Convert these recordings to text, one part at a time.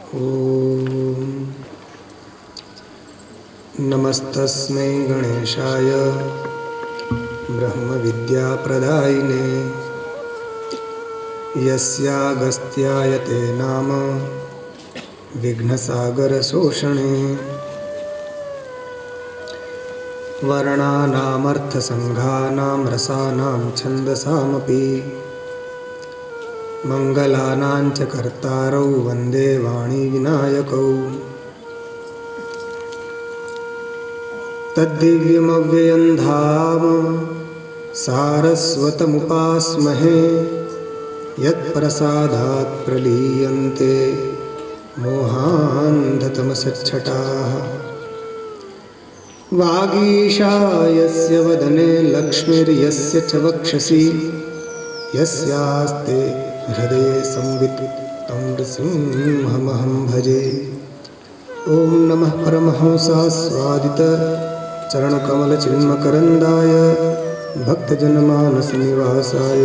ॐ नमस्तस्मै गणेशाय ब्रह्मविद्याप्रदायिने यस्यागस्त्याय ते नाम विघ्नसागरशोषणे वर्णानामर्थसङ्घानां रसानां छन्दसामपि मङ्गलानां च कर्तारौ वन्दे वाणीविनायकौ तद्दिव्यमव्ययं धाम सारस्वतमुपास्महे यत्प्रसादात् प्रलीयन्ते मोहान्धतमसच्छटाः वागीशा यस्य वदने लक्ष्मीर्यस्य च वक्षसि यस्यास्ते हृदये संवित् तं नृसिंहमहं भजे। ॐ नमः परमहंसास्वादित चरणकमलचिन्मकरन्दाय भक्तजनमानसनिवासाय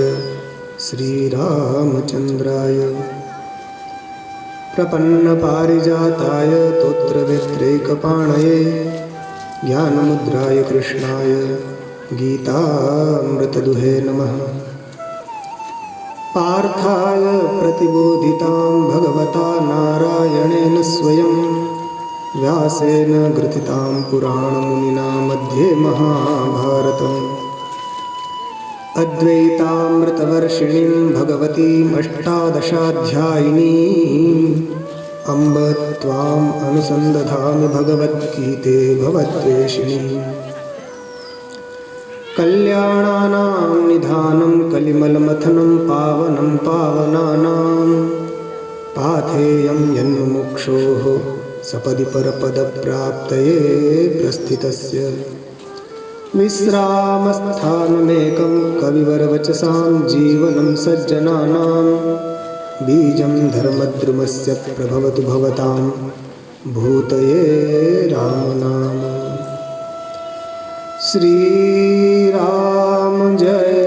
श्रीरामचन्द्राय प्रपन्नपारिजाताय तोत्रवेत्रैकपाणये ज्ञानमुद्राय कृष्णाय गीतामृतदुहे नमः। पार्थाय प्रतिबोधितां भगवता नारायणेन स्वयं व्यासेन ग्रथितां पुराणमुनिना मध्ये महाभारतम् अद्वैतामृतवर्षिणीं भगवतीम् अष्टादशाध्यायिनीम् अम्ब त्वाम् अनुसन्दधामि भगवद्गीते भवद्वेषिणीम्। कल्याणानां निधानं कलिमलमथनं पावनं पावनानां पाथेयं यन्मुमुक्षोः सपदि परपदप्राप्तये प्रस्थितस्य विश्रामस्थानमेकं कविवरवचसां जीवनं सज्जनानां बीजं धर्मद्रुमस्य प्रभवतु भवतां भूतये रामनाम। श्रीराम जय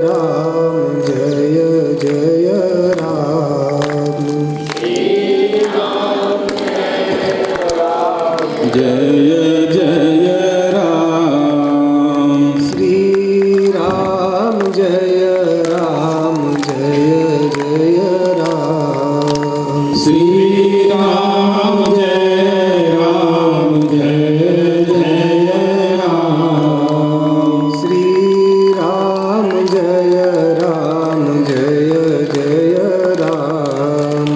राम जय जय राम। जय जय राम। श्रीराम जय राम जय जय राम। श्रीराम जय राम जय जय राम। श्रीराम जय राम जय जय राम।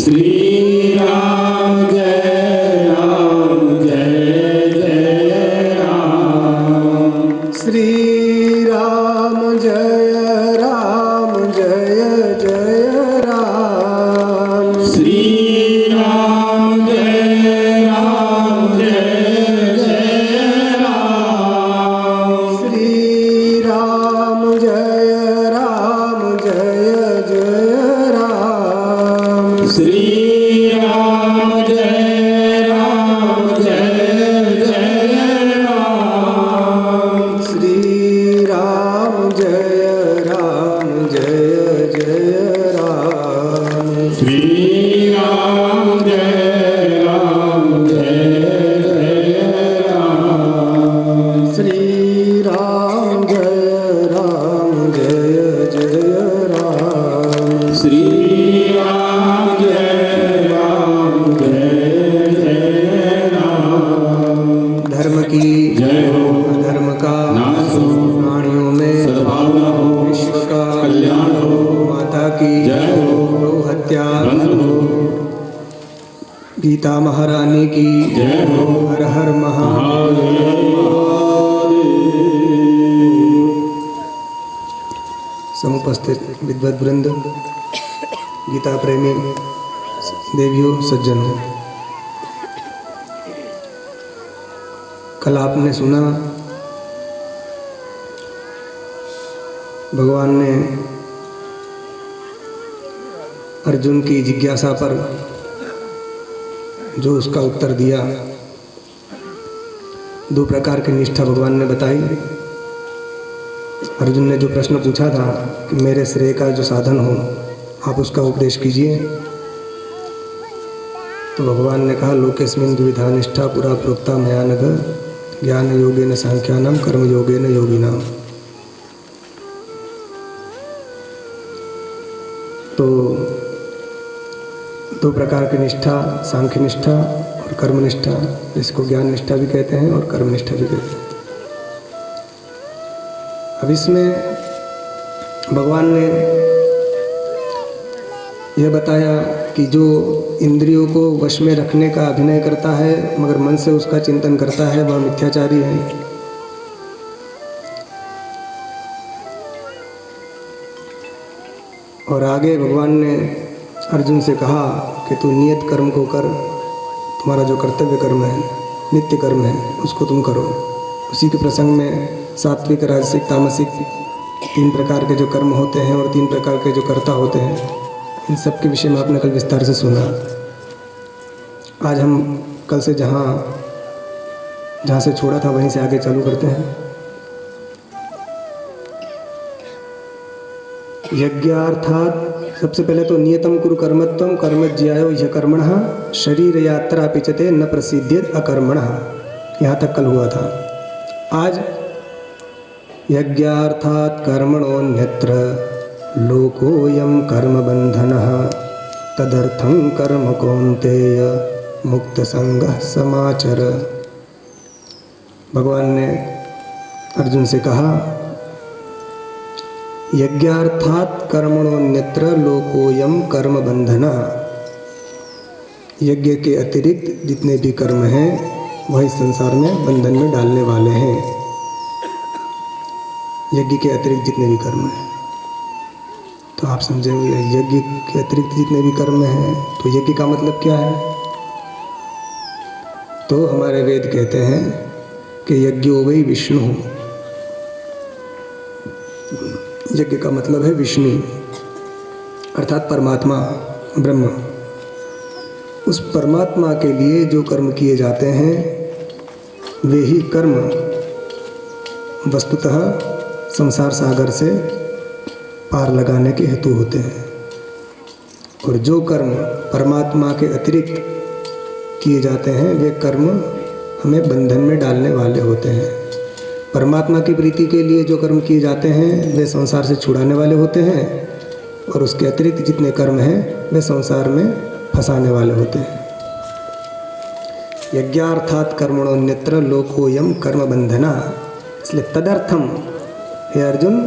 श्रीराम जय राम जय जय राम। श्रीराम जय राम जय जय राम। श्रीराम जय राम जय जय राम। श्रीराम जय राम जय जय राम। श्रीराम जय राम जय जय राम। श्रीराम जय राम जय जय राम। श्रीराम जय राम जय जय राम। श्रीराम जय राम जय जय राम। श्रीराम जय राम जय जय राम। धर्म की जय हो। अधर्म का नाश हो। प्राणियों में सद्भावना हो। विश्व का कल्याण हो। माता की जय हो। गौ हत्या बंद हो। गीता महारानी की जय हो। हर हर महादेव। समुपस्थित विद्वत वृंद, गीता प्रेमी देवियों सज्जनों, कल आपने सुना भगवान ने अर्जुन की जिज्ञासा पर जो उसका उत्तर दिया, दो प्रकार की निष्ठा भगवान ने बताई। अर्जुन ने जो प्रश्न पूछा था कि मेरे श्रेय का जो साधन हो आप उसका उपदेश कीजिए, तो भगवान ने कहा लोकेस्मिन् द्विविधा निष्ठा पुरा प्रोक्ता मया नघ ज्ञान योगेन सांख्यानाम कर्म योगेन योगिनाम। तो दो प्रकार की निष्ठा, सांख्य निष्ठा और कर्म निष्ठा, जिसको ज्ञान निष्ठा भी कहते हैं और कर्म निष्ठा भी कहते हैं। अब इसमें भगवान ने यह बताया कि जो इंद्रियों को वश में रखने का अभिनय करता है मगर मन से उसका चिंतन करता है वह मिथ्याचारी है। और आगे भगवान ने अर्जुन से कहा कि तू नियत कर्म को कर, तुम्हारा जो कर्तव्य कर्म है, नित्य कर्म है, उसको तुम करो। उसी के प्रसंग में सात्विक, राजसिक, तामसिक 3 प्रकार के जो कर्म होते हैं और 3 प्रकार के जो कर्ता होते हैं, इन सब के विषय में आपने कल विस्तार से सुना। आज हम कल से जहाँ से छोड़ा था वहीं से आगे चालू करते हैं। यज्ञार्थात सबसे पहले तो नियतम कुरु कर्मत्वम कर्मज्यायो यह कर्मणः शरीर यात्रा पिचते न प्रसिद्ध्येत अकर्मणः, यहाँ तक कल हुआ था। आज यज्ञार्थात कर्मणोऽन्यत्र लोकोऽयं कर्मबन्धनः तदर्थं कर्म कौन्तेय मुक्तसंगः समाचर। भगवान ने अर्जुन से कहा यज्ञार्थात कर्मणोऽन्यत्र लोकोऽयं कर्मबन्धनः, यज्ञ के अतिरिक्त जितने भी कर्म हैं वही संसार में बंधन में डालने वाले हैं। यज्ञ के अतिरिक्त जितने भी कर्म हैं, तो आप समझेंगे यज्ञ के अतिरिक्त जितने भी कर्म हैं तो यज्ञ का मतलब क्या है। तो हमारे वेद कहते हैं कि यज्ञो वै विष्णु, यज्ञ का मतलब है विष्णु अर्थात परमात्मा ब्रह्म। उस परमात्मा के लिए जो कर्म किए जाते हैं वे ही कर्म वस्तुतः संसार सागर से पार लगाने के हेतु होते हैं। और जो कर्म परमात्मा के अतिरिक्त किए जाते हैं वे कर्म हमें बंधन में डालने वाले होते हैं। परमात्मा की प्रीति के लिए जो कर्म किए जाते हैं वे संसार से छुड़ाने वाले होते हैं, और उसके अतिरिक्त जितने कर्म हैं वे संसार में फंसाने वाले होते हैं। यज्ञार्थात कर्मणोऽन्यत्र लोकोऽयं कर्मबन्धनः, इसलिए तदर्थम हे अर्जुन,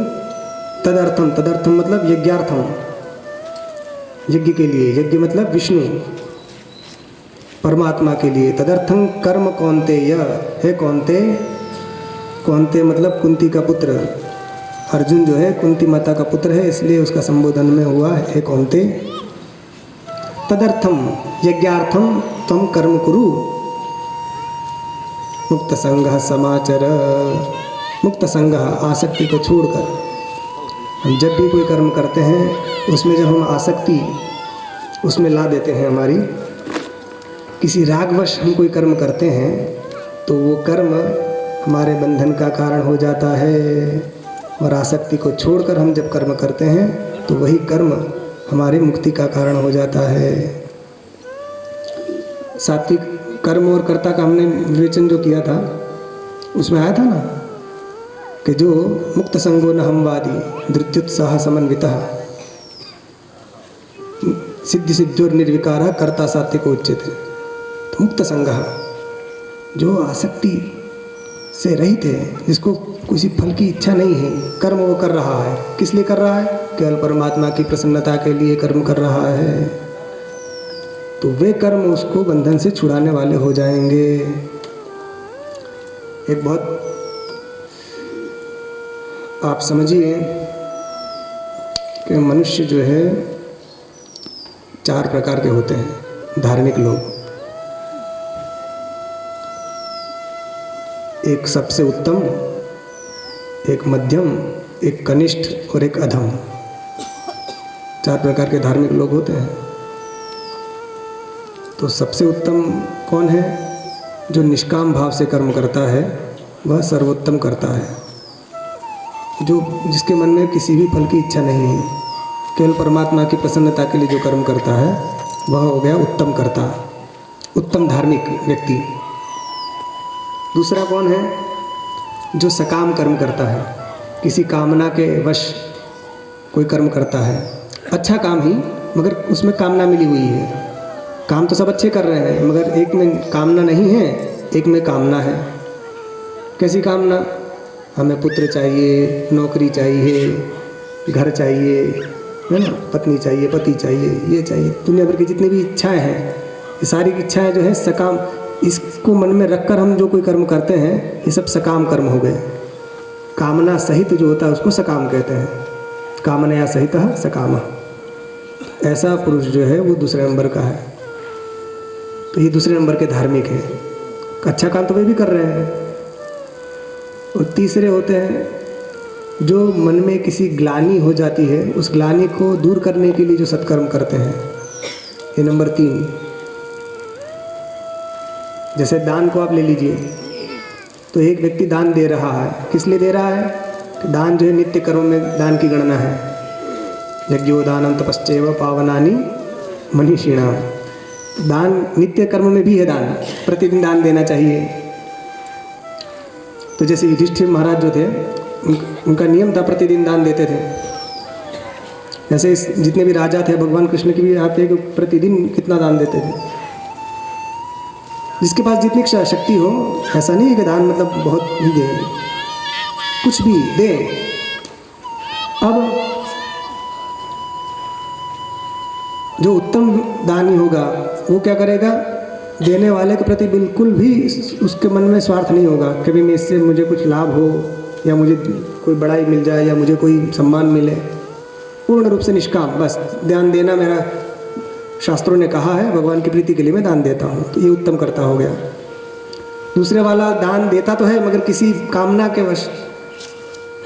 तदर्थम, तदर्थम मतलब यज्ञार्थम, यज्ञ के लिए, यज्ञ मतलब विष्णु परमात्मा के लिए। तदर्थम कर्म कौन्तेय, हे कौन्ते, कौन्ते मतलब कुंती का पुत्र। अर्जुन जो है कुंती माता का पुत्र है, इसलिए उसका संबोधन में हुआ हे कौन्ते। तदर्थम यज्ञार्थम तम कर्म कुरु मुक्त संगः समाचर। मुक्त संगः आसक्ति को छोड़कर, हम जब भी कोई कर्म करते हैं उसमें जब हम आसक्ति उसमें ला देते हैं, हमारी किसी रागवश हम कोई कर्म करते हैं तो वो कर्म हमारे बंधन का कारण हो जाता है। और आसक्ति को छोड़कर हम जब कर्म करते हैं तो वही कर्म हमारी मुक्ति का कारण हो जाता है। सात्विक कर्म और कर्ता का हमने विवेचन जो किया था उसमें आया था ना कि जो मुक्त संगो न हमवादी धृत्युत्साह समन्वितः सिद्धि सिद्ध्योर निर्विकारः कर्ता सात्विको उच्यते। तो मुक्त संगः जो आसक्ति से रहित है, जिसको किसी फल की इच्छा नहीं है, कर्म वो कर रहा है, किस लिए कर रहा है, केवल परमात्मा की प्रसन्नता के लिए कर्म कर रहा है, तो वे कर्म उसको बंधन से छुड़ाने वाले हो जाएंगे। एक बहुत आप समझिए कि मनुष्य जो है 4 प्रकार के होते हैं धार्मिक लोग। एक सबसे उत्तम, एक मध्यम, एक कनिष्ठ और एक अधम, 4 प्रकार के धार्मिक लोग होते हैं। तो सबसे उत्तम कौन है? जो निष्काम भाव से कर्म करता है वह सर्वोत्तम करता है। जो जिसके मन में किसी भी फल की इच्छा नहीं है, केवल परमात्मा की प्रसन्नता के लिए जो कर्म करता है वह हो गया उत्तम करता। उत्तम धार्मिक व्यक्ति। दूसरा कौन है? जो सकाम कर्म करता है, किसी कामना के वश कोई कर्म करता है, अच्छा काम ही मगर उसमें कामना मिली हुई है। काम तो सब अच्छे कर रहे हैं मगर एक में कामना नहीं है, एक में कामना है। कैसी कामना? हमें पुत्र चाहिए, नौकरी चाहिए, घर चाहिए, है ना, पत्नी चाहिए, पति चाहिए, ये चाहिए, दुनिया भर की जितनी भी इच्छाएं हैं, ये सारी इच्छाएं जो है सकाम, इसको मन में रखकर हम जो कोई कर्म करते हैं ये सब सकाम कर्म हो गए। कामना सहित जो होता है उसको सकाम कहते हैं। कामनया सहित सकाम। ऐसा पुरुष जो है वो दूसरे नंबर का है। तो ये दूसरे नंबर के धार्मिक हैं। अच्छा काम तो वे भी कर रहे हैं। और तीसरे होते हैं जो मन में किसी ग्लानि हो जाती है, उस ग्लानि को दूर करने के लिए जो सत्कर्म करते हैं, ये नंबर 3। जैसे दान को आप ले लीजिए, तो एक व्यक्ति दान दे रहा है, किस लिए दे रहा है? कि दान जो है नित्य कर्म में दान की गणना है। यज्ञोदानं तपश्चैव पावनानि मनीषिणाम्। दान नित्य कर्म में भी है, दान प्रतिदिन दान देना चाहिए। तो जैसे युधिष्ठिर महाराज जो थे, उनका नियम था प्रतिदिन दान देते थे। जैसे जितने भी राजा थे भगवान कृष्ण की भी आते कि प्रतिदिन कितना दान देते थे। जिसके पास जितनी शक्ति हो, ऐसा नहीं है कि दान मतलब बहुत ही दे, कुछ भी दे। अब जो उत्तम दानी होगा वो क्या करेगा? देने वाले के प्रति बिल्कुल भी उसके मन में स्वार्थ नहीं होगा, कभी मैं इससे मुझे कुछ लाभ हो या मुझे कोई बड़ाई मिल जाए या मुझे कोई सम्मान मिले। पूर्ण रूप से निष्काम, बस दान देना मेरा शास्त्रों ने कहा है, भगवान की प्रीति के लिए मैं दान देता हूँ, तो ये उत्तम कर्ता हो गया। दूसरे वाला दान देता तो है मगर किसी कामना के वश,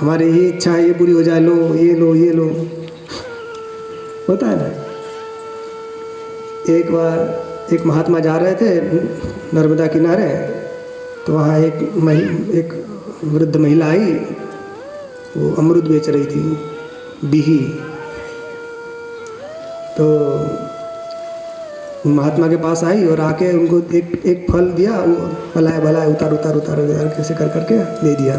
हमारे ये इच्छा है ये पूरी हो जाए, लो ये लो ये लो, होता है ना। एक बार एक महात्मा जा रहे थे नर्मदा किनारे, तो वहाँ एक वृद्ध महिला आई, वो अमरूद बेच रही थी, बिही। तो महात्मा के पास आई और आके उनको एक फल दिया, वो भला भला उतार उतार उतार उतार कैसे कर करके दे दिया।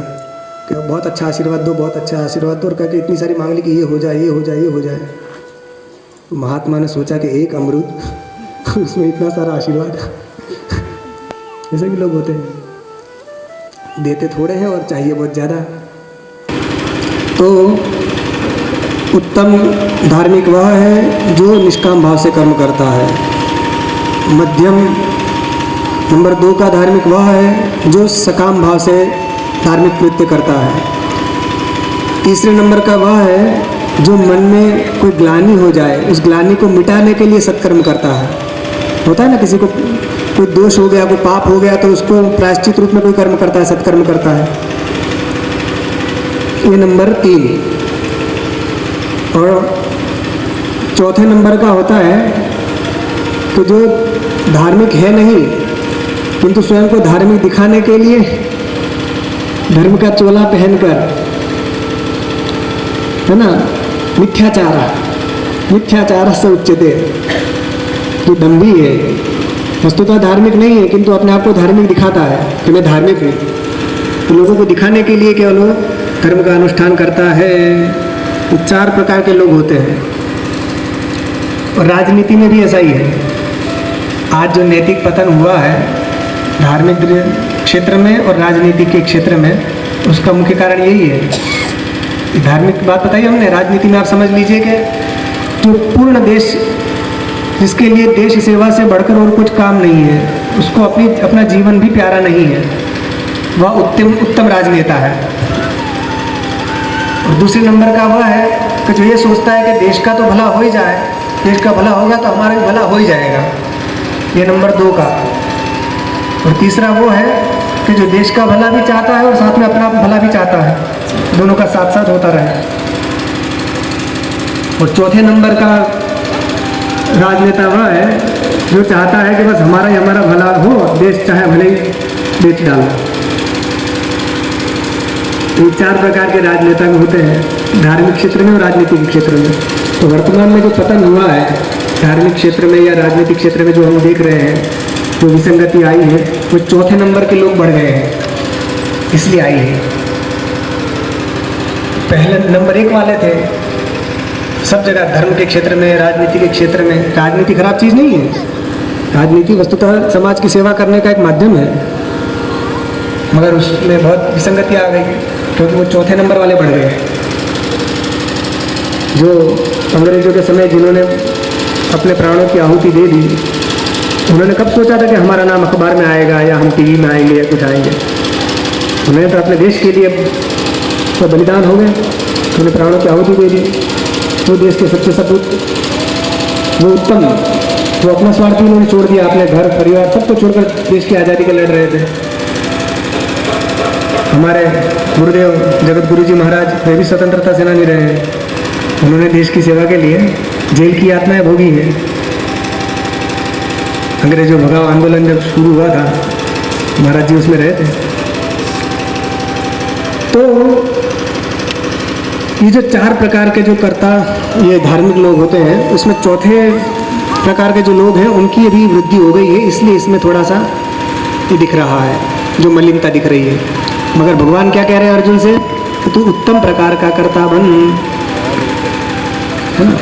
क्या बहुत अच्छा आशीर्वाद दो, बहुत अच्छा आशीर्वाद दो, और कहके इतनी सारी मांग ली कि ये हो जाए ये हो जाए ये हो जाए। महात्मा ने सोचा कि एक अमरूद उसमें इतना सारा आशीर्वाद। ऐसे भी लोग होते हैं, देते थोड़े हैं और चाहिए बहुत ज़्यादा। तो उत्तम धार्मिक वह है जो निष्काम भाव से कर्म करता है। मध्यम नंबर 2 का धार्मिक वह है जो सकाम भाव से धार्मिक कृत्य करता है। तीसरे नंबर का वह है जो मन में कोई ग्लानि हो जाए, उस ग्लानि को मिटाने के लिए सत्कर्म करता है। होता है ना, किसी को कोई दोष हो गया, कोई पाप हो गया, तो उसको प्रायश्चित रूप में कोई कर्म करता है, सत्कर्म करता है। ये नंबर 3। और चौथे नंबर का होता है तो जो धार्मिक है नहीं किंतु स्वयं को धार्मिक दिखाने के लिए धर्म का चोला पहनकर, है ना, मिथ्याचार से उच्चते, जो दंभी है, वस्तुतः धार्मिक नहीं है किंतु अपने आप को धार्मिक दिखाता है कि मैं धार्मिक हूँ। तो लोगों को दिखाने के लिए केवल वो धर्म का अनुष्ठान करता है। 4 प्रकार के लोग होते हैं। और राजनीति में भी ऐसा ही है। आज जो नैतिक पतन हुआ है धार्मिक क्षेत्र में और राजनीति के क्षेत्र में, उसका मुख्य कारण यही है। धार्मिक बात बताई हमने, राजनीति में आप समझ लीजिए कि जो पूर्ण देश, जिसके लिए देश सेवा से बढ़कर और कुछ काम नहीं है, उसको अपना जीवन भी प्यारा नहीं है, वह उत्तम राजनेता है। और दूसरे नंबर का वह है कि जो ये सोचता है कि देश का तो भला हो ही जाए, देश का भला होगा तो हमारा भी भला हो ही जाएगा, ये नंबर 2 का। और तीसरा वो है कि जो देश का भला भी चाहता है और साथ में अपना भला भी चाहता है, दोनों का साथ साथ होता रहे। और चौथे नंबर का राजनेता वह है जो चाहता है कि बस हमारा ही हमारा भला हो, देश चाहे भले ही बेच डालो। ये 4 प्रकार के राजनेता होते हैं धार्मिक क्षेत्र में और राजनीतिक क्षेत्र में। तो वर्तमान में जो पतन हुआ है धार्मिक क्षेत्र में या राजनीतिक क्षेत्र में जो हम देख रहे हैं, जो विसंगति आई है वो चौथे नंबर के लोग बढ़ गए हैं, इसलिए आई है। पहले नंबर 1 वाले थे सब जगह, धर्म के क्षेत्र में, राजनीति के क्षेत्र में। राजनीति खराब चीज़ नहीं है, राजनीति वस्तुतः समाज की सेवा करने का एक माध्यम है, मगर उसमें बहुत विसंगति आ गई क्योंकि वो चौथे नंबर वाले बढ़ गए। जो अंग्रेजों के समय जिन्होंने अपने प्राणों की आहुति दे दी, उन्होंने कब सोचा था कि हमारा नाम अखबार में आएगा या हम टीवी में आएंगे या कुछ आएंगे। उन्होंने तो अपने देश के लिए तो बलिदान हो गए, उन्होंने प्राणों की आहुति दे दी। वो देश के सच्चे सपूत, वो उत्तम, वो अपना स्वार्थ उन्होंने छोड़ दिया, अपने घर परिवार सबको छोड़कर देश की आज़ादी के लड़ रहे थे। हमारे गुरुदेव जगत गुरु जी महाराज वे भी स्वतंत्रता सेनानी रहे हैं, उन्होंने देश की सेवा के लिए जेल की यातनाएं भोगी हैं। अंग्रेजों भगाओ आंदोलन जब शुरू हुआ था, महाराज जी उसमें रहे थे। तो ये जो 4 प्रकार के जो कर्ता ये धार्मिक लोग होते हैं, उसमें चौथे प्रकार के जो लोग हैं उनकी अभी वृद्धि हो गई है, इसलिए इसमें थोड़ा सा ये दिख रहा है, जो मलिनता दिख रही है। मगर भगवान क्या कह रहे हैं अर्जुन से कि तू उत्तम प्रकार का कर्ता बन, है ना।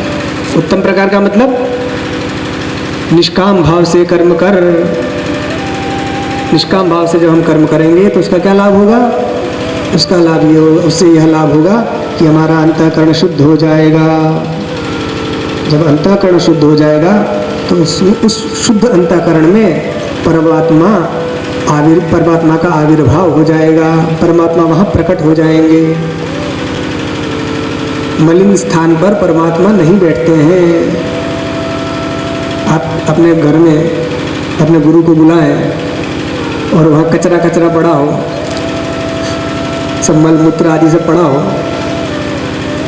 उत्तम प्रकार का मतलब निष्काम भाव से कर्म कर। निष्काम भाव से जब हम कर्म करेंगे तो उसका क्या लाभ होगा? उसका लाभ ये होगा, उससे यह लाभ होगा कि हमारा अंतःकरण शुद्ध हो जाएगा। जब अंतःकरण शुद्ध हो जाएगा तो उस शुद्ध अंतःकरण में परमात्मा का आविर्भाव हो जाएगा, परमात्मा वहाँ प्रकट हो जाएंगे। मलिन स्थान पर परमात्मा नहीं बैठते हैं। आप अपने घर में अपने गुरु को बुलाएं और वहाँ कचरा पड़ा हो, सब मल मूत्र आदि से पड़ा हो,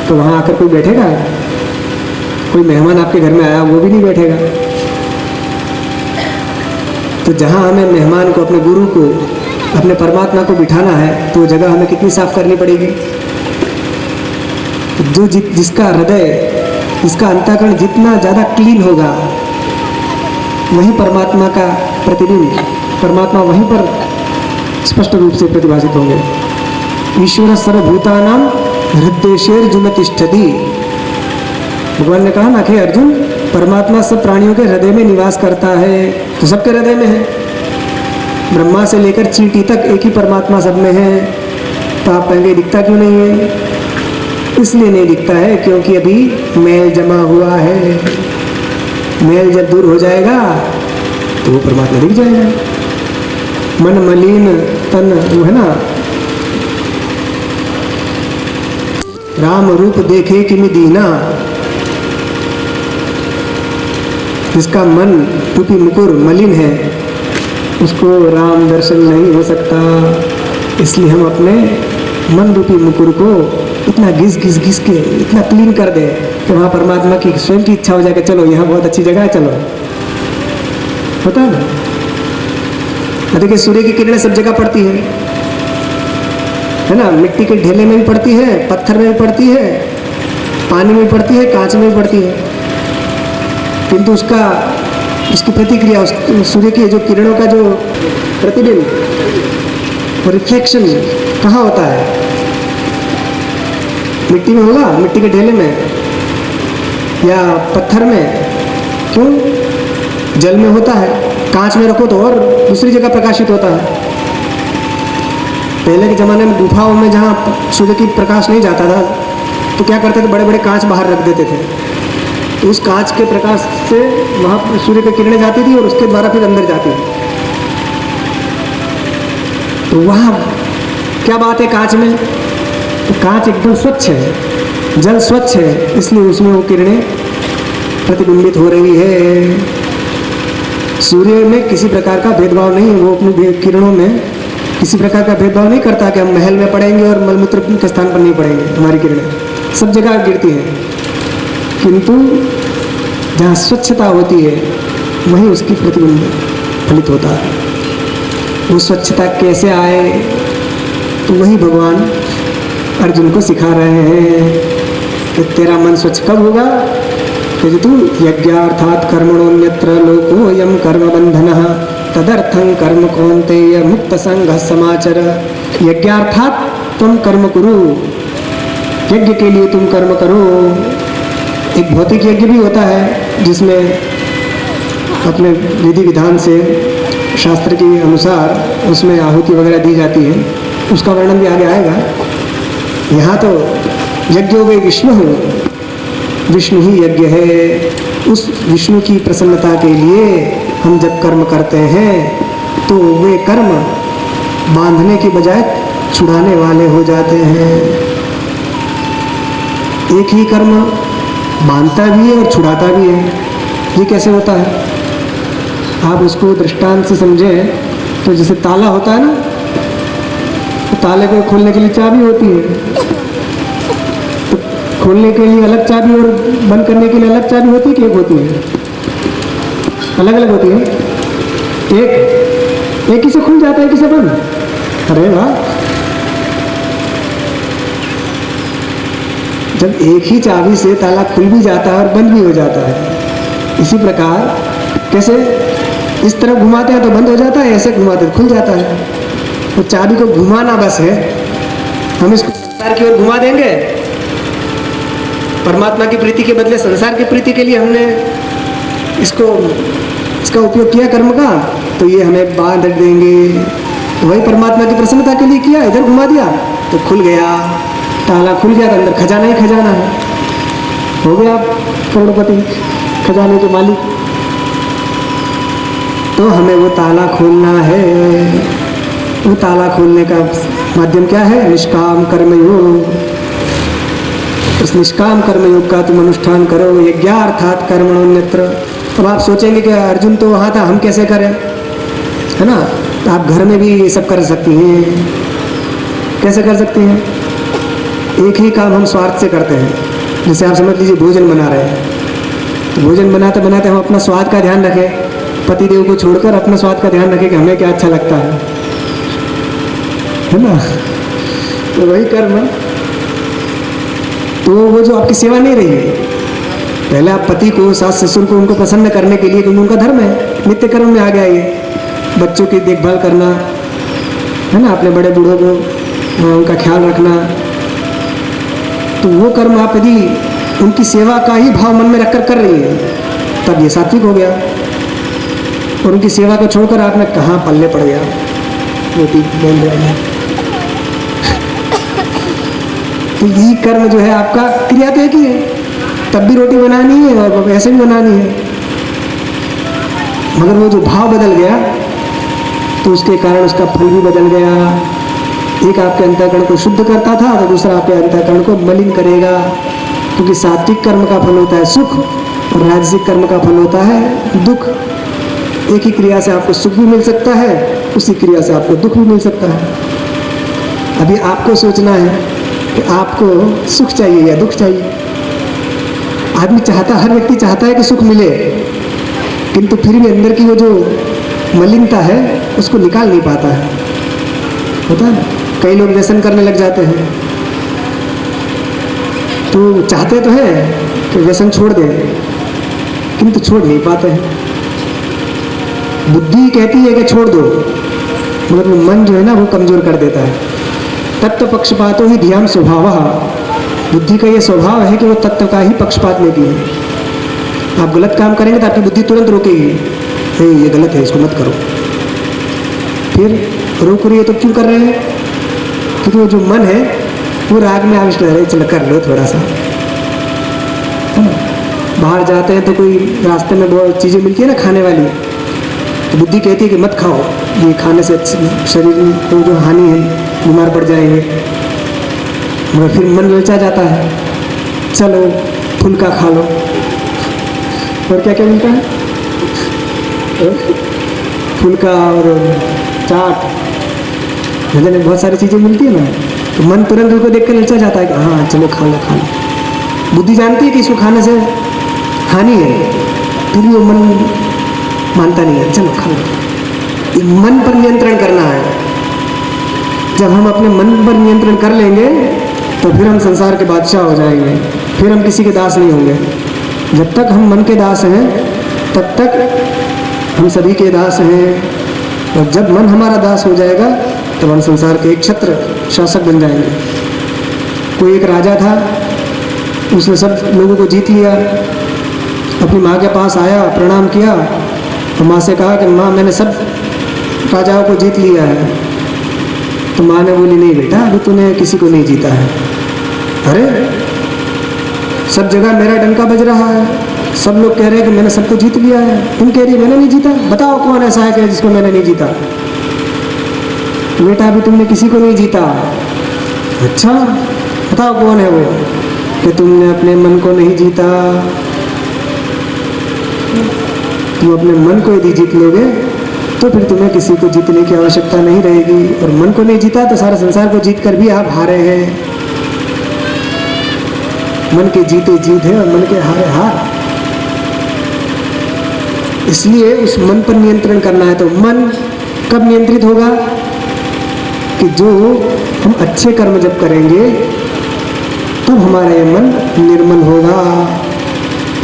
तो वहाँ आकर कोई बैठेगा? कोई मेहमान आपके घर में आया वो भी नहीं बैठेगा। तो जहाँ हमें मेहमान को, अपने गुरु को, अपने परमात्मा को बिठाना है तो वो जगह हमें कितनी साफ करनी पड़ेगी? जो जिसका हृदय, जिसका अंतःकरण जितना ज़्यादा क्लीन होगा, वही परमात्मा का प्रतिबिंब, परमात्मा वहीं पर स्पष्ट रूप से प्रतिभाषित होंगे। ईश्वर सर्वभूतानां हृदयेषु तिष्ठति। भगवान ने कहा ना कि अर्जुन, परमात्मा सब प्राणियों के हृदय में निवास करता है, तो सबके हृदय में है। ब्रह्मा से लेकर चींटी तक एक ही परमात्मा सब में है। तो आप कहेंगे दिखता क्यों नहीं है? इसलिए नहीं दिखता है क्योंकि अभी मेल जमा हुआ है। मेल जब दूर हो जाएगा तो वो परमात्मा दिख जाएगा। मन मलिन तन, वो है ना, राम रूप देखे किमि दीना। जिसका मन रूपी मुकुर मलिन है, उसको राम दर्शन नहीं हो सकता। इसलिए हम अपने मन रूपी मुकुर को इतना घिस के इतना क्लीन कर दे कि वहाँ परमात्मा की स्वयं की इच्छा हो जाए कि चलो यहाँ बहुत अच्छी जगह है, चलो। होता है ना? देखिए सूर्य की किरणें सब जगह पड़ती है ना। मिट्टी के ढेले में भी पड़ती है, पत्थर में भी पड़ती है, पानी में भी पड़ती है, कांच में भी पड़ती है। किंतु उसकी प्रतिक्रिया, सूर्य की जो किरणों का जो प्रतिबिंब, वो रिफ्लेक्शन कहाँ होता है? मिट्टी में होगा, मिट्टी के ढेले में या पत्थर में? क्यों? जल में होता है, कांच में रखो तो और दूसरी जगह प्रकाशित होता है। पहले के ज़माने में गुफाओं में जहाँ सूर्य की प्रकाश नहीं जाता था तो क्या करते थे, बड़े बड़े कांच बाहर रख देते थे। तो उस कांच के प्रकाश से वहाँ सूर्य की किरणें जाती थी और उसके द्वारा फिर अंदर जाती थी। तो वहाँ क्या बात है कांच में? तो कांच एकदम स्वच्छ है, जल स्वच्छ है, इसलिए उसमें वो किरणें प्रतिबिंबित हो रही है। सूर्य में किसी प्रकार का भेदभाव नहीं है, वो अपनी किरणों में किसी प्रकार का भेदभाव नहीं करता कि हम महल में पड़ेंगे और मलमूत्र के स्थान पर नहीं पड़ेंगे। हमारी किरणें सब जगह गिरती हैं, किंतु जहाँ स्वच्छता होती है वहीं उसकी प्रतिबिंब फलित होता है। वो स्वच्छता कैसे आए, तो वही भगवान अर्जुन को सिखा रहे हैं कि तेरा मन स्वच्छ कब होगा? कि तू यज्ञार्थात् कर्मणोऽन्यत्र लोकोऽयं कर्म बंधनः तद तदर्थं कर्म कौन्तेय मुक्त संग समाचर। यज्ञार्थात तुम कर्म करो, यज्ञ के लिए तुम कर्म करो। एक भौतिक यज्ञ भी होता है जिसमें अपने विधि विधान से शास्त्र के अनुसार उसमें आहुति वगैरह दी जाती है, उसका वर्णन भी आगे आएगा। यहाँ तो यज्ञ हो गए विष्णु, विष्णु ही यज्ञ है। उस विष्णु की प्रसन्नता के लिए हम जब कर्म करते हैं तो वे कर्म बांधने की बजाय छुड़ाने वाले हो जाते हैं। एक ही कर्म बांधता भी है और छुड़ाता भी है। ये कैसे होता है? आप उसको दृष्टांत से समझें तो जैसे ताला होता है ना, तो ताले को खोलने के लिए चाबी होती है, तो खोलने के लिए अलग चाबी और बंद करने के लिए अलग चाबी होती है कि एक होती है? अलग अलग होती है। एक ही से खुल जाता है, एक ही से बंद। अरे वाह! जब एक ही चाबी से ताला खुल भी जाता है और बंद भी हो जाता है। इसी प्रकार कैसे इस तरफ घुमाते हैं तो बंद हो जाता है, ऐसे घुमाते तो खुल जाता है। तो चाबी को घुमाना बस है। हम इसको संसार की ओर घुमा देंगे, परमात्मा की प्रीति के बदले संसार की प्रीति के लिए हमने इसका उपयोग किया कर्म का, तो ये हमें बांध देंगे। वही परमात्मा की प्रसन्नता के लिए किया, इधर घुमा दिया तो खुल गया, ताला खुल गया, तो अंदर खजाना ही खजाना है। हो गया आप करोड़पति, खजाने के मालिक। तो हमें वो ताला खोलना है। वो ताला खोलने का माध्यम क्या है? निष्काम कर्मयोग। उस निष्काम कर्मयोग का तुम अनुष्ठान करो। यज्ञार्थात कर्मणोन्यत्र। अब आप सोचेंगे कि अर्जुन तो वहाँ था, हम कैसे करें, है ना? तो आप घर में भी ये सब कर सकती हैं। कैसे कर सकती हैं? एक ही काम हम स्वार्थ से करते हैं। जैसे आप समझ लीजिए भोजन बना रहे हैं, तो भोजन बनाते बनाते हम अपना स्वाद का ध्यान रखें, पति देव को छोड़कर अपने स्वाद का ध्यान रखें कि हमें क्या अच्छा लगता है ना? तो वही कर्म, तो वो जो आपकी सेवा नहीं रही है। पहले आप पति को, सास ससुर को, उनको प्रसन्न करने के लिए, क्योंकि उनका धर्म है, नित्य कर्म में आ गया ये। बच्चों की देखभाल करना, है ना, अपने बड़े बूढ़ों को उनका ख्याल रखना, तो वो कर्म आप यदि उनकी सेवा का ही भाव मन में रखकर कर रही है तब ये सात्विक हो गया। और उनकी सेवा को छोड़कर आपने कहाँ पल्ले पड़ गया, रोटी बेल रहे हैं। तो यही कर्म जो है आपका क्रिया तो एक ही है, तब भी रोटी बनानी है और ऐसे भी बनानी है, मगर वो जो भाव बदल गया तो उसके कारण उसका फल भी बदल गया। एक आपके अंतःकरण को शुद्ध करता था तो दूसरा आपके अंतःकरण को मलिन करेगा। क्योंकि सात्विक कर्म का फल होता है सुख और राजसिक कर्म का फल होता है दुख। एक ही क्रिया से आपको सुख भी मिल सकता है, उसी क्रिया से आपको दुख भी मिल सकता है। अभी आपको सोचना है कि आपको सुख चाहिए या दुख चाहिए। आदमी चाहता, हर व्यक्ति चाहता है कि सुख मिले, किंतु फिर भी अंदर की वो जो मलिनता है उसको निकाल नहीं पाता है। होता है ना, कई लोग व्यसन करने लग जाते हैं, तो चाहते तो हैं कि व्यसन छोड़ दें, किंतु छोड़ नहीं पाते हैं। बुद्धि कहती है कि छोड़ दो, मगर वो मन जो है ना वो कमजोर कर देता है। तत्व पक्षपातो ही ध्यान स्वभाव। बुद्धि का ये स्वभाव है कि वो तत्व का ही पक्षपात लेती है। आप गलत काम करेंगे तो आपकी बुद्धि तुरंत रोकेगी, ये गलत है, इसको मत करो। फिर रोक रही है तो क्यों कर रहे हैं? क्योंकि वो जो मन है वो राग में आविष्ट रह रहे, चलो कर लो थोड़ा सा। बाहर जाते हैं तो कोई रास्ते में बहुत चीज़ें मिलती है ना खाने वाली, तो बुद्धि कहती है कि मत खाओ, ये खाने से शरीर को जो हानि है, बीमार पड़ जाएंगे। मगर फिर मन ललचा जाता है, चलो फुल्का खा लो। और क्या क्या मिलता है? फुल्का और चाट, भजन में बहुत सारी चीज़ें मिलती है ना, तो मन तुरंत उनको देख कर ललचा जाता है कि हाँ चलो खा लो खा लो। बुद्धि जानती है कि इसको खाने से हानि है, फिर भी वो मन मानता नहीं है, चलो खा लो। ये मन पर नियंत्रण करना है। जब हम अपने मन पर नियंत्रण कर लेंगे तो फिर हम संसार के बादशाह हो जाएंगे, फिर हम किसी के दास नहीं होंगे। जब तक हम मन के दास हैं तब तक हम सभी के दास हैं। और जब मन हमारा दास हो जाएगा तब हम संसार के एक छत्र शासक बन जाएंगे। कोई एक राजा था, उसने सब लोगों को जीत लिया, अपनी माँ के पास आया, प्रणाम किया और माँ से कहा कि माँ मैंने सब राजाओं को जीत लिया है। तो माँ ने बोली नहीं बेटा, अभी तूने किसी को नहीं जीता है। अरे सब जगह मेरा डंका बज रहा है, सब लोग कह रहे हैं कि मैंने सबको जीत लिया है, तुम कह रही मैंने नहीं जीता। बताओ कौन ऐसा है कि जिसको मैंने नहीं जीता। बेटा अभी तुमने किसी को नहीं जीता। अच्छा बताओ कौन है वो? कि तुमने अपने मन को नहीं जीता। तुम अपने मन को यदि जीत लोगे तो फिर तुम्हें किसी को जीतने की आवश्यकता नहीं रहेगी। और मन को नहीं जीता तो सारा संसार को जीत कर भी आप हारे हैं। मन के जीते जीत है और मन के हारे हार। इसलिए उस मन पर नियंत्रण करना है। तो मन कब नियंत्रित होगा? कि जो हम अच्छे कर्म जब करेंगे तो हमारा ये मन निर्मल होगा।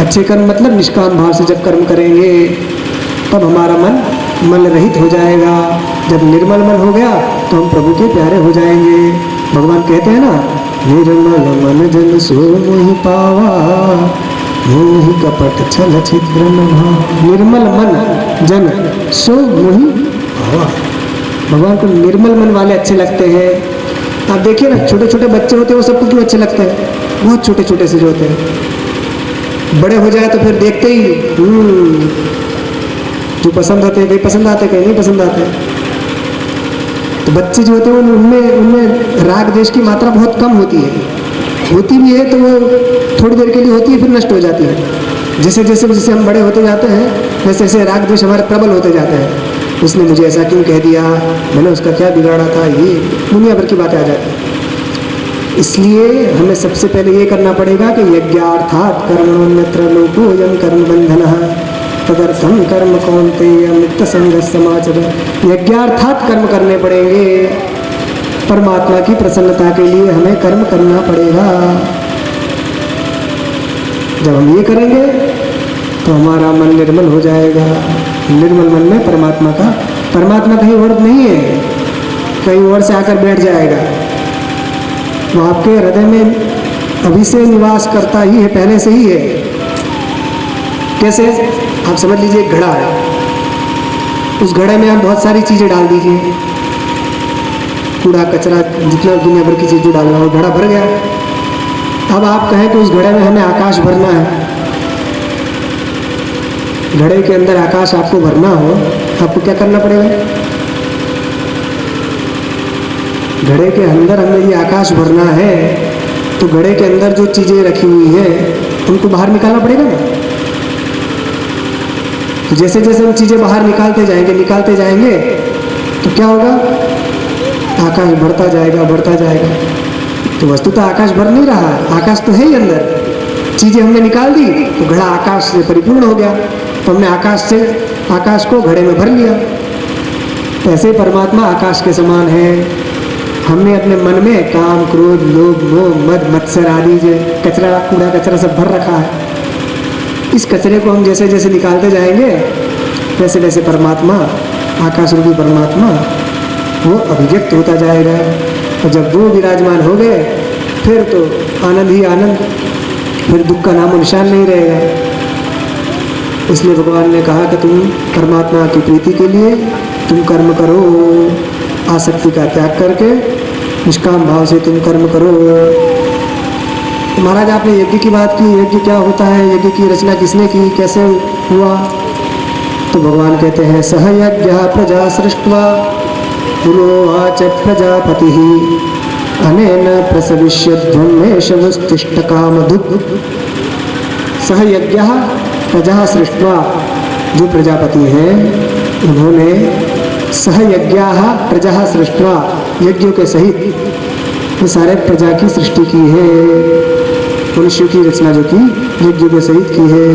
अच्छे कर्म मतलब निष्काम भाव से जब कर्म करेंगे तब हमारा मन मल रहित हो जाएगा। जब निर्मल मन हो गया तो हम प्रभु के प्यारे हो जाएंगे। भगवान कहते हैं ना, निर्मल मन जन सो मोहि पावा, मोहि कपट छल छिद्र भाव। निर्मल मन जन सो मोहि पावा। भगवान को निर्मल मन वाले अच्छे लगते हैं। आप देखिए ना, छोटे छोटे बच्चे होते हैं वो सबको क्यों अच्छे लगते हैं? बहुत छोटे छोटे से जो होते हैं, बड़े हो जाए तो फिर देखते ही जो पसंद होते हैं, कहीं पसंद आते कहीं नहीं पसंद आते। तो बच्चे जो होते हैं उनमें राग द्वेष की मात्रा बहुत कम होती है। होती भी है तो वो थोड़ी देर के लिए होती है, फिर नष्ट हो जाती है। जैसे जैसे जैसे हम बड़े होते जाते हैं वैसे वैसे राग द्वेष हमारे प्रबल होते जाते हैं। उसने मुझे ऐसा क्यों कह दिया, मैंने उसका क्या बिगाड़ा था, ये दुनिया भर की बातें आ जाती हैं। इसलिए हमें सबसे पहले ये करना पड़ेगा कि यज्ञार्थात् कर्मण्यत्र लोकोऽयं कर्म बंधनः तदर्थं कर्म कौन्तेय मुक्त संगः समाचर। यज्ञार्थात् कर्म करने पड़ेंगे। परमात्मा की प्रसन्नता के लिए हमें कर्म करना पड़ेगा। जब हम ये करेंगे तो हमारा मन निर्मल हो जाएगा। निर्मल मन में परमात्मा कहीं और नहीं है, कहीं और से आकर बैठ जाएगा। वो आपके हृदय में अभी से निवास करता ही है, पहले से ही है। कैसे? आप समझ लीजिए एक घड़ा है, उस घड़े में आप बहुत सारी चीज़ें डाल दीजिए, कूड़ा कचरा जितना दुनिया भर की चीज़ें डालना हो, घड़ा भर गया। अब आप कहें कि उस घड़े में हमें आकाश भरना है, घड़े के अंदर आकाश आपको भरना हो, आपको क्या करना पड़ेगा? घड़े के अंदर हमें ये आकाश भरना है तो घड़े के अंदर जो चीज़ें रखी हुई हैं उनको बाहर निकालना पड़ेगा ना। तो जैसे जैसे हम चीज़ें बाहर निकालते जाएंगे तो क्या होगा? आकाश बढ़ता जाएगा। तो वस्तुतः आकाश भर नहीं रहा, आकाश तो है ही अंदर। चीज़ें हमने निकाल दी तो घड़ा आकाश से परिपूर्ण हो गया, तो हमने आकाश को घड़े में भर लिया। तो ऐसे परमात्मा आकाश के समान है। हमने अपने मन में काम, क्रोध, लोभ, मोह, मद, मत्सर आदि जो कचरा, कूड़ा कचरा सब भर रखा है। इस कचरे को हम जैसे जैसे निकालते जाएंगे वैसे वैसे परमात्मा, आकाश रूपी परमात्मा वो अभिव्यक्त होता जाएगा। और जब वो विराजमान हो गए फिर तो आनंद ही आनंद, फिर दुख का नामो निशान नहीं रहेगा। इसलिए भगवान ने कहा कि तुम परमात्मा की प्रीति के लिए तुम कर्म करो, आसक्ति का त्याग करके निष्काम भाव से तुम कर्म करो। तो महाराज आपने यज्ञ की बात की, यज्ञ क्या होता है, यज्ञ की रचना किसने की, कैसे हुआ? तो भगवान कहते हैं सह यज्ञ प्रजा सृष्ट्वा पुरोवाच प्रजापतिः अनेन प्रसविष्यध्वमेष वस्तुष्ट कामधुक्। सह यज्ञ प्रजा सृष्ट्वा, जो प्रजापति हैं उन्होंने सह यज्ञा प्रजा सृष्ट्वा, यज्ञों के सहित ये सारे प्रजा की सृष्टि की है। मनुष्यों की रचना जो की यज्ञों के सहित की है।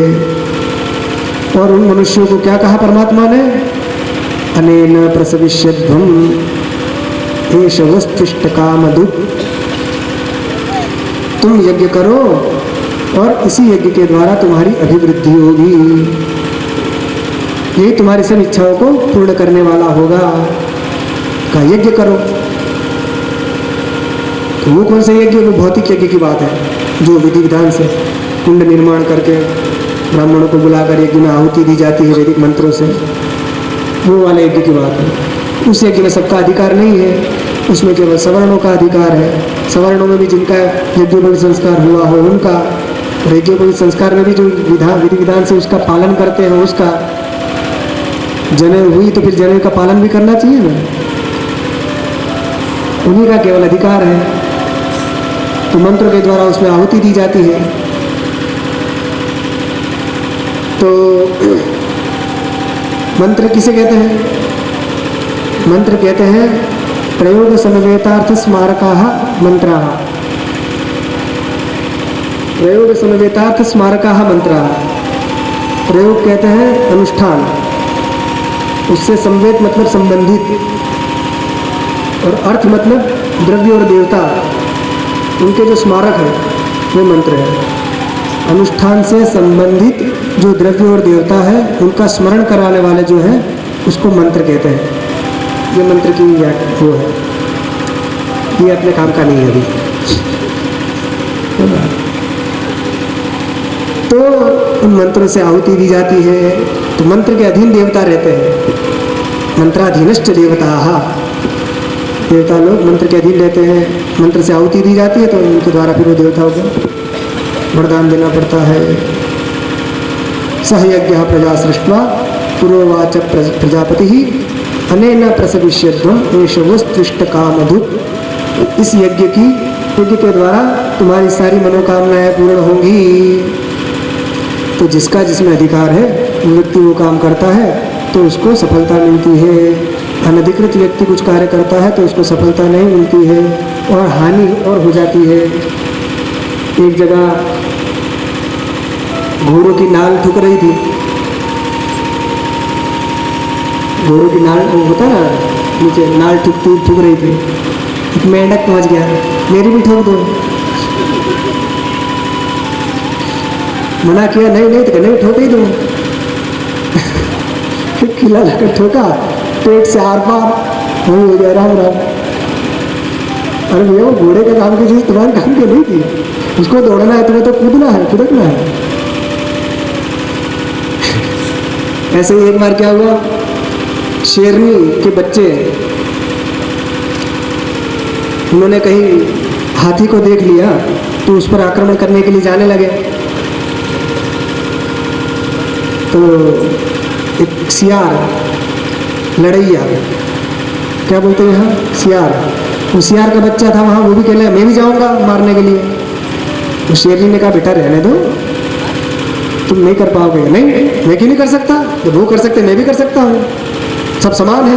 और उन मनुष्यों को क्या कहा परमात्मा ने? अनेन प्रसविष्यध्वम् एष वस्तुष्ट कामधुक्। तुम यज्ञ करो और इसी यज्ञ के द्वारा तुम्हारी अभिवृद्धि होगी। यही तुम्हारी सब इच्छाओं को पूर्ण करने वाला होगा। का यज्ञ करो। तो वो कौन सा यज्ञ? वो भौतिक यज्ञ की बात है, जो विधि विधान से कुंड निर्माण करके ब्राह्मणों को बुलाकर यज्ञ में आहुति दी जाती है वैदिक मंत्रों से, वो वाला यज्ञ की बात है। उस यज्ञ में सबका अधिकार नहीं है, उसमें केवल सवर्णों का अधिकार है। सवर्णों में भी जिनका यज्ञोपवीत संस्कार हुआ हो उनका, और यज्ञोपवीत संस्कार में भी जो विधि विधान से उसका पालन करते हैं उसका। जनेऊ हुई तो फिर जनेऊ का पालन भी करना चाहिए ना, उन्हीं का केवल अधिकार है। तो मंत्र के द्वारा उसमें आहुति दी जाती है। तो मंत्र किसे कहते हैं? मंत्र कहते हैं प्रयोग समवेतार्थ स्मारकाः मंत्राः। प्रयोग समवेतार्थ स्मारकाः मंत्राः। प्रयोग कहते हैं अनुष्ठान, उससे समवेत मतलब संबंधित, और अर्थ मतलब द्रव्य और देवता, उनके जो स्मारक है वो मंत्र है। अनुष्ठान से संबंधित जो द्रव्य और देवता है उनका स्मरण कराने वाले जो हैं उसको मंत्र कहते हैं। ये मंत्र की वो है, ये अपने काम का नहीं है अभी। तो उन मंत्रों से आहुति दी जाती है। तो मंत्र के अधीन देवता रहते हैं, मंत्राधीनश्च देवताः। देवता लोग मंत्र के अधीन रहते हैं, मंत्र से आहुति दी जाती है तो उनके द्वारा फिर वो देवताओं को वरदान देना पड़ता है। सह यज्ञः प्रजा सृष्ट्वा पुरोवाच प्रजापति अनेन प्रसविष्यध्वम एष वस्तुष्ट कामधुक्। इस यज्ञ के द्वारा तुम्हारी सारी मनोकामनाएं पूर्ण होंगी। तो जिसका जिसमें अधिकार है वो व्यक्ति वो काम करता है तो उसको सफलता मिलती है। अनधिकृत व्यक्ति कुछ कार्य करता है तो उसको सफलता नहीं मिलती है और हानि और हो जाती है। एक जगह घोड़ों की नाल ठुक रही थी। घोड़ों की नाल वो होता ना नीचे, नाल ठुक रही थी। एक मेंढक पहुंच गया, मेरी भी ठोक दो। मना किया, नहीं नहीं तो नहीं ठोक ही दो। खिला लाकर ठोका, पेट से आर पार वही हो गया, राम राम। अरे भैया वो घोड़े का काम की चीज़ तुम्हारे काम की नहीं थी, उसको दौड़ना है, तुम्हें तो कूदना है, फुदकना है। ऐसे ही एक बार क्या हुआ, शेरनी के बच्चे उन्होंने कहीं हाथी को देख लिया तो उस पर आक्रमण करने के लिए जाने लगे। तो एक सियार, लड़ैया क्या बोलते हैं यहाँ, सियार, वो सियार का बच्चा था वहाँ, वो भी कहने मैं भी जाऊँगा मारने के लिए। तो शेरनी ने कहा बेटा रहने दो, तुम नहीं कर पाओगे। नहीं मैं क्यों नहीं कर सकता, जब वो कर सकते मैं भी कर सकता हूँ, सब समान है,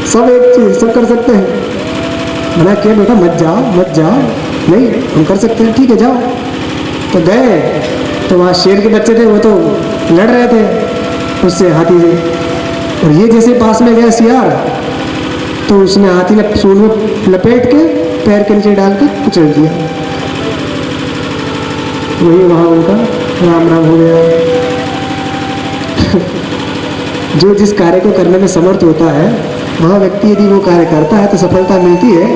सब एक चीज़, सब कर सकते हैं। मना किया बेटा मत जाओ, नहीं हम कर सकते हैं, ठीक है जाओ। तो गए तो वहाँ शेर के बच्चे थे, वो तो लड़ रहे थे उससे, हाथी से। और ये जैसे पास में गया सियार तो उसने हाथी ने सूंड में लपेट के पैर के नीचे डाल के कुचल दिया। वही वहाँ उनका राम राम हो गया। जो जिस कार्य को करने में समर्थ होता है वह व्यक्ति यदि वो कार्य करता है तो सफलता मिलती है,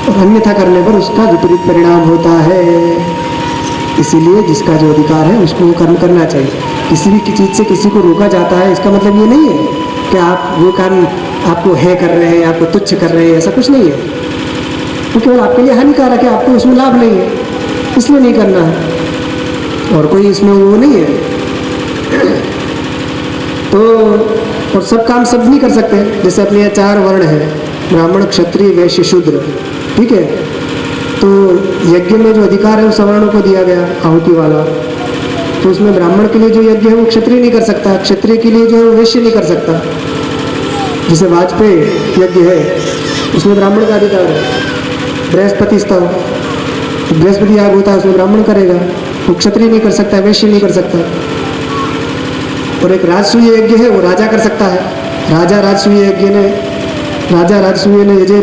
और अन्यथा करने पर उसका विपरीत परिणाम होता है। इसीलिए जिसका जो अधिकार है उसको वो कर्म करना चाहिए। किसी भी चीज़ से किसी को रोका जाता है इसका मतलब ये नहीं है कि आप वो काम आपको है कर रहे हैं, आपको तुच्छ कर रहे हैं, ऐसा कुछ नहीं है। वो केवल आपके लिए हानिकारक है, आपको उसमें लाभ नहीं है, इसलिए नहीं करना है, और कोई इसमें वो नहीं है। तो और सब काम सब नहीं कर सकते। जैसे अपने यहाँ 4 वर्ण है, ब्राह्मण क्षत्रिय वैश्य शूद्र, ठीक है। तो यज्ञ में जो अधिकार है वो सवर्णों को दिया गया, आहुति वाला। तो उसमें ब्राह्मण के लिए जो यज्ञ है वो क्षत्रिय नहीं कर सकता, क्षत्रिय के लिए जो है वो वैश्य नहीं कर सकता। जैसे वाजपेयी यज्ञ है उसमें ब्राह्मण का अधिकार है। बृहस्पति स्तव, बृहस्पति याग होता है उसमें ब्राह्मण करेगा, वो क्षत्रिय नहीं कर सकता, वैश्य नहीं कर सकता। और एक राजसूय यज्ञ है वो राजा कर सकता है। राजा राजसूय ने यज्ञ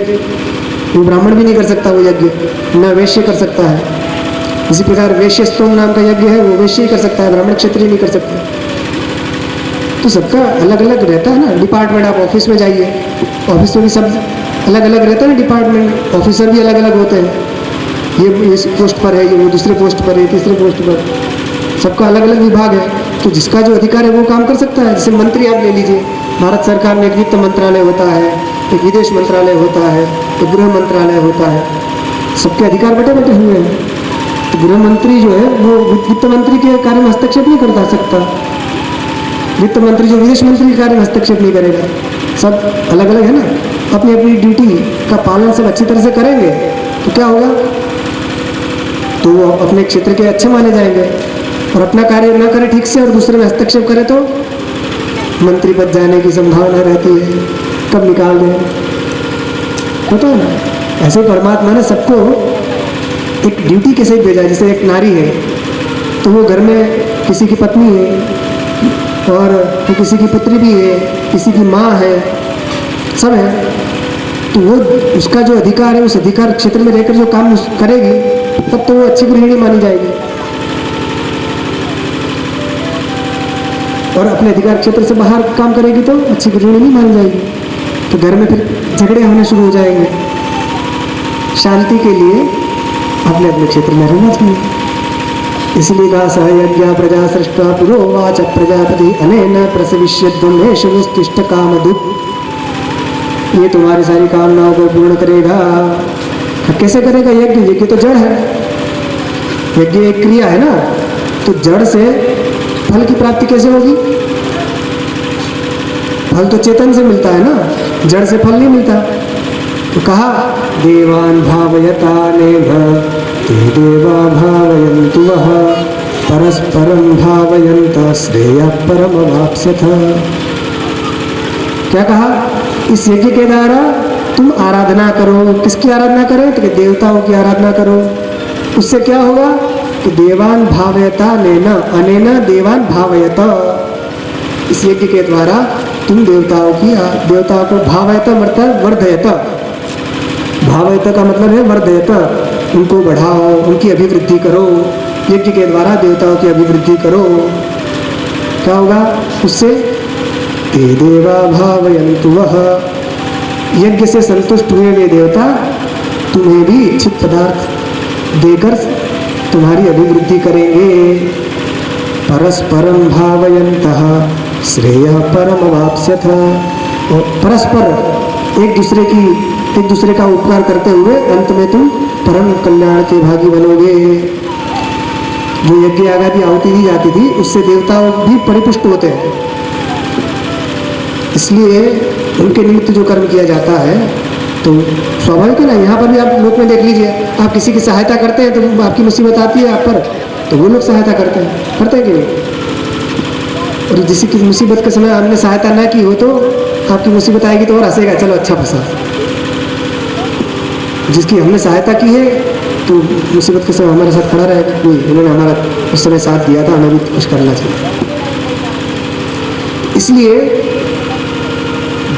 वो ब्राह्मण भी नहीं कर सकता वो यज्ञ, न वैश्य कर सकता है। इसी प्रकार वैश्य स्तोम नाम का यज्ञ है वो वैश्य ही कर सकता है, ब्राह्मण क्षत्रिय नहीं कर सकता। तो सबका अलग अलग रहता है ना। डिपार्टमेंट, आप ऑफिस में जाइए, ऑफिस में भी सब अलग अलग रहता है ना। डिपार्टमेंट ऑफिसर भी अलग अलग होते हैं, ये इस पोस्ट पर है, ये वो दूसरे पोस्ट पर है, तीसरे पोस्ट पर, सबका अलग अलग विभाग है। तो जिसका जो अधिकार है वो काम कर सकता है। जैसे मंत्री आप ले लीजिए, भारत सरकार में एक वित्त मंत्रालय होता है, एक विदेश मंत्रालय होता है, एक गृह मंत्रालय होता है, सबके अधिकार बटे बटे हुए हैं। तो गृह मंत्री जो है वो वित्त मंत्री के कार्य में हस्तक्षेप नहीं कर सकता, वित्त मंत्री जो विदेश मंत्री के कार्य में हस्तक्षेप नहीं करेगा। सब अलग अलग है ना, अपनी अपनी ड्यूटी का पालन सब अच्छी तरह से करेंगे तो क्या होगा, तो वो अपने क्षेत्र के अच्छे माने जाएंगे। और अपना कार्य न करे ठीक से और दूसरे में हस्तक्षेप करे तो मंत्री पद जाने की संभावना रहती है, कब निकाल दें, होता है ना। ऐसे परमात्मा ने सबको एक ड्यूटी के सहित भेजा। जैसे एक नारी है तो वो घर में किसी की पत्नी है और वो किसी की पुत्री भी है, किसी की माँ है, सब है। तो वो उसका जो अधिकार है उस अधिकार क्षेत्र में रहकर जो काम करेगी तब तो वो अच्छी गृहिणी मानी जाएगी। और अपने अधिकार क्षेत्र से बाहर काम करेगी तो अच्छी गृहिणी नहीं मानी जाएगी। तो घर में फिर झगड़े होने शुरू हो जाएंगे। शांति के लिए अपने अपने क्षेत्र में रहना चाहिए। इसलिए कहा स यज्ञ प्रजा सृष्टा पुरोवाच प्रजापति अनेन प्रसविष्यद्वमेशमुस्तिष्ठ कामदुत्। ये तुम्हारी सारी कामनाओं को पूर्ण करेगा। कैसे करेगा? यज्ञ, यज्ञ तो जड़ है, यज्ञ एक क्रिया है ना। तो जड़ से फल की प्राप्ति कैसे होगी? फल तो चेतन से मिलता है ना, जड़ से फल नहीं मिलता। तो कहा देवान भावयता नेह ते देवा भावयन्तु वः परस्परं भावयन्त श्रेयः परमवाप्स्यथ। क्या कहा? इस यज्ञ के द्वारा तुम आराधना करो। किसकी आराधना करें? तो देवताओं की आराधना करो। उससे क्या होगा कि देवान भावयता नेना अनेना देवान भावयत। इस यज्ञ के द्वारा तुम देवताओं को भावयत मतलब वर्धयत। भावयत का मतलब है वर्धयत, उनको बढ़ाओ, उनकी अभिवृद्धि करो। यज्ञ के द्वारा देवताओं की अभिवृद्धि करो। क्या होगा उससे? ते देवा भावयन्तु वः। यज्ञ से संतुष्ट हुए वे देवता तुम्हें भी इच्छित पदार्थ देकर तुम्हारी अभिवृद्धि करेंगे। परस्परम भावयन्तः श्रेयः परमवाप्स्यथ। और परस्पर एक दूसरे का उपकार करते हुए अंत में तुम परम कल्याण के भागी बनोगे। जो यज्ञ आदि आहुति दी जाती थी उससे देवता भी परिपुष्ट होते हैं। इसलिए उनके निमित्त जो कर्म किया जाता है तो स्वाभाविक है ना। यहाँ पर भी आप लोक में देख लीजिए, आप किसी की सहायता करते हैं तो आपकी मुसीबत आती है आप पर, तो वो लोग सहायता करते हैं कि नहीं? और किसी की मुसीबत के समय हमने सहायता ना की हो तो आपकी मुसीबत आएगी तो और हंसेगा, चलो अच्छा फंसा। जिसकी हमने सहायता की है तो मुसीबत के समय हमारे साथ खड़ा रहेगा, नहीं उन्होंने हमारा उस समय साथ दिया था, हमें भी कुछ करना चाहिए। इसलिए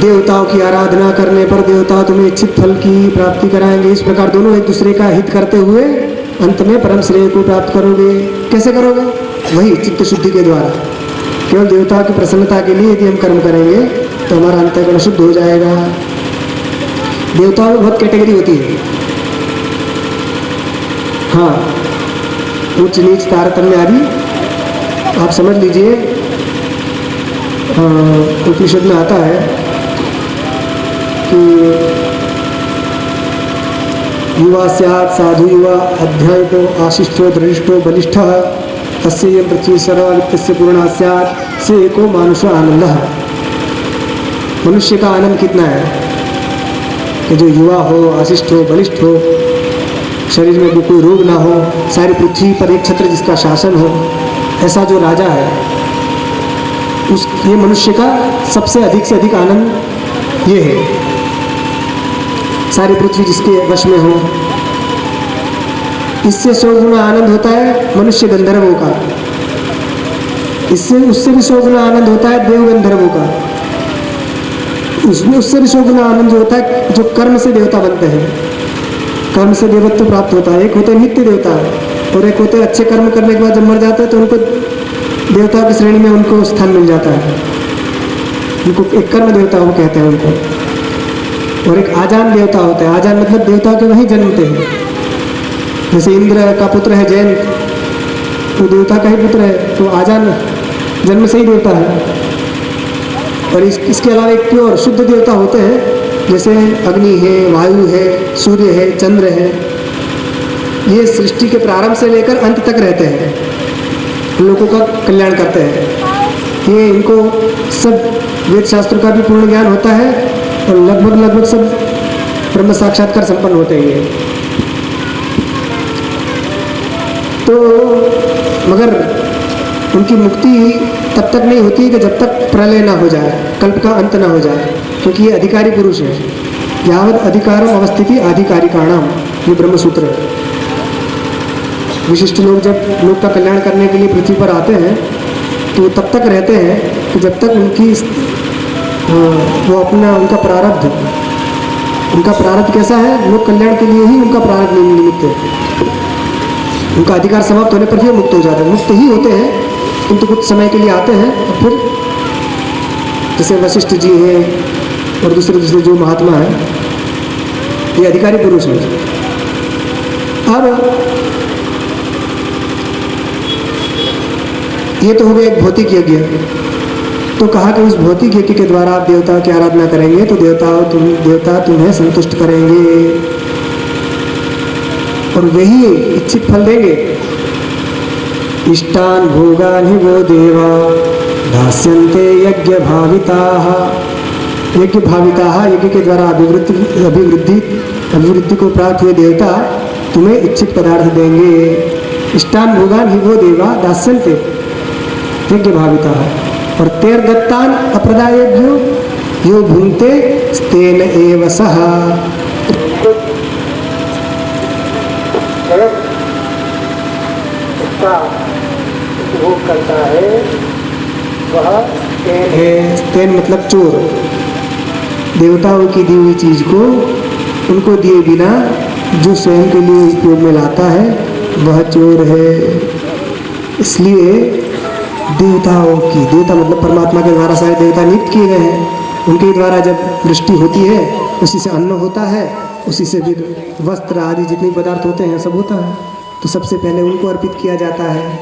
देवताओं की आराधना करने पर देवता तुम्हें इच्छित फल की प्राप्ति कराएंगे। इस प्रकार दोनों एक दूसरे का हित करते हुए अंत में परम श्रेय को प्राप्त करोगे। कैसे करोगे? वही चित्त शुद्धि के द्वारा। केवल देवताओं की प्रसन्नता के लिए यदि हम कर्म करेंगे तो हमारा अंतःकरण शुद्ध हो जाएगा। देवताओं में बहुत कैटेगरी होती है। हाँ, उच्च नीच तारतम्य आदि आप समझ लीजिए। उपनिषद में आता है कि युवा स्यात् साधु युवा अध्यायितो आशिष्टो दृष्टो बलिष्ठः तस्य पृथ्वी सर्ववित्तस्य पूर्णा स्यात् से एको मानुष आनंदः। मनुष्य का आनंद कितना है कि जो युवा हो, आशिष्ट हो, बलिष्ठ हो, शरीर में कोई रोग ना हो, सारी पृथ्वी पर एक छत्र जिसका शासन हो, ऐसा जो राजा है ये मनुष्य का सबसे अधिक से अधिक आनंद ये है। सारी पृथ्वी जिसके वश में हो, इससे 100 गुना आनंद होता है मनुष्य गंधर्वों का। उससे भी 100 गुना आनंद होता है देव गंधर्वों का। उससे भी 100 गुना आनंद जो होता है जो कर्म से देवता बनते हैं, कर्म से देवत्व प्राप्त होता है। एक होते नित्य देवता और एक होते अच्छे कर्म करने के बाद जब मर जाते हैं तो उनको देवताओं की श्रेणी में उनको स्थान मिल जाता है। उनको एक कर्म देवता वो कहते हैं उनको। और एक आजान देवता होता है। आजान मतलब देवता के वही जन्मते हैं। जैसे इंद्र का पुत्र है जयंत, तो देवता का ही पुत्र है, तो आजान जन्म से ही देवता है। और इसके अलावा एक प्योर शुद्ध देवता होते हैं, जैसे अग्नि है, वायु है, सूर्य है, चंद्र है। ये सृष्टि के प्रारंभ से लेकर अंत तक रहते हैं, लोगों का कल्याण करते हैं। ये इनको सब वेद शास्त्र का भी पूर्ण ज्ञान होता है और लगभग सब ब्रह्म साक्षात्कार संपन्न होते हैं ये। तो मगर उनकी मुक्ति तब तक नहीं होती कि जब तक प्रलय ना हो जाए, कल्प का अंत ना हो जाए, क्योंकि ये अधिकारी पुरुष है। यावत अधिकारम अवस्थिति आधिकारिकाणाम, ये ब्रह्म सूत्र है। विशिष्ट लोग जब लोग का कल्याण करने के लिए पृथ्वी पर आते हैं तो तब तक रहते हैं कि जब तक उनकी वो अपना उनका प्रारब्ध कैसा है, लोक कल्याण के लिए ही उनका प्रारब्ध निमित्त है। उनका अधिकार समाप्त होने पर ही मुक्त हो जाते हैं। मुक्त ही होते हैं किंतु कुछ समय के लिए आते हैं और फिर जैसे वशिष्ठ जी हैं और दूसरे जो महात्मा हैं, ये अधिकारी पुरुष हैं। अब ये तो हो गया एक भौतिक यज्ञ। तो कहा कि उस भौतिक यज्ञ के द्वारा आप देवता की आराधना करेंगे तो देवता तुम्हें संतुष्ट करेंगे और वही इच्छित फल देंगे। इष्टान भोगानि वो देवा दास्यन्ते यज्ञ भाविताः। यज्ञ के द्वारा अभिवृद्धि को प्राप्त हुए देवता तुम्हें इच्छित पदार्थ देंगे। इष्टान भोगानि वो देवा दास्यन्ते यज्ञ भाविताः। और तेर दत्तान अप्रदायेभ्यो यो भुंक्ते स्तेन एव सः। उपभोग करता है वह स्तेन है। स्तेन मतलब चोर। देवताओं की दी हुई चीज को उनको दिए बिना जो स्वयं के लिए उपयोग में लाता है वह चोर है। इसलिए देवता मतलब परमात्मा के द्वारा सारे देवता नियुक्त किए गए हैं। उनके द्वारा जब वृष्टि होती है उसी से अन्न होता है, उसी से फिर वस्त्र आदि जितने पदार्थ होते हैं सब होता है। तो सबसे पहले उनको अर्पित किया जाता है।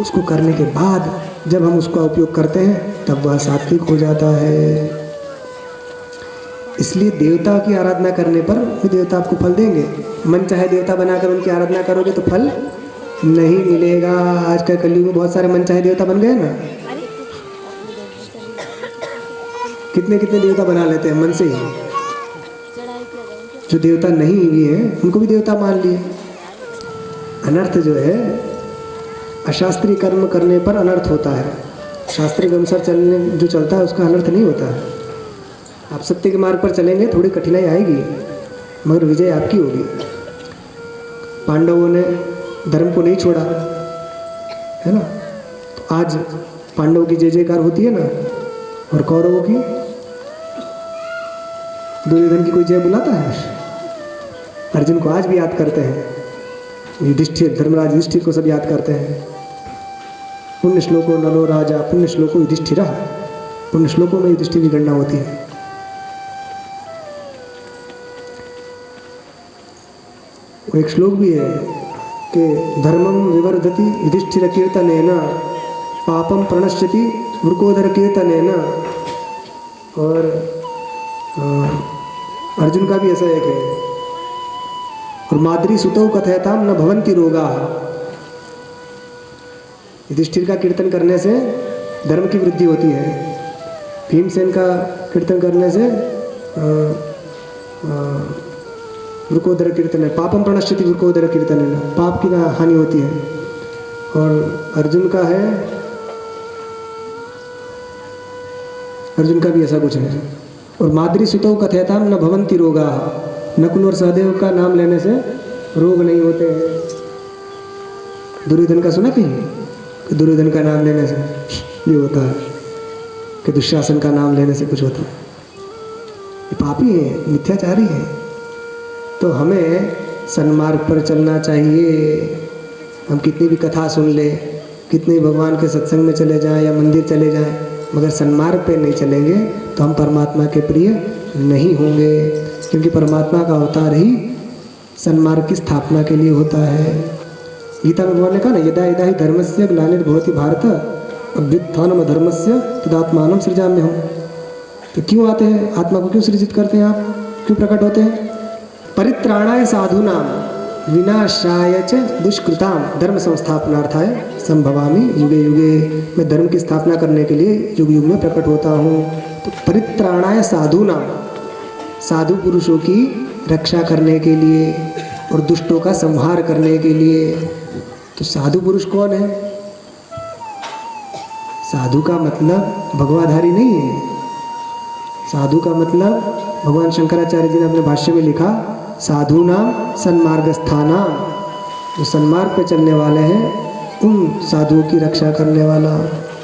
उसको करने के बाद जब हम उसका उपयोग करते हैं तब वह सात्विक हो जाता है। इसलिए देवता की आराधना करने पर भी देवता आपको फल देंगे। मन चाहे देवता बनाकर उनकी आराधना करोगे तो फल नहीं मिलेगा। आज का कलयुग में बहुत सारे मन चाहे देवता बन गए ना। कितने देवता बना लेते हैं मन से ही। जो देवता नहीं भी हैं उनको भी देवता मान लिए। अनर्थ जो है अशास्त्रीय कर्म करने पर अनर्थ होता है। शास्त्र के अनुसार जो चलता है उसका अनर्थ नहीं होता है। आप सत्य के मार्ग पर चलेंगे, थोड़ी कठिनाई आएगी मगर विजय आपकी होगी। पांडवों ने धर्म को नहीं छोड़ा है ना, तो आज पांडवों की जय जयकार होती है ना। और कौरवों की, दुर्योधन की कोई जय बुलाता है? अर्जुन को आज भी याद करते हैं, युधिष्ठिर, धर्मराज युधिष्ठिर को सब याद करते हैं। पुण्य श्लोको नलो राजा पुण्य श्लोको युधिष्ठिरा। पुण्य श्लोकों में युधिष्ठिर की गणना होती है। वो एक श्लोक भी है कि धर्मम विवर्धति युधिष्ठिर कीर्तनेन पापम प्रणश्यति वृकोदर कीर्तनेन। और अर्जुन का भी ऐसा एक है। और माद्री सुतौ कथयताम न भवन्ति रोगाः। युधिष्ठिर का कीर्तन करने से धर्म की वृद्धि होती है। भीमसेन का कीर्तन करने से वृकोदर कीर्तन है। पापम प्रणश्यति वृकोदर कीर्तन है, पाप की हानि होती है। और अर्जुन का है, अर्जुन का भी ऐसा कुछ है। और माद्री सुतौ कथयताम न भवन्ति रोगाः। नकुल और सहदेव का नाम लेने से रोग नहीं होते हैं। दुर्योधन का सुना कहीं कि दुर्योधन का नाम लेने से ये होता है, कि दुशासन का नाम लेने से कुछ होता है। ये पापी है, मिथ्याचारी है। तो हमें सन्मार्ग पर चलना चाहिए। हम कितनी भी कथा सुन ले, कितने भगवान के सत्संग में चले जाएं या मंदिर चले जाएं, मगर सन्मार्ग पे नहीं चलेंगे तो हम परमात्मा के प्रिय नहीं होंगे, क्योंकि परमात्मा का अवतार ही सन्मार्ग की स्थापना के लिए होता है। गीता में भगवान ने कहा ना, यदा यदा ही धर्मस्य ग्लानिर्भवति भारत अभ्युत्थानम अधर्मस्य तदात्मानं सृजाम्यहम्। तो क्यों आते हैं, आत्मा को क्यों सृजित करते हैं आप, क्यों प्रकट होते हैं? परित्राणाय साधूनाम विनाशाय च दुष्कृताम धर्म संस्थापनार्थाय संभवामि युगे युगे। मैं धर्म की स्थापना करने के लिए युग युग में प्रकट होता हूँ। तो परित्राणाय साधूनाम, साधु पुरुषों की रक्षा करने के लिए और दुष्टों का संहार करने के लिए। तो साधु पुरुष कौन है? साधु का मतलब भगवाधारी नहीं है। साधु का मतलब भगवान शंकराचार्य जी ने अपने भाष्य में लिखा, साधु नाम सन्मार्गस्थानाम, जो सन्मार्ग पे चलने वाले हैं उन साधुओं की रक्षा करने वाला,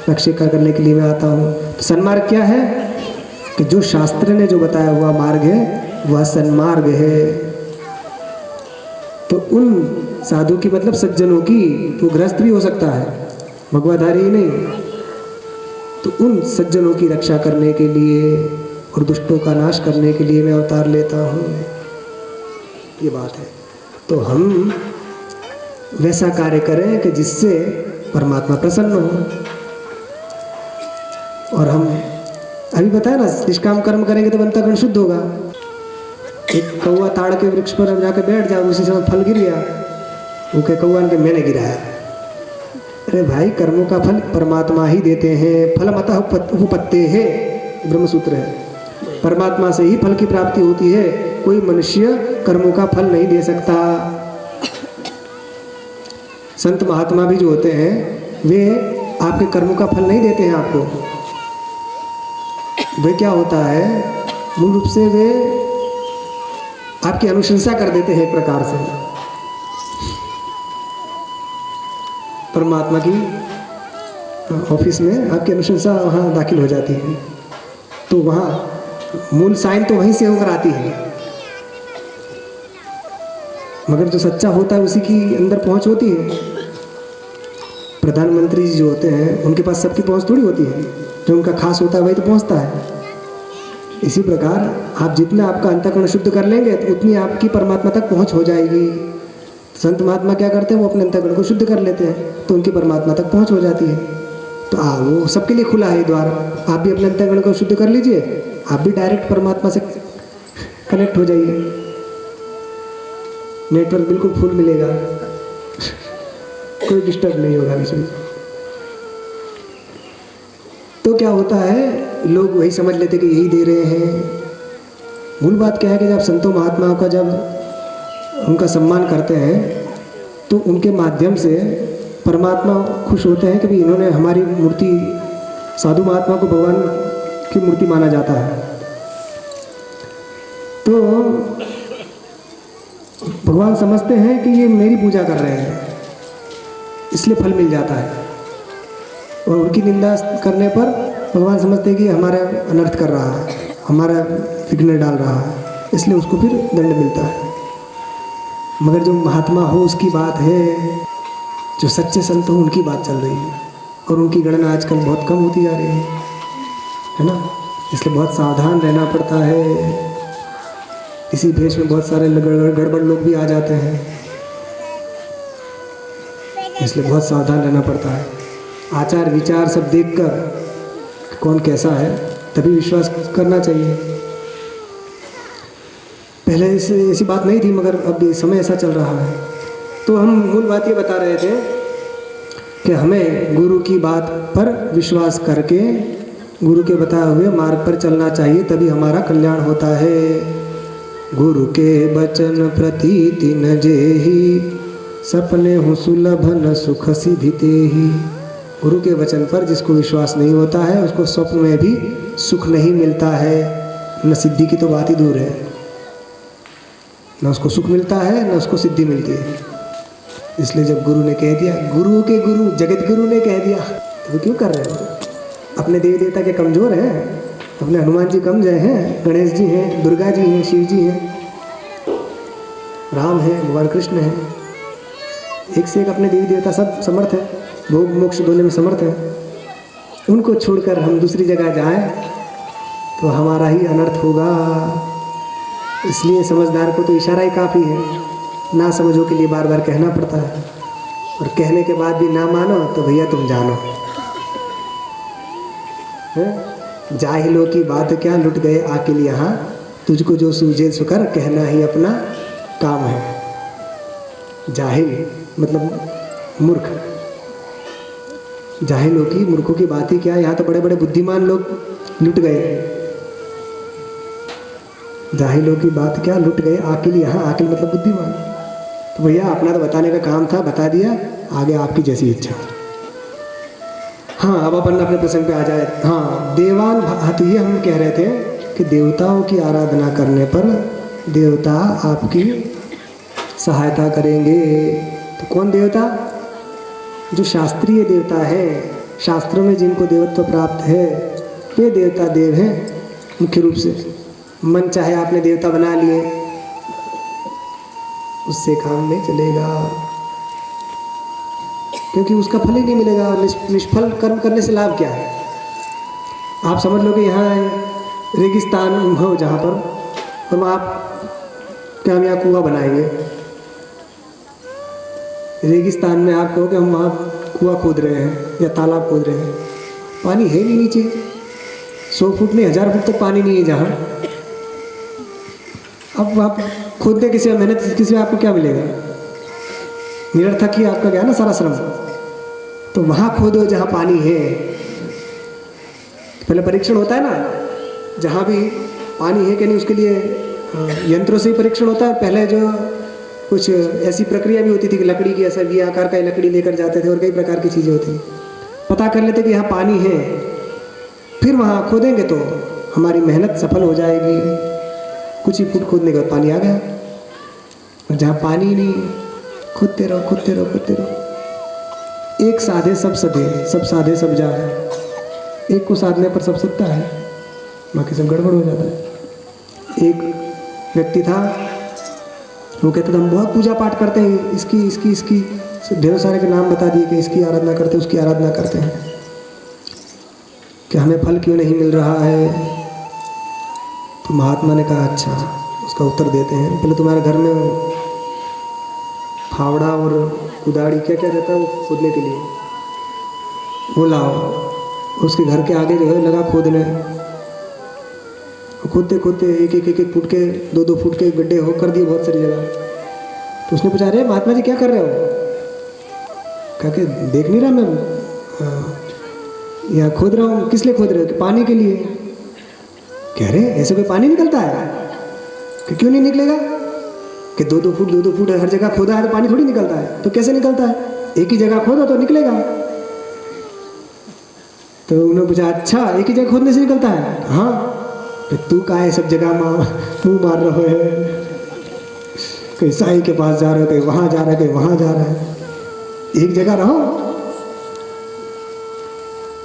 रक्षा करने के लिए मैं आता हूँ। तो सन्मार्ग क्या है कि जो शास्त्र ने जो बताया हुआ मार्ग है वह सन्मार्ग है। तो उन साधु की मतलब सज्जनों की, वो गृहस्थ भी हो सकता है, भगवाधारी ही नहीं। तो उन सज्जनों की रक्षा करने के लिए और दुष्टों का नाश करने के लिए मैं अवतार लेता हूँ, ये बात है। तो हम वैसा कार्य करें कि जिससे परमात्मा प्रसन्न हो। और हम अभी बताया ना, निष्काम कर्म करेंगे तो अंतःकरण शुद्ध होगा। एक कौवा ताड़ के वृक्ष पर जाकर बैठ जाओ, उसी समय फल गिर गया, वो कहे कौवा ने मैंने गिराया। अरे भाई, कर्मों का फल परमात्मा ही देते हैं। फलमतः उपपत्तेः ब्रह्मसूत्र है, परमात्मा से ही फल की प्राप्ति होती है। कोई मनुष्य कर्मों का फल नहीं दे सकता। संत महात्मा भी जो होते हैं वे आपके कर्मों का फल नहीं देते हैं आपको। वे क्या होता है, मूल रूप से वे आपकी अनुशंसा कर देते हैं एक प्रकार से। परमात्मा की ऑफिस में आपकी अनुशंसा वहाँ दाखिल हो जाती है, तो वहाँ मूल साइन तो वहीं से होकर आती है, मगर जो सच्चा होता है उसी की अंदर पहुँच होती है। प्रधानमंत्री जी जो होते हैं उनके पास सबकी पहुँच थोड़ी होती है, जो उनका खास होता है वही तो पहुँचता है। इसी प्रकार आप जितना आपका अंतःकरण शुद्ध कर लेंगे तो उतनी आपकी परमात्मा तक पहुँच हो जाएगी। संत महात्मा क्या करते हैं, वो अपने अंतःकरण को शुद्ध कर लेते हैं तो उनकी परमात्मा तक पहुँच हो जाती है। तो वो सबके लिए खुला है ये द्वार। आप भी अपने अंतःकरण को शुद्ध कर लीजिए, आप भी डायरेक्ट परमात्मा से कनेक्ट हो जाइए। नेटवर्क बिल्कुल फुल मिलेगा, कोई डिस्टर्ब नहीं होगा इसमें। तो क्या होता है, लोग वही समझ लेते कि यही दे रहे हैं। मूल बात क्या है कि जब संतों महात्माओं का जब उनका सम्मान करते हैं तो उनके माध्यम से परमात्मा खुश होते हैं कि भाई इन्होंने हमारी मूर्ति, साधु महात्मा को भगवान की मूर्ति माना जाता है। तो भगवान समझते हैं कि ये मेरी पूजा कर रहे हैं, इसलिए फल मिल जाता है। और उनकी निंदा करने पर भगवान समझते हैं कि हमारा अनर्थ कर रहा है, हमारा विघ्न डाल रहा है, इसलिए उसको फिर दंड मिलता है। मगर जो महात्मा हो उसकी बात है, जो सच्चे संत हो उनकी बात चल रही है, और उनकी गणना आजकल बहुत कम होती जा रही है ना। इसलिए बहुत सावधान रहना पड़ता है। इसी भेष में बहुत सारे गड़बड़ लोग भी आ जाते हैं, इसलिए बहुत सावधान रहना पड़ता है। आचार विचार सब देखकर कौन कैसा है तभी विश्वास करना चाहिए। पहले ऐसी बात नहीं थी, मगर अब समय ऐसा चल रहा है। तो हम मूल बात ये बता रहे थे कि हमें गुरु की बात पर विश्वास करके गुरु के बताए हुए मार्ग पर चलना चाहिए, तभी हमारा कल्याण होता है। गुरु के बचन प्रतीति न जेहि, सपने हो सुलभ न सुख सिद्धि तेहि। गुरु के वचन पर जिसको विश्वास नहीं होता है उसको स्वप्न में भी सुख नहीं मिलता है, न सिद्धि की तो बात ही दूर है। न उसको सुख मिलता है न उसको सिद्धि मिलती है। इसलिए जब गुरु ने कह दिया, गुरु के गुरु जगत गुरु ने कह दिया, तो क्यों कर रहे हो? अपने देवी देवता के कमज़ोर हैं, अपने हनुमान जी कम जय हैं, गणेश जी हैं, दुर्गा जी हैं, शिव जी हैं, राम हैं, भगवान कृष्ण हैं, एक से एक अपने देवी देवता सब समर्थ हैं, भोग मोक्ष दोनों में समर्थ हैं। उनको छोड़कर हम दूसरी जगह जाएं तो हमारा ही अनर्थ होगा। इसलिए समझदार को तो इशारा ही काफ़ी है, ना समझो के लिए बार बार कहना पड़ता है, और कहने के बाद भी ना मानो तो भैया तुम जानो। जाहिलों की बात क्या, लुट गए आकिल यहाँ, तुझको जो सूझे सुकर कहना ही अपना काम है। जाहिल मतलब मूर्ख, जाहिलों की मूर्खों की बात ही क्या, यहाँ तो बड़े बड़े बुद्धिमान लोग लुट गए। जाहिलों की बात क्या, लुट गए आकिल यहाँ, आकिल मतलब बुद्धिमान। तो भैया अपना तो बताने का काम था, बता दिया, आगे आपकी जैसी इच्छा। हाँ, अब अपन अपने प्रसंग पे आ जाए। हाँ, देवान तो ये हम कह रहे थे कि देवताओं की आराधना करने पर देवता आपकी सहायता करेंगे। तो कौन देवता? जो शास्त्रीय देवता है, शास्त्रों में जिनको देवत्व प्राप्त है, वे देवता देव हैं मुख्य रूप से। मन चाहे आपने देवता बना लिए, उससे काम नहीं चलेगा, क्योंकि उसका फल ही नहीं मिलेगा। निष्फल कर्म करने से लाभ क्या है? आप समझ लो कि यहाँ रेगिस्तान हो जहाँ पर, और आप क्या हम यहाँ कुआं बनाएंगे। रेगिस्तान में आप कहो कि हम वहाँ कुआं खोद रहे हैं या तालाब खोद रहे हैं, पानी है नहीं नीचे, 100 फुट नहीं 1000 फुट तक पानी नहीं है जहाँ। अब आप खोदने किसी में मेहनत, किसी में आपको क्या मिलेगा? निरर्थक ही आपका क्या है ना सारा श्रम। तो वहाँ खोदो जहाँ पानी है। पहले परीक्षण होता है ना, जहाँ भी पानी है कि नहीं उसके लिए यंत्रों से ही परीक्षण होता है। पहले जो कुछ ऐसी प्रक्रिया भी होती थी कि लकड़ी की ऐसा वी आकार का लकड़ी लेकर जाते थे और कई प्रकार की चीज़ें होती थी, पता कर लेते कि यहाँ पानी है, फिर वहाँ खोदेंगे तो हमारी मेहनत सफल हो जाएगी। कुछ ही फुट खोदने के बाद पानी आ गया, और जहाँ पानी नहीं, खोदते रहो खोदते रहो खोदते रहो। एक साधे सब सधे, सब साधे सब जाए। एक को साधने पर सब सकता है, बाकी सब गड़बड़ हो जाता है। एक व्यक्ति था, वो कहता था हम बहुत पूजा पाठ करते हैं, इसकी ढेरों सारे के नाम बता दिए कि इसकी आराधना करते हैं, उसकी आराधना करते हैं, कि हमें फल क्यों नहीं मिल रहा है। तो महात्मा ने कहा अच्छा, उसका उत्तर देते हैं। पहले तुम्हारे घर में फावड़ा और कुदाड़ी क्या क्या रहता है वो खोदने के लिए, वो लाओ। उसके घर के आगे जो है लगा खोदने, खोदते खोदते एक फुट के 2-2 फुट के गड्ढे हो कर दिए बहुत सारी जगह। तो उसने पूछा, अरे महात्मा जी क्या कर रहे हो? कहा कि देख नहीं रहा मैं, यहाँ खोद रहा हूँ। किस लिए खोद रहे हो? कि पानी के लिए। कह रहे ऐसे कोई पानी निकलता है? कि क्यों नहीं निकलेगा? कि 2-2 फुट हर जगह खोदा है तो पानी थोड़ी निकलता है। तो कैसे निकलता है? एक ही जगह खोदा तो निकलेगा। तो उन्होंने पूछा अच्छा एक ही जगह खोदने से निकलता है? हाँ। कि तू काहे सब जगह मुँह मार रहे है, कहीं साईं के पास जा रहे हो, कहीं वहाँ जा रहा है, कहीं वहाँ जा रहा है, एक जगह रहो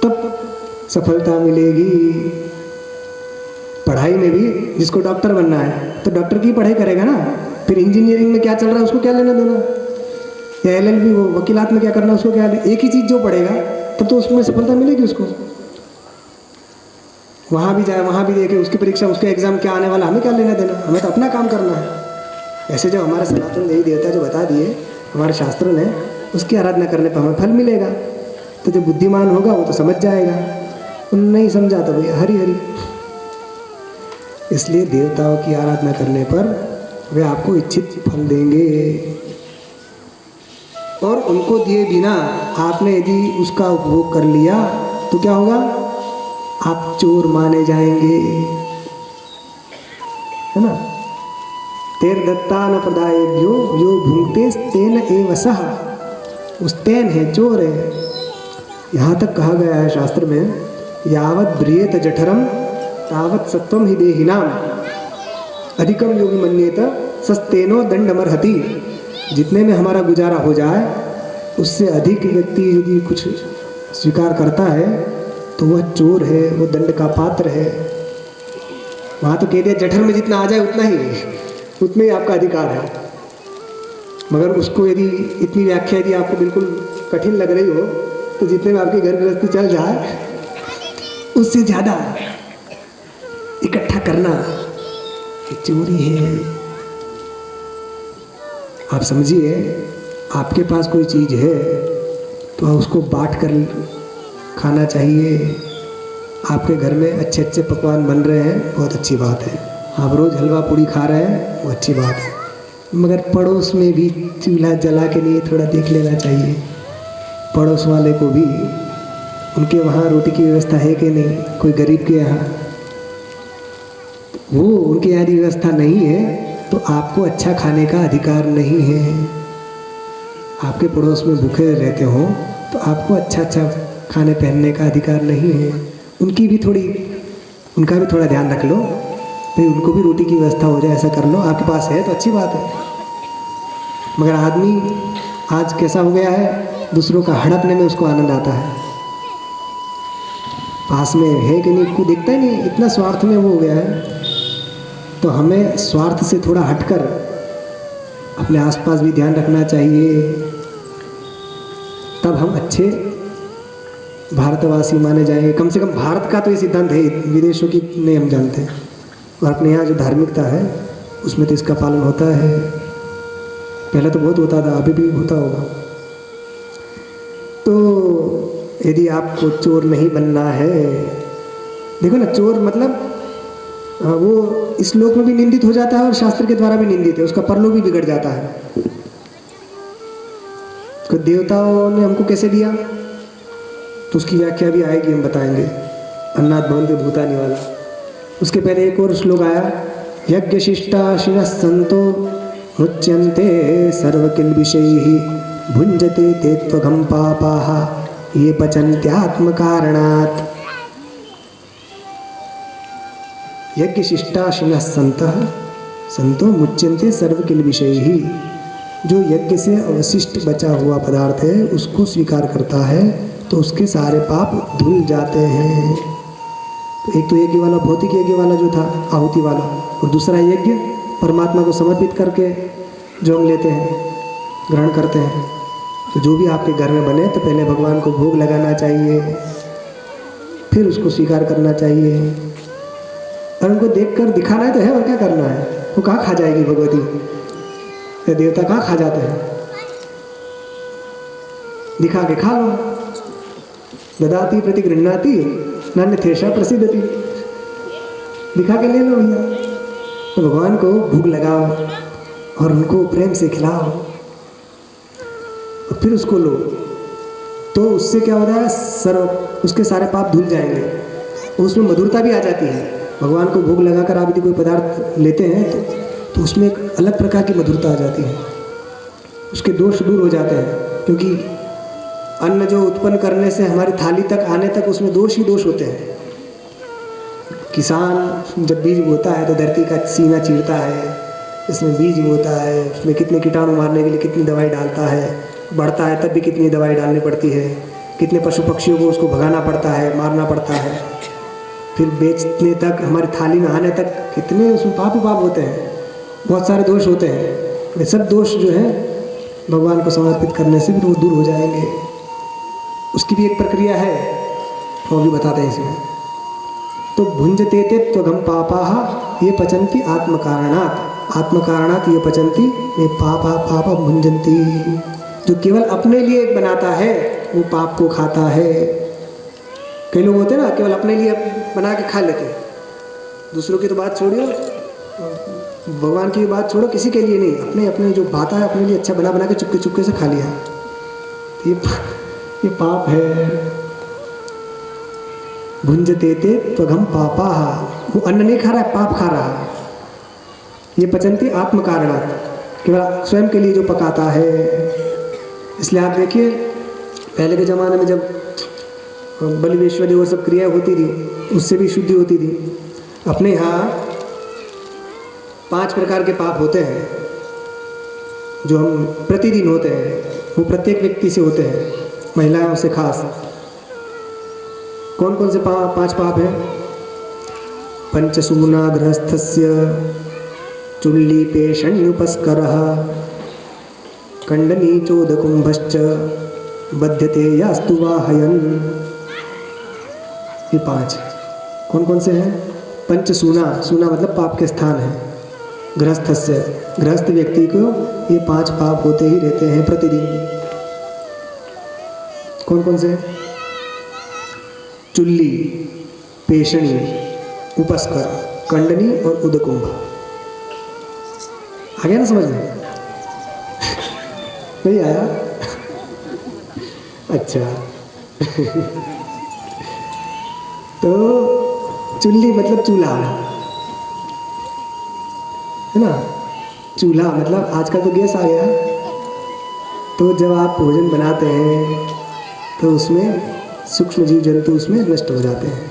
तब सफलता मिलेगी। पढ़ाई में भी जिसको डॉक्टर बनना है तो डॉक्टर की पढ़ाई करेगा ना, फिर इंजीनियरिंग में क्या चल रहा है उसको क्या लेना देना, या LLB वो वकीलात में क्या करना है उसको क्या, एक ही चीज़ जो पढ़ेगा तब तो उसमें सफलता मिलेगी उसको। वहाँ भी जाए, वहाँ भी देखे, उसकी परीक्षा, उसके एग्ज़ाम क्या आने वाला, हमें क्या लेना देना, हमें तो अपना काम करना है। ऐसे जो हमारे सनातन देवी देवता जो बता दिए हमारे शास्त्रों ने, उसकी आराधना करने पर हमें फल मिलेगा। तो जो बुद्धिमान होगा वो तो समझ जाएगा, उन्होंने नहीं समझा तो भैया हरी हरी। इसलिए देवताओं की आराधना करने पर वे आपको इच्छित फल देंगे, और उनको दिए बिना आपने यदि उसका उपभोग कर लिया तो क्या होगा? आप चोर माने जाएंगे, है ना। तेर दत्ता न प्रदायेभ्यो यो भुंक्ते तेन एव सह। उस तेन है, चोर है। यहाँ तक कहा गया है शास्त्र में, यावत ब्रियेत जठरम तावत सत्वम ही देहिनाम अधिकम योगी मन्येत सस्तेनो दंडमर्हति। जितने में हमारा गुजारा हो जाए उससे अधिक व्यक्ति यदि कुछ स्वीकार करता है तो वह चोर है, वो दंड का पात्र है। वहाँ तो कह दिया जठर में जितना आ जाए उतना ही, उतने ही आपका अधिकार है। मगर उसको यदि इतनी व्याख्या यदि आपको बिल्कुल कठिन लग रही हो तो जितने में आपकी घर गृहस्थी चल जाए उससे ज़्यादा इकट्ठा करना ये चोरी है। आप समझिए, आपके पास कोई चीज़ है तो उसको बांट कर खाना चाहिए। आपके घर में अच्छे अच्छे पकवान बन रहे हैं, बहुत अच्छी बात है। आप रोज़ हलवा पूड़ी खा रहे हैं, वो अच्छी बात है। मगर पड़ोस में भी चूल्हा जला के लिए थोड़ा देख लेना चाहिए। पड़ोस वाले को भी, उनके वहाँ रोटी की व्यवस्था है कि नहीं, कोई गरीब के यहाँ, वो उनके यहाँ व्यवस्था नहीं है तो आपको अच्छा खाने का अधिकार नहीं है। आपके पड़ोस में भूखे रहते हो तो आपको अच्छा अच्छा खाने पहनने का अधिकार नहीं है। उनका भी थोड़ा ध्यान रख लो भाई, उनको भी रोटी की व्यवस्था हो जाए, ऐसा कर लो। आपके पास है तो अच्छी बात है। मगर आदमी आज कैसा हो गया है, दूसरों का हड़पने में उसको आनंद आता है। पास में है कि नहीं कोई देखता ही नहीं, इतना स्वार्थ में वो हो गया है। तो हमें स्वार्थ से थोड़ा हटकर अपने आसपास भी ध्यान रखना चाहिए, तब हम अच्छे भारतवासी माने जाएंगे। कम से कम भारत का तो ये सिद्धांत है, विदेशों की नहीं हम जानते हैं। और अपने यहाँ जो धार्मिकता है उसमें तो इसका पालन होता है। पहले तो बहुत होता था, अभी भी होता होगा। तो यदि आपको चोर नहीं बनना है, देखो ना, चोर मतलब वो इस लोक में भी निंदित हो जाता है और शास्त्र के द्वारा भी निंदित है, उसका परलोक भी बिगड़ जाता है। तो देवताओं ने हमको कैसे दिया, तो उसकी व्याख्या भी आएगी, हम बताएंगे। अन्नाद भवन्ति भूतानि वाला। उसके पहले एक और श्लोक आया, यज्ञ शिष्टाशिनः सन्तो मुच्यन्ते सर्वकिल्बिषैः भुञ्जते ते त्वघं पापाः ये पचन्त्यात्मकारणात्। यज्ञ शिष्टाशिनः सन्तो मुच्यन्ते सर्वकिल्बिषैः। जो यज्ञ से अवशिष्ट बचा हुआ पदार्थ है उसको स्वीकार करता है तो उसके सारे पाप धुल जाते हैं। तो एक तो यज्ञ वाला भौतिक यज्ञ वाला जो था, आहुति वाला, और दूसरा यज्ञ परमात्मा को समर्पित करके जो हम लेते हैं, ग्रहण करते हैं। तो जो भी आपके घर में बने तो पहले भगवान को भोग लगाना चाहिए, फिर उसको स्वीकार करना चाहिए। और उनको देखकर दिखाना है तो है, और क्या करना है। वो कहाँ खा जाएगी भगवती या देवता, कहाँ खा जाते हैं, दिखा के खा लो। ददाति प्रति गृह्णाति नान्यथेषा प्रसिद्धति। दिखा के ले लो भैया। तो भगवान को भूख लगाओ और उनको प्रेम से खिलाओ और फिर उसको लो, तो उससे क्या होता है, उसके सारे पाप धुल जाएंगे। उसमें मधुरता भी आ जाती है। भगवान को भोग लगाकर आप यदि कोई पदार्थ लेते हैं तो उसमें एक अलग प्रकार की मधुरता आ जाती है, उसके दोष दूर हो जाते हैं। क्योंकि अन्न जो उत्पन्न करने से हमारी थाली तक आने तक उसमें दोष ही दोष होते हैं। किसान जब बीज बोता है तो धरती का सीना चीरता है, इसमें बीज बोता है, उसमें कितने कीटाणु मारने के लिए कितनी दवाई डालता है, बढ़ता है तब भी कितनी दवाई डालनी पड़ती है, कितने पशु पक्षियों को उसको भगाना पड़ता है, मारना पड़ता है, फिर बेचने तक, हमारी थाली में आने तक कितने उसमें पाप होते हैं, बहुत सारे दोष होते हैं। ये सब दोष जो है भगवान को समर्पित करने से भी वो दूर हो जाएंगे। उसकी भी एक प्रक्रिया है, वो भी बताते हैं इसमें। तो भुंजते ते त्वघं पापाः ये पचन्ति आत्मकारणात्। आत्मकारणात् ये पचन्ति ये पापा भुंजन्ति। जो केवल अपने लिए बनाता है वो पाप को खाता है। कई लोग होते हैं ना, केवल अपने लिए बना के खा लेते हैं, दूसरों की तो बात छोड़ियो, भगवान की बात छोड़ो, किसी के लिए नहीं, अपने अपने जो बात है अपने लिए अच्छा बना के चुपके चुपके से खा लिया, ये पाप है। भुंजते ते त्वघं पापाः, वो अन्न नहीं खा रहा है, पाप खा रहा है। ये पचन्ति आत्मकारणात्, केवल स्वयं के लिए जो पकाता है। इसलिए आप देखिए पहले के ज़माने में जब बलि विश्वदी और सब क्रिया होती थी उससे भी शुद्धि होती थी। अपने यहाँ 5 प्रकार के पाप होते हैं जो हम प्रतिदिन होते हैं, वो प्रत्येक व्यक्ति से होते हैं, महिलाओं से खास। कौन कौन से 5 पाप हैं? पंचसूना गृहस्थस्य चुल्लीपेषण्युपस्करः खण्डनीचोदकुम्भश्च बध्यते यास्तु वाहयन्। ये 5 कौन कौन से हैं? पंच सूना, सूना मतलब पाप के स्थान है। गृहस्थ से, गृहस्थ व्यक्ति को ये 5 पाप होते ही रहते हैं प्रतिदिन। कौन कौन से? चुल्ली, पेशणी, उपस्कर, कंडनी और उदकुंभ। आ गया ना समझ में? नहीं आया? अच्छा। तो चुल्ली मतलब चूल्हा है ना। चूल्हा मतलब आजकल तो गैस आ गया, तो जब आप भोजन बनाते हैं तो उसमें सूक्ष्म जीव जंतु उसमें नष्ट हो जाते हैं।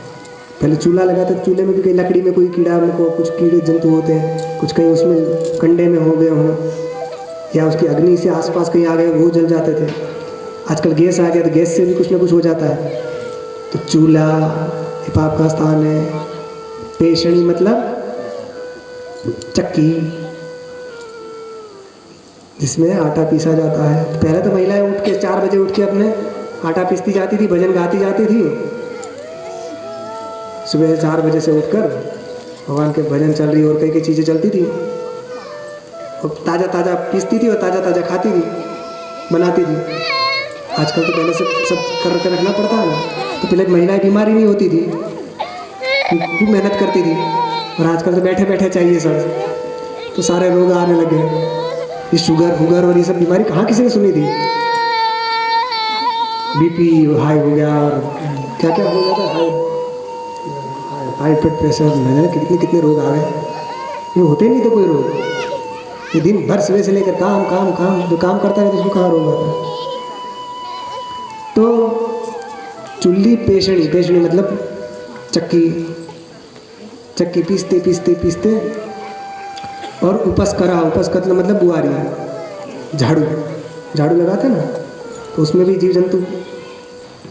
पहले चूल्हा लगाते तो चूल्हे में भी कई लकड़ी में कोई कीड़ा मको कुछ कीड़े जंतु होते हैं, कुछ कहीं उसमें कंडे में हो गए हों या उसकी अग्नि से आसपास कहीं आ गए वो जल जाते थे। आजकल गैस आ गया तो गैस से भी कुछ ना कुछ हो जाता है। तो चूल्हा ये पाप का स्थान है। पेशणी मतलब चक्की जिसमें आटा पीसा जाता है। तो पहले तो महिलाएं उठ के 4 बजे उठ के अपने आटा पीसती जाती थी, भजन गाती जाती थी। सुबह 4 बजे से उठकर भगवान के भजन चल रही और कई कई चीज़ें चलती थी, और ताज़ा ताज़ा पीसती थी और ताज़ा ताज़ा खाती थी, बनाती थी। आजकल तो पहले से सब कर रखना पड़ता है ना, तो पहले महिलाएं बीमारी नहीं होती थी, खूब मेहनत करती थी। और आजकल तो बैठे बैठे चाहिए सब, तो सारे रोग आने लगे। ये शुगर और ये सब बीमारी कहाँ किसी ने सुनी थी? बीपी हाई हो गया और क्या क्या हो जाता है, हाई ब्लड प्रेशर, न जाने कितने कितने रोग आ गए। ये होते नहीं थे कोई रोग। ये दिन भर सुबह से लेकर काम काम काम, जो काम करता है तो उसको कहाँ रोग आता है? तो चुल्ली, पेशणी, पेशणी मतलब चक्की, चक्की पीसते पीसते पीसते। और उपस्करा, उपस्कर मतलब बुआरी, झाड़ू, झाड़ू लगाते ना तो उसमें भी जीव जंतु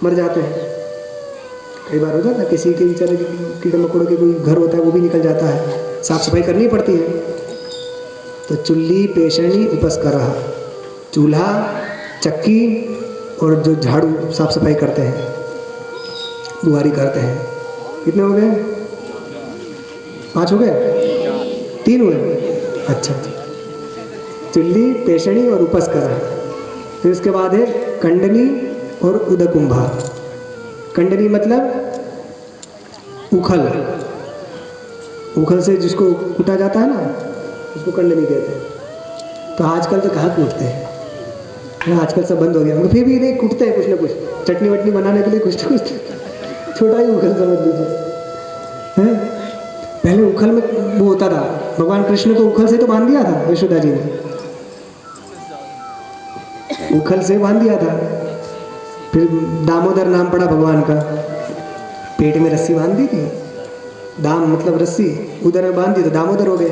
मर जाते हैं। कई बार हो जाता है किसी के बेचारे कीड़े मकोड़े के कोई घर होता है वो भी निकल जाता है, साफ सफाई करनी पड़ती है। तो चुल्ली, पेशणी, उपस्करा, चूल्हा, चक्की और जो झाड़ू साफ सफाई करते हैं, बुआरी करते हैं। कितने हो गए? 5 हो गए? 3 हुए? अच्छा। चुल्ली, पेशणी और उपस्करा। फिर उसके बाद है कंडनी और उदकुंभा। कंडनी मतलब उखल, उखल से जिसको कूटा जाता है ना उसको कंडनी कहते हैं। तो आजकल तो कहाँ कूटते हैं, आजकल सब बंद हो गया, मगर फिर भी नहीं कूटते हैं कुछ ना कुछ, चटनी वटनी बनाने के लिए कुछ ना कुछ छोटा ही उखल समझ लीजिए हैं। पहले उखल में वो होता था, भगवान कृष्ण को उखल से तो बांध दिया था यशोदा जी ने, उखल से बांध दिया था। फिर दामोदर नाम पड़ा भगवान का, पेट में रस्सी बांध दी थी, दाम मतलब रस्सी, उधर में बांध दी तो दामोदर हो गए।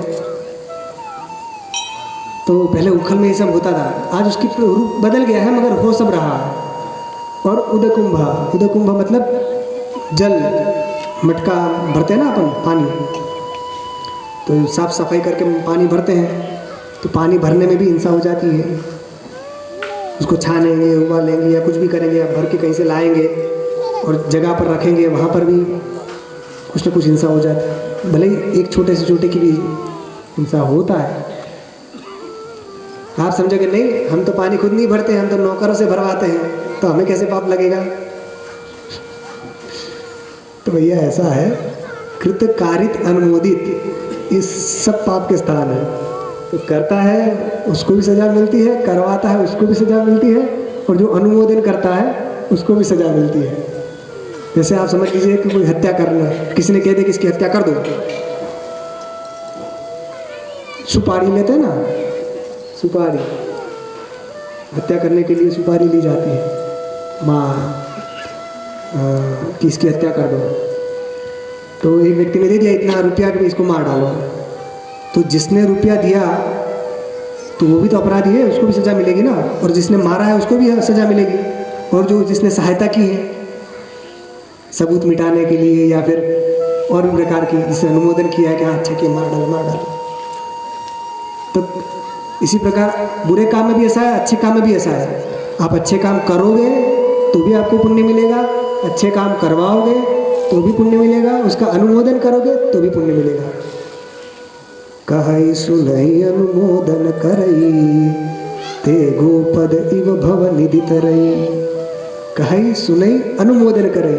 तो पहले उखल में ये सब होता था, आज उसकी रूप बदल गया है मगर हो सब रहा है। और उदकुंभा, उदकुंभा मतलब जल, मटका भरते हैं ना अपन पानी, तो साफ सफाई करके पानी भरते हैं, तो पानी भरने में भी हिंसा हो जाती है। उसको छानेंगे, उबालेंगे या कुछ भी करेंगे, या भर के कहीं से लाएंगे और जगह पर रखेंगे, वहाँ पर भी कुछ ना कुछ हिंसा हो जाती है। भले ही एक छोटे से छोटे की भी हिंसा होता है। आप समझोगे नहीं हम तो पानी खुद नहीं भरते, हम तो नौकरों से भरवाते हैं, तो हमें कैसे पाप लगेगा? तो भैया ऐसा है, कृत कारित अनुमोदित इस सब पाप के स्थान है। तो करता है उसको भी सज़ा मिलती है, करवाता है उसको भी सज़ा मिलती है, और जो अनुमोदन करता है उसको भी सज़ा मिलती है। जैसे आप समझ लीजिए कि कोई हत्या करना, किसी ने कह दिया कि इसकी हत्या कर दो, सुपारी लेते हैं ना, सुपारी हत्या करने के लिए सुपारी ली जाती है, माँ कि इसकी हत्या कर दो। तो एक व्यक्ति ने दे दिया इतना रुपया कि इसको मार डालो, तो जिसने रुपया दिया तो वो भी तो अपराधी है, उसको भी सज़ा मिलेगी ना, और जिसने मारा है उसको भी सज़ा मिलेगी। और जो जिसने सहायता की है सबूत मिटाने के लिए या फिर और भी प्रकार की, जिसने अनुमोदन किया है कि हाँ अच्छा किया, मार डालो मार डालो। तो इसी प्रकार बुरे काम में भी ऐसा है, अच्छे काम में भी ऐसा है। आप अच्छे काम करोगे तो भी आपको पुण्य मिलेगा, अच्छे काम करवाओगे तो भी पुण्य मिलेगा, उसका अनुमोदन करोगे तो भी पुण्य मिलेगा। कहई सुनई अनुमोदन करई, ते गोपद इव भव निधि तरई। कहई सुनई अनुमोदन करई,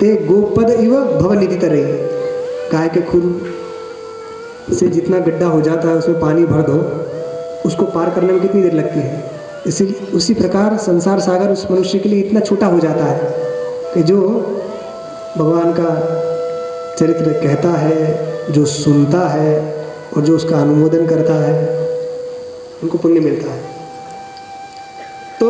ते गोपद इव भव निधि तरई। गाय के खुर से जितना गड्ढा हो जाता है उसमें पानी भर दो, उसको पार करने में कितनी देर लगती है। इसी उसी प्रकार संसार सागर उस मनुष्य के लिए इतना छोटा हो जाता है कि जो भगवान का चरित्र कहता है, जो सुनता है और जो उसका अनुमोदन करता है, उनको पुण्य मिलता है। तो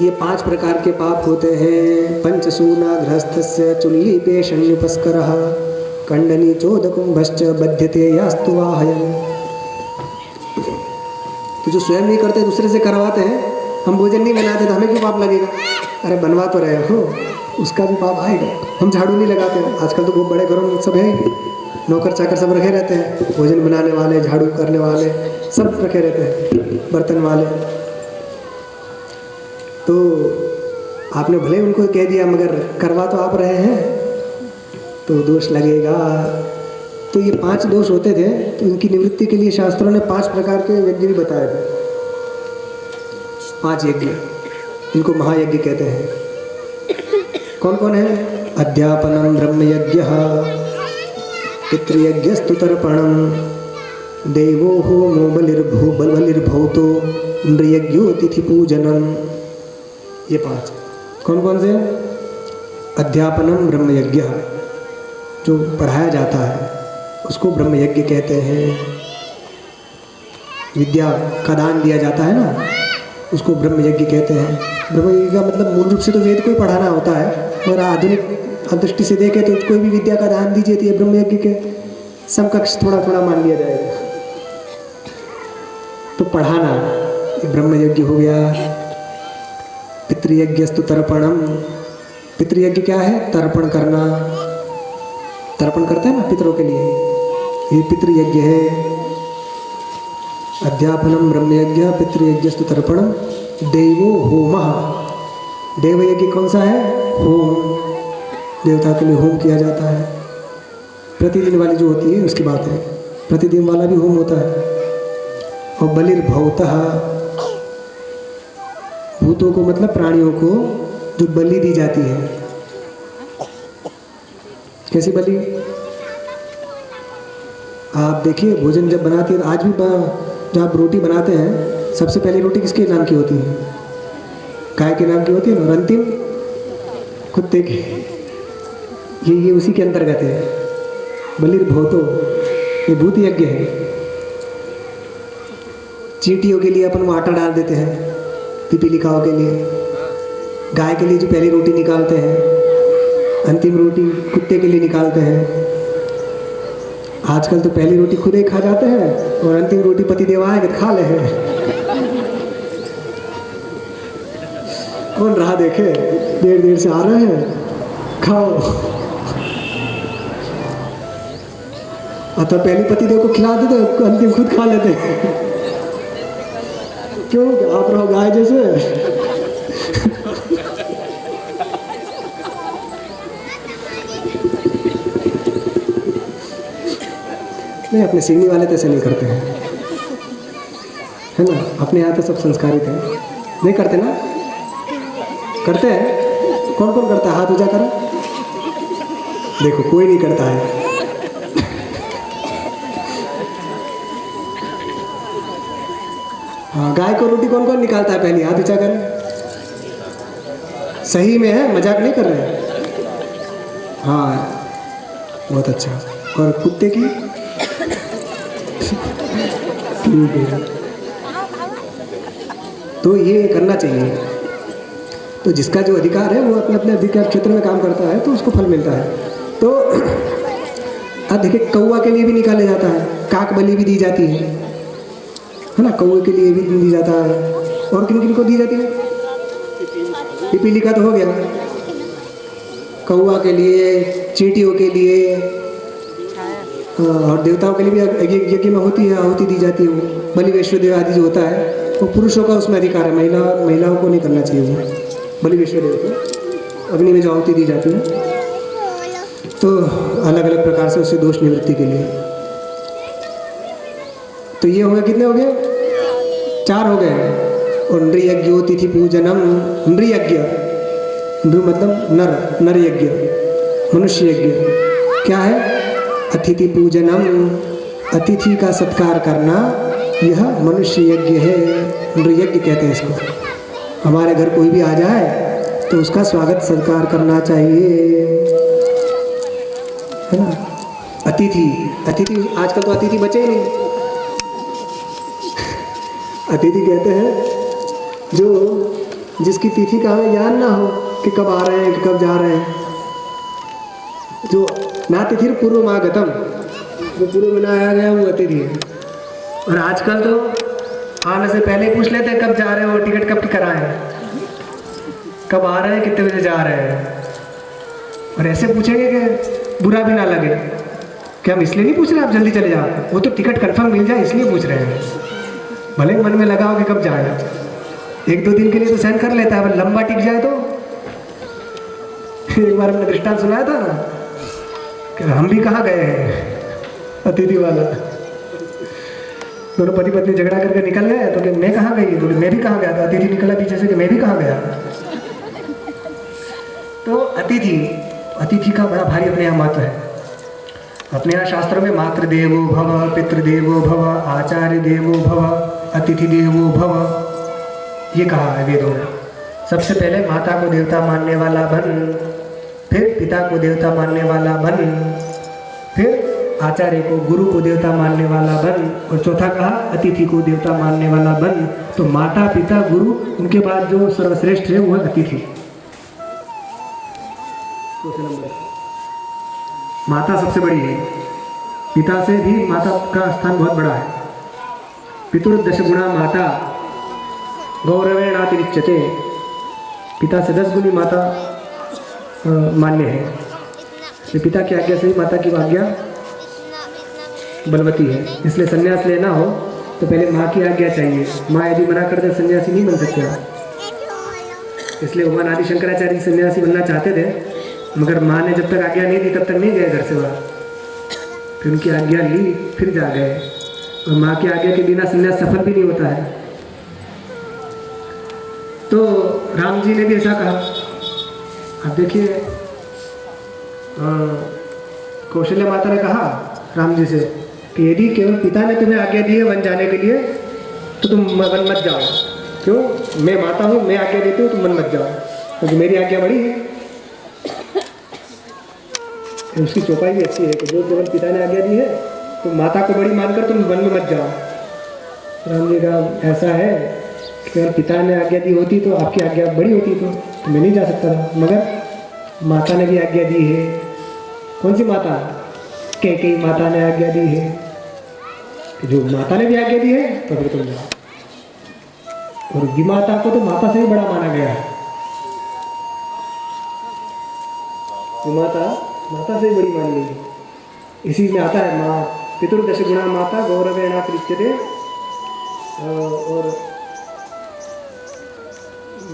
ये 5 प्रकार के पाप होते हैं। पंचसूना गृहस्थस्य चुल्ली पेशण्युपस्करः, खंडनी चोदकुंभश्च बध्यते यास्तु वाहयम्। तो जो स्वयं नहीं करते दूसरे से करवाते हैं, हम भोजन नहीं बनाते तो हमें क्यों पाप लगेगा? अरे बनवा तो रहे हो, उसका भी पाप आएगा। हम झाड़ू नहीं लगाते हैं, आजकल तो बहुत बड़े घरों में सब है, नौकर चाकर सब रखे रहते हैं, भोजन बनाने वाले, झाड़ू करने वाले सब रखे रहते हैं, बर्तन वाले। तो आपने भले उनको कह दिया मगर करवा तो आप रहे हैं, तो दोष लगेगा। तो ये 5 दोष होते थे, तो इनकी निवृत्ति के लिए शास्त्रों ने 5 प्रकार के यज्ञ भी बताए थे। 5 यज्ञ, इनको महायज्ञ कहते हैं। कौन कौन है? अध्यापनम ब्रह्मयज्ञः, पितृयज्ञस्तु तर्पणम, देवो होमो बलिर्भूतो, इंद्रियज्ञो तिथि पूजनम। ये 5 कौन कौन से? अध्यापनम ब्रह्मयज्ञ, जो पढ़ाया जाता है उसको ब्रह्मयज्ञ कहते हैं। विद्या का दान दिया जाता है ना, उसको ब्रह्मयज्ञ कहते हैं। ब्रह्मयज्ञ का मतलब मूल रूप से तो वेद को ही पढ़ाना होता है, और आधुनिक दृष्टि से देखें तो कोई भी विद्या का दान दीजिए तो ये ब्रह्मयज्ञ के समकक्ष थोड़ा थोड़ा मान लिया जाएगा। तो पढ़ाना ये ब्रह्मयज्ञ हो गया। पितृयज्ञस्तु तर्पणम, पितृयज्ञ क्या है? तर्पण करना, तर्पण करते हैं ना पितरों के लिए, ये पितृयज्ञ है। अध्यापनम ब्रह्मयज्ञ पितृयज्ञस्तु तर्पणम, देवो होमः, देवयज्ञ कौन सा है? होम, देवता के लिए होम किया जाता है। प्रतिदिन वाली जो होती है उसकी बात है, प्रतिदिन वाला भी होम होता है। और बलिर्भूतः, भूतों को मतलब प्राणियों को जो बलि दी जाती है। कैसी बलि? आप देखिए भोजन जब बनाती है, आज भी जब आप रोटी बनाते हैं सबसे पहले रोटी किसके नाम की होती है? गाय के नाम की होती है, और अंतिम कुत्ते की। ये उसी के अंतर्गत है। बलिर्भूतो, ये भूत यज्ञ है। चींटियों के लिए अपन वो आटा डाल देते हैं, पिपीलिकाओं के लिए। गाय के लिए जो पहली रोटी निकालते हैं, अंतिम रोटी कुत्ते के लिए निकालते हैं। आजकल तो पहली रोटी खुद ही खा जाते हैं और अंतिम रोटी पति देव आएंगे तो खा ले हैं। कौन रहा देखे, देर देर से आ रहे हैं, खाओ। अतः पहली पति देव को खिला देते, अंतिम खुद खा लेते हैं। क्यों? आप रहो गाय जैसे। नहीं, अपने सिडनी वाले तो ऐसे नहीं करते हैं, है ना। अपने यहाँ तो सब संस्कारित हैं, नहीं करते ना? करते हैं? कौन कौन करता है? हाथ ऊंचा करो। देखो कोई नहीं करता है। हाँ, गाय को रोटी कौन कौन निकालता है पहले? हाथ ऊंचा करें। सही में है, मजाक नहीं कर रहे हैं। हाँ, बहुत अच्छा। और कुत्ते की? ठीक है। तो ये करना चाहिए। तो जिसका जो अधिकार है वो अपने अपने अधिकार क्षेत्र में काम करता है तो उसको फल मिलता है। तो अब देखिए, कौवा के लिए भी निकाला जाता है, काक बलि भी दी जाती है ना। कौवे के लिए भी दी जाता है। और किन किन को दी जाती है? पिपीलिका तो हो गया, कौवा के लिए, चींटियों के लिए, और देवताओं के लिए भी यज्ञ में होती है, आहुति दी जाती है। वो बलि वैश्वदेव आदि जो होता है वो पुरुषों का उसमें अधिकार है, महिलाओं को नहीं करना चाहिए वो बलि वैश्वदेव को। अग्नि में जो आहुति दी जाती है, तो अलग अलग प्रकार से उससे दोष निवृत्ति के लिए। तो ये हो गए, कितने हो गए? 4 हो गए। और नृयज्ञो तिथि पूजनम, नृयज्ञ, नृ मतलब नर, नर यज्ञ, मनुष्य यज्ञ क्या है? अतिथि पूजनम, अतिथि का सत्कार करना, यह मनुष्य यज्ञ है, नृयज्ञ कहते हैं इसको। हमारे घर कोई भी आ जाए तो उसका स्वागत सत्कार करना चाहिए, है ना। अतिथि, अतिथि आजकल तो अतिथि बचे ही नहीं। अतिथि कहते हैं जो जिसकी तिथि का हमें ज्ञान ना हो कि कब आ रहे हैं कि कब जा रहे हैं, जो ना तिथि पूर्व मागतम, जो पूर्व में ना आया गया वो अतिथि है। और आजकल तो आने से पहले पूछ लेते हैं कब जा रहे हो, टिकट कब की कराएं, कब आ रहे हैं, कितने बजे जा रहे हैं। और ऐसे पूछेंगे कि बुरा भी ना लगे कि हम इसलिए नहीं पूछ रहे आप जल्दी चले जाओ, वो तो टिकट कंफर्म मिल जाए इसलिए पूछ रहे हैं। भले मन में लगा हो कि कब जाए, 1-2 दिन के लिए तो सहन कर लेता है, लंबा टिक जाए तो। एक बार हमने दृष्टांत सुनाया था ना कि हम भी कहाँ गए हैं, अतिथि वाला। दोनों पति पत्नी झगड़ा करके निकल गए तो कि मैं कहाँ गई, तो मैं भी कहाँ गया, तो अतिथि निकला पीछे से कि मैं भी कहाँ गया। तो अतिथि, अतिथि का बड़ा भारी अपने यहाँ महत्व है। अपने यहाँ शास्त्रों में मातृदेवो भव, पितृदेवो भव, आचार्य देवो भव, अतिथि देवो भव, ये कहा है वेदों में। सबसे पहले माता को देवता मानने वाला बन, फिर पिता को देवता मानने वाला बन, फिर आचार्य को, गुरु को देवता मानने वाला बन, और चौथा कहा अतिथि को देवता मानने वाला बन। तो माता पिता गुरु, उनके बाद जो सर्वश्रेष्ठ है वो है अतिथि। चौथे नंबर माता सबसे बड़ी है, पिता से भी माता का स्थान बहुत बड़ा है। पितुर्दश गुणा माता गौरवेणातिरिच्यते, पिता से 10 गुनी माता मान्य है। तो पिता की आज्ञा से ही माता की आज्ञा बलवती है। इसलिए संन्यास लेना हो तो पहले माँ की आज्ञा चाहिए। माँ यदि मना कर दे सन्यासी नहीं बन सकते आप। इसलिए भगवान आदि शंकराचार्य सन्यासी बनना चाहते थे, मगर माँ ने जब तक आज्ञा नहीं दी तब तक नहीं गए घर से बाहर। फिर उनकी आज्ञा ली, फिर जा गए। और माँ की आज्ञा के बिना सन्यास सफल भी नहीं होता है। तो राम जी ने भी ऐसा कहा। अब देखिए, कौशल्या माता ने कहा राम जी से कि यदि केवल पिता ने तुम्हें आज्ञा दी है वन जाने के लिए तो तुम वन मत जाओ। क्यों? मैं माता हूँ, मैं आज्ञा देती हूँ, तुम वन मत जाओ, क्योंकि मेरी आज्ञा बड़ी है। उसकी चौपाई भी अच्छी है कि जो केवल पिता ने आज्ञा दी है तो माता को बड़ी मानकर तुम वन में मत जाओ। राम जी का ऐसा है कि केवल पिता ने आज्ञा दी होती तो आपकी आज्ञा बड़ी होती तो मैं नहीं जा सकता था, मगर माता ने भी आज्ञा दी है। कौन सी माता? कैकेयी माता ने आज्ञा दी है। जो माता ने भी आज्ञा दी है तो फिर तुम जाओ। और विमाता को तो माता से भी बड़ा माना गया है। विमाता माता से ही बड़ी मानी गई। इसी में आता है माँ पितुर्दश गुणा माता गौरवेणातिरिच्यते। और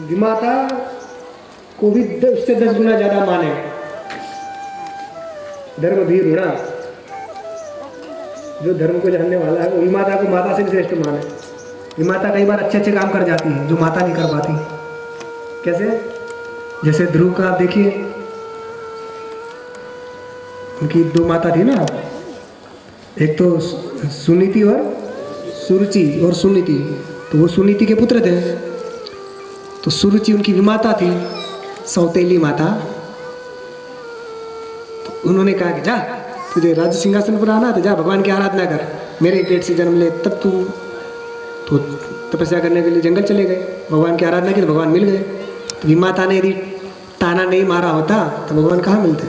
विमाता को भी उससे 10 गुना ज़्यादा माने। धर्म भी ऋणा, जो धर्म को जानने वाला है वो विमाता को माता से भी श्रेष्ठ माने। विमाता कई बार अच्छे अच्छे काम कर जाती है जो माता नहीं कर पाती। कैसे? जैसे ध्रुव का आप देखिए, उनकी 2 माता थी ना, एक तो सुनीति और सुरुचि और सुनीति। तो वो सुनीति के पुत्र थे। तो सुरुचि उनकी विमाता थी, सौतेली माता। तो उन्होंने कहा कि जा, तुझे राज्य सिंहासन पर आना तो जा भगवान की आराधना कर, मेरे पेट से जन्म ले। तब तू तो तपस्या करने के लिए जंगल चले गए, भगवान की आराधना की तो भगवान मिल गए। तो विमाता ने यदि ताना नहीं मारा होता तो भगवान कहाँ मिलते।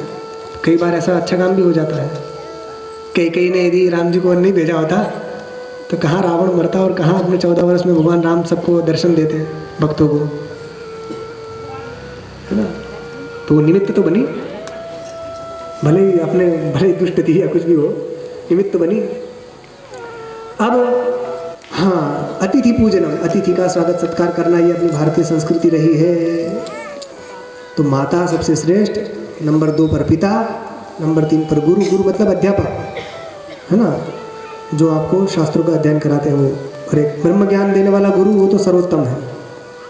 कई बार ऐसा अच्छा काम भी हो जाता है। कैकेयी ने यदि राम जी को नहीं भेजा होता तो कहाँ रावण मरता और कहाँ अपने 14 वर्ष में भगवान राम सबको दर्शन देते भक्तों को, है ना। तो वो निमित्त तो बनी, भले ही अपने भले ही दुष्ट थी या कुछ भी हो, निमित्त तो बनी। अब हाँ, अतिथि पूजनम, अतिथि का स्वागत सत्कार करना ये अपनी भारतीय संस्कृति रही है। तो माता सबसे श्रेष्ठ, नंबर 2 पर पिता, नंबर 3 पर गुरु। गुरु मतलब अध्यापक, है ना, जो आपको शास्त्रों का अध्ययन कराते हैं वो। और एक ब्रह्म ज्ञान देने वाला गुरु, वो तो सर्वोत्तम है,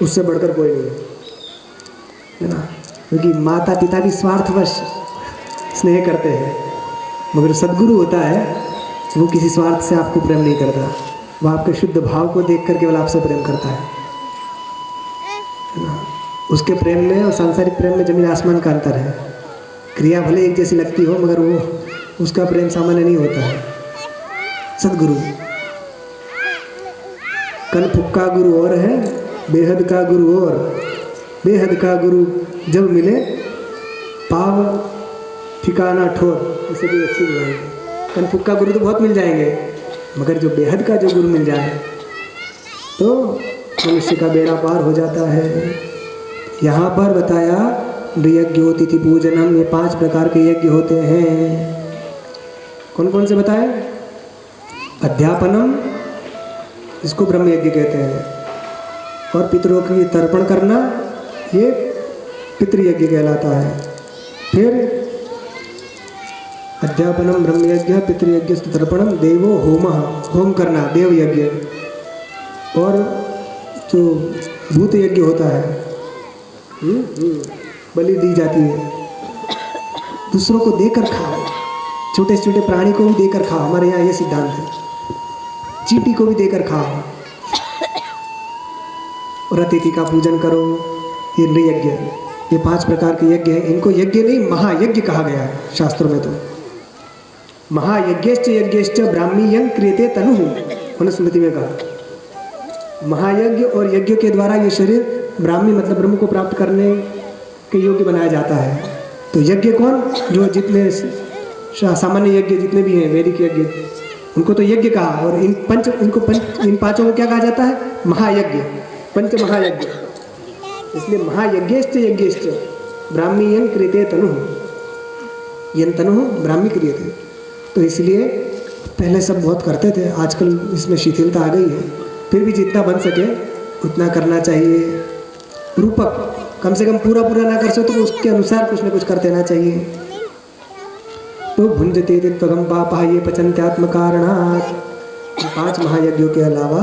उससे बढ़कर कोई नहीं है ना। क्योंकि माता पिता भी स्वार्थवश स्नेह करते हैं, मगर सद्गुरु होता है वो किसी स्वार्थ से आपको प्रेम नहीं करता, वो आपके शुद्ध भाव को देखकर केवल आपसे प्रेम करता है ना। उसके प्रेम में और सांसारिक प्रेम में जमीन आसमान का अंतर है। क्रिया भले एक जैसी लगती हो, मगर वो उसका प्रेम सामान्य नहीं होता है। सद्गुरु कन फुक्का गुरु और है, बेहद का गुरु और। बेहद का गुरु जब मिले, पाव ठिकाना ठोर, इसे भी अच्छी बुलाएंगे। कन फुक्का गुरु तो बहुत मिल जाएंगे, मगर जो बेहद का जो गुरु मिल जाए तो मनुष्य का बेड़ा पार हो जाता है। यहाँ पर बताया नृयज्ञोतिथि पूजनम, ये 5 प्रकार के यज्ञ होते हैं। कौन कौन से बताए? अध्यापनम, इसको ब्रह्म यज्ञ कहते हैं, और पितरों की तर्पण करना, ये पितृयज्ञ कहलाता है। फिर अध्यापनम ब्रह्म यज्ञ, पितृयज्ञ तर्पणम, देवो होमः, होम करना, देव यज्ञ। और जो भूत यज्ञ होता है, बलि दी जाती है, दूसरों को देकर खाओ, छोटे छोटे प्राणी को भी देकर खाओ। हमारे यहाँ ये सिद्धांत है, चींटी को भी देकर खाओ, और अतिथि का पूजन करो। ये नृयज्ञ, ये 5 प्रकार के यज्ञ हैं। इनको यज्ञ नहीं, महायज्ञ कहा गया है शास्त्रों में। तो महायज्ञश्च यज्ञश्च ब्राह्मी यज्ञ क्रियते तनु, मनुस्मृति में कहा। महायज्ञ और यज्ञ के द्वारा ये शरीर ब्राह्मी मतलब ब्रह्म को प्राप्त करने के योग्य बनाया जाता है। तो यज्ञ कौन? जो जितने सामान्य यज्ञ जितने भी हैं, वैदिक यज्ञ, उनको तो यज्ञ कहा। और इन 5 को क्या कहा जाता है? महायज्ञ, पंच महायज्ञ। इसलिए महायज्ञश्च यज्ञश्च ब्राह्मी यज्ञ क्रियते तनु, यन तनु ब्राह्मी क्रियते। तो इसलिए पहले सब बहुत करते थे, आजकल इसमें शिथिलता आ गई है। फिर भी जितना बन सके उतना करना चाहिए। रूपक, कम से कम पूरा ना कर सो तो उसके अनुसार कुछ न कुछ कर देना चाहिए। तो भुंजते त्वगम पापा ये पचन्त्यात्म कारणात्। 5 महायज्ञों के अलावा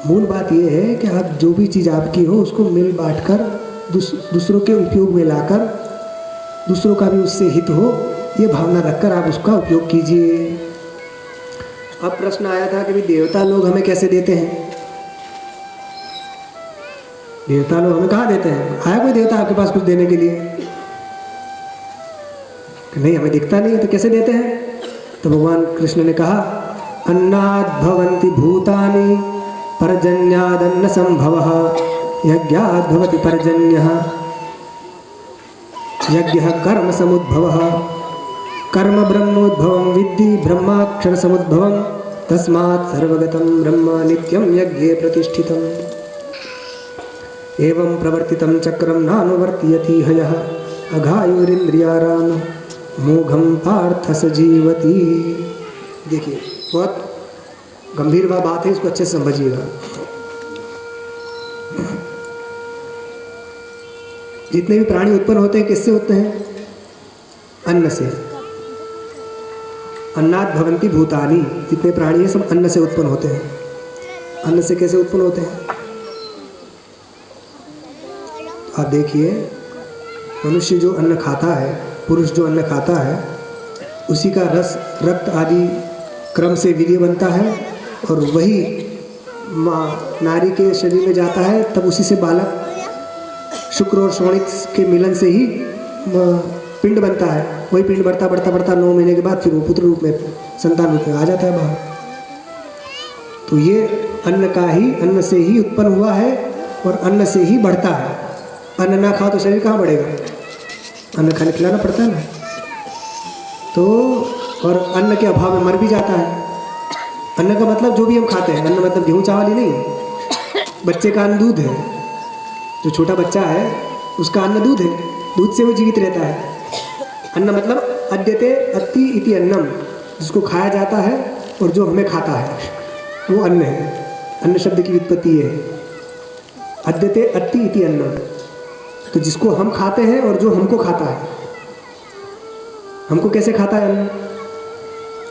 मूल बात यह है कि आप जो भी चीज़ आपकी हो उसको मिल बांट कर दूसरों के उपयोग में लाकर, दूसरों का भी उससे हित हो, ये भावना रखकर आप उसका उपयोग कीजिए। अब प्रश्न आया था कि भाई देवता लोग हमें कैसे देते हैं? देवता लोग हमें कहाँ देते हैं? आया कोई देवता आपके पास कुछ देने के लिए? नहीं, हमें दिखता नहीं है, तो कैसे देते हैं? तो भगवान कृष्ण ने कहा, अन्नाद् भवन्ति भूतानि पर्जन्यादन्न संभवः, यज्ञाद् भवति पर्जन्यः, यज्ञः कर्म समुद्भवः, कर्म ब्रह्मोद्भवं विद्धि ब्रह्माक्षर समुद्भवं, तस्मात् सर्वगतं ब्रह्म नित्यं यज्ञे प्रतिष्ठितम्। एवं प्रवर्तितं चक्रं नानुवर्तयति हयः, अघायुरिन्द्रियाराम मोघम पार्थ सजीवती। देखिए, बहुत गंभीर बात है, इसको अच्छे से समझिएगा। जितने भी प्राणी उत्पन्न होते हैं किससे होते हैं? अन्न से। अन्नाद् भवन्ति भूतानि, जितने प्राणी हैं सब अन्न से उत्पन्न होते हैं। अन्न से कैसे उत्पन्न होते हैं? आप देखिए, मनुष्य जो अन्न खाता है, पुरुष जो अन्न खाता है, उसी का रस, रक्त आदि क्रम से वीर्य बनता है, और वही नारी के शरीर में जाता है, तब उसी से बालक शुक्र और शोणिक के मिलन से ही पिंड बनता है। वही पिंड बढ़ता 9 महीने के बाद फिर वो पुत्र रूप में, संतान रूप में आ जाता है बाहर। तो ये अन्न से ही उत्पन्न हुआ है और अन्न से ही बढ़ता है। अन्न ना खाओ तो शरीर कहाँ बढ़ेगा? अन्न खाने खिलाना पड़ता है ना। तो और अन्न के अभाव में मर भी जाता है। अन्न का मतलब जो भी हम खाते हैं, अन्न मतलब गेहूँ चावल ही नहीं है। बच्चे का अन्न दूध है, जो छोटा बच्चा है उसका अन्न दूध है, दूध से वो जीवित रहता है। अन्न मतलब अद्यते अति इति अन्नम, जिसको खाया जाता है और जो हमें खाता है वो अन्न है। अन्न शब्द की व्युत्पत्ति है अद्यते अति इति अन्नम। तो जिसको हम खाते हैं और जो हमको खाता है, हमको कैसे खाता है अन्न?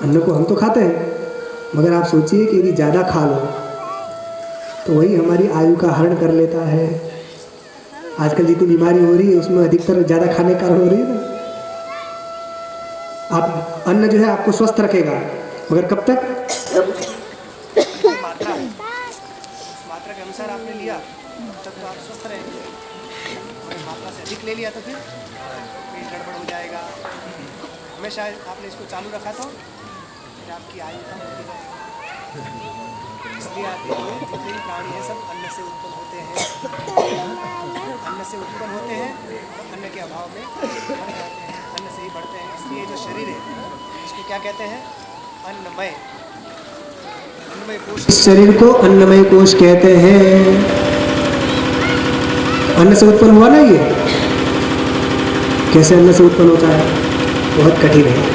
अन्न को हम तो खाते हैं, मगर आप सोचिए कि यदि ज़्यादा खा लो तो वही हमारी आयु का हरण कर लेता है। आजकल जितनी बीमारी हो रही है उसमें अधिकतर ज़्यादा खाने के कारण हो रही है ना। आप अन्न जो है आपको स्वस्थ रखेगा, मगर कब तक? मात्रा है, उस मात्रा के अनुसार आपने लिया तब तो आप स्वस्थ रहेंगे। और मात्रा से अधिक ले लिया तो फिर गड़बड़ हो जाएगा। हमेशा आपने इसको चालू रखा तो फिर आपकी आयु कम होती है। इसलिए आप देखिए जितने भी प्राणी हैं सब अन्न से उत्पन्न होते हैं, अन्न से उत्पन्न होते हैं और अन्न के अभाव में बढ़ जाते हैं, अन्न से ही बढ़ते हैं। इसलिए जो शरीर है इसको क्या कहते हैं? अन्नमय। अन्नमय कोश, शरीर को अन्नमय कोश कहते हैं। अन्न से उत्पन्न हुआ ना ये। कैसे अन्न से उत्पन्न होता है? बहुत कठिन है।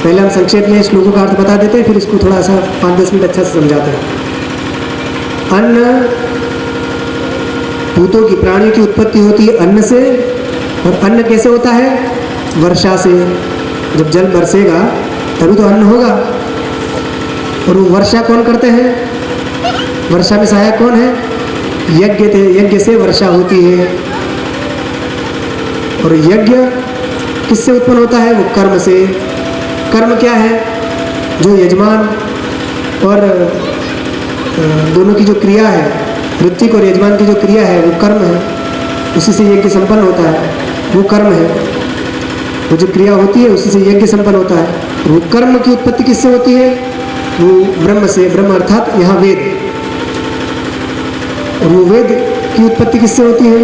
पहले हम संक्षेप में श्लोकों का अर्थ बता देते हैं, फिर इसको थोड़ा सा 5-10 मिनट अच्छा से समझाते हैं। अन्न, भूतों की, प्राणियों की उत्पत्ति होती है अन्न से। और अन्न कैसे होता है? वर्षा से। जब जल बरसेगा तभी तो अन्न होगा। और वो वर्षा कौन करते हैं? वर्षा में सहायक कौन है? यज्ञ थे, यज्ञ से वर्षा होती है। और यज्ञ किससे उत्पन्न होता है? वो कर्म से। कर्म क्या है? जो यजमान और दोनों की जो क्रिया है, ऋत्विक और यजमान की जो क्रिया है वो कर्म है, उसी से यज्ञ संपन्न होता है, वो कर्म है। वो जो क्रिया होती है उसी से यज्ञ संपन्न होता है। वो कर्म की उत्पत्ति किससे होती है? वो ब्रह्म से। ब्रह्म अर्थात यहाँ वेद। और वो वेद की उत्पत्ति किससे होती है?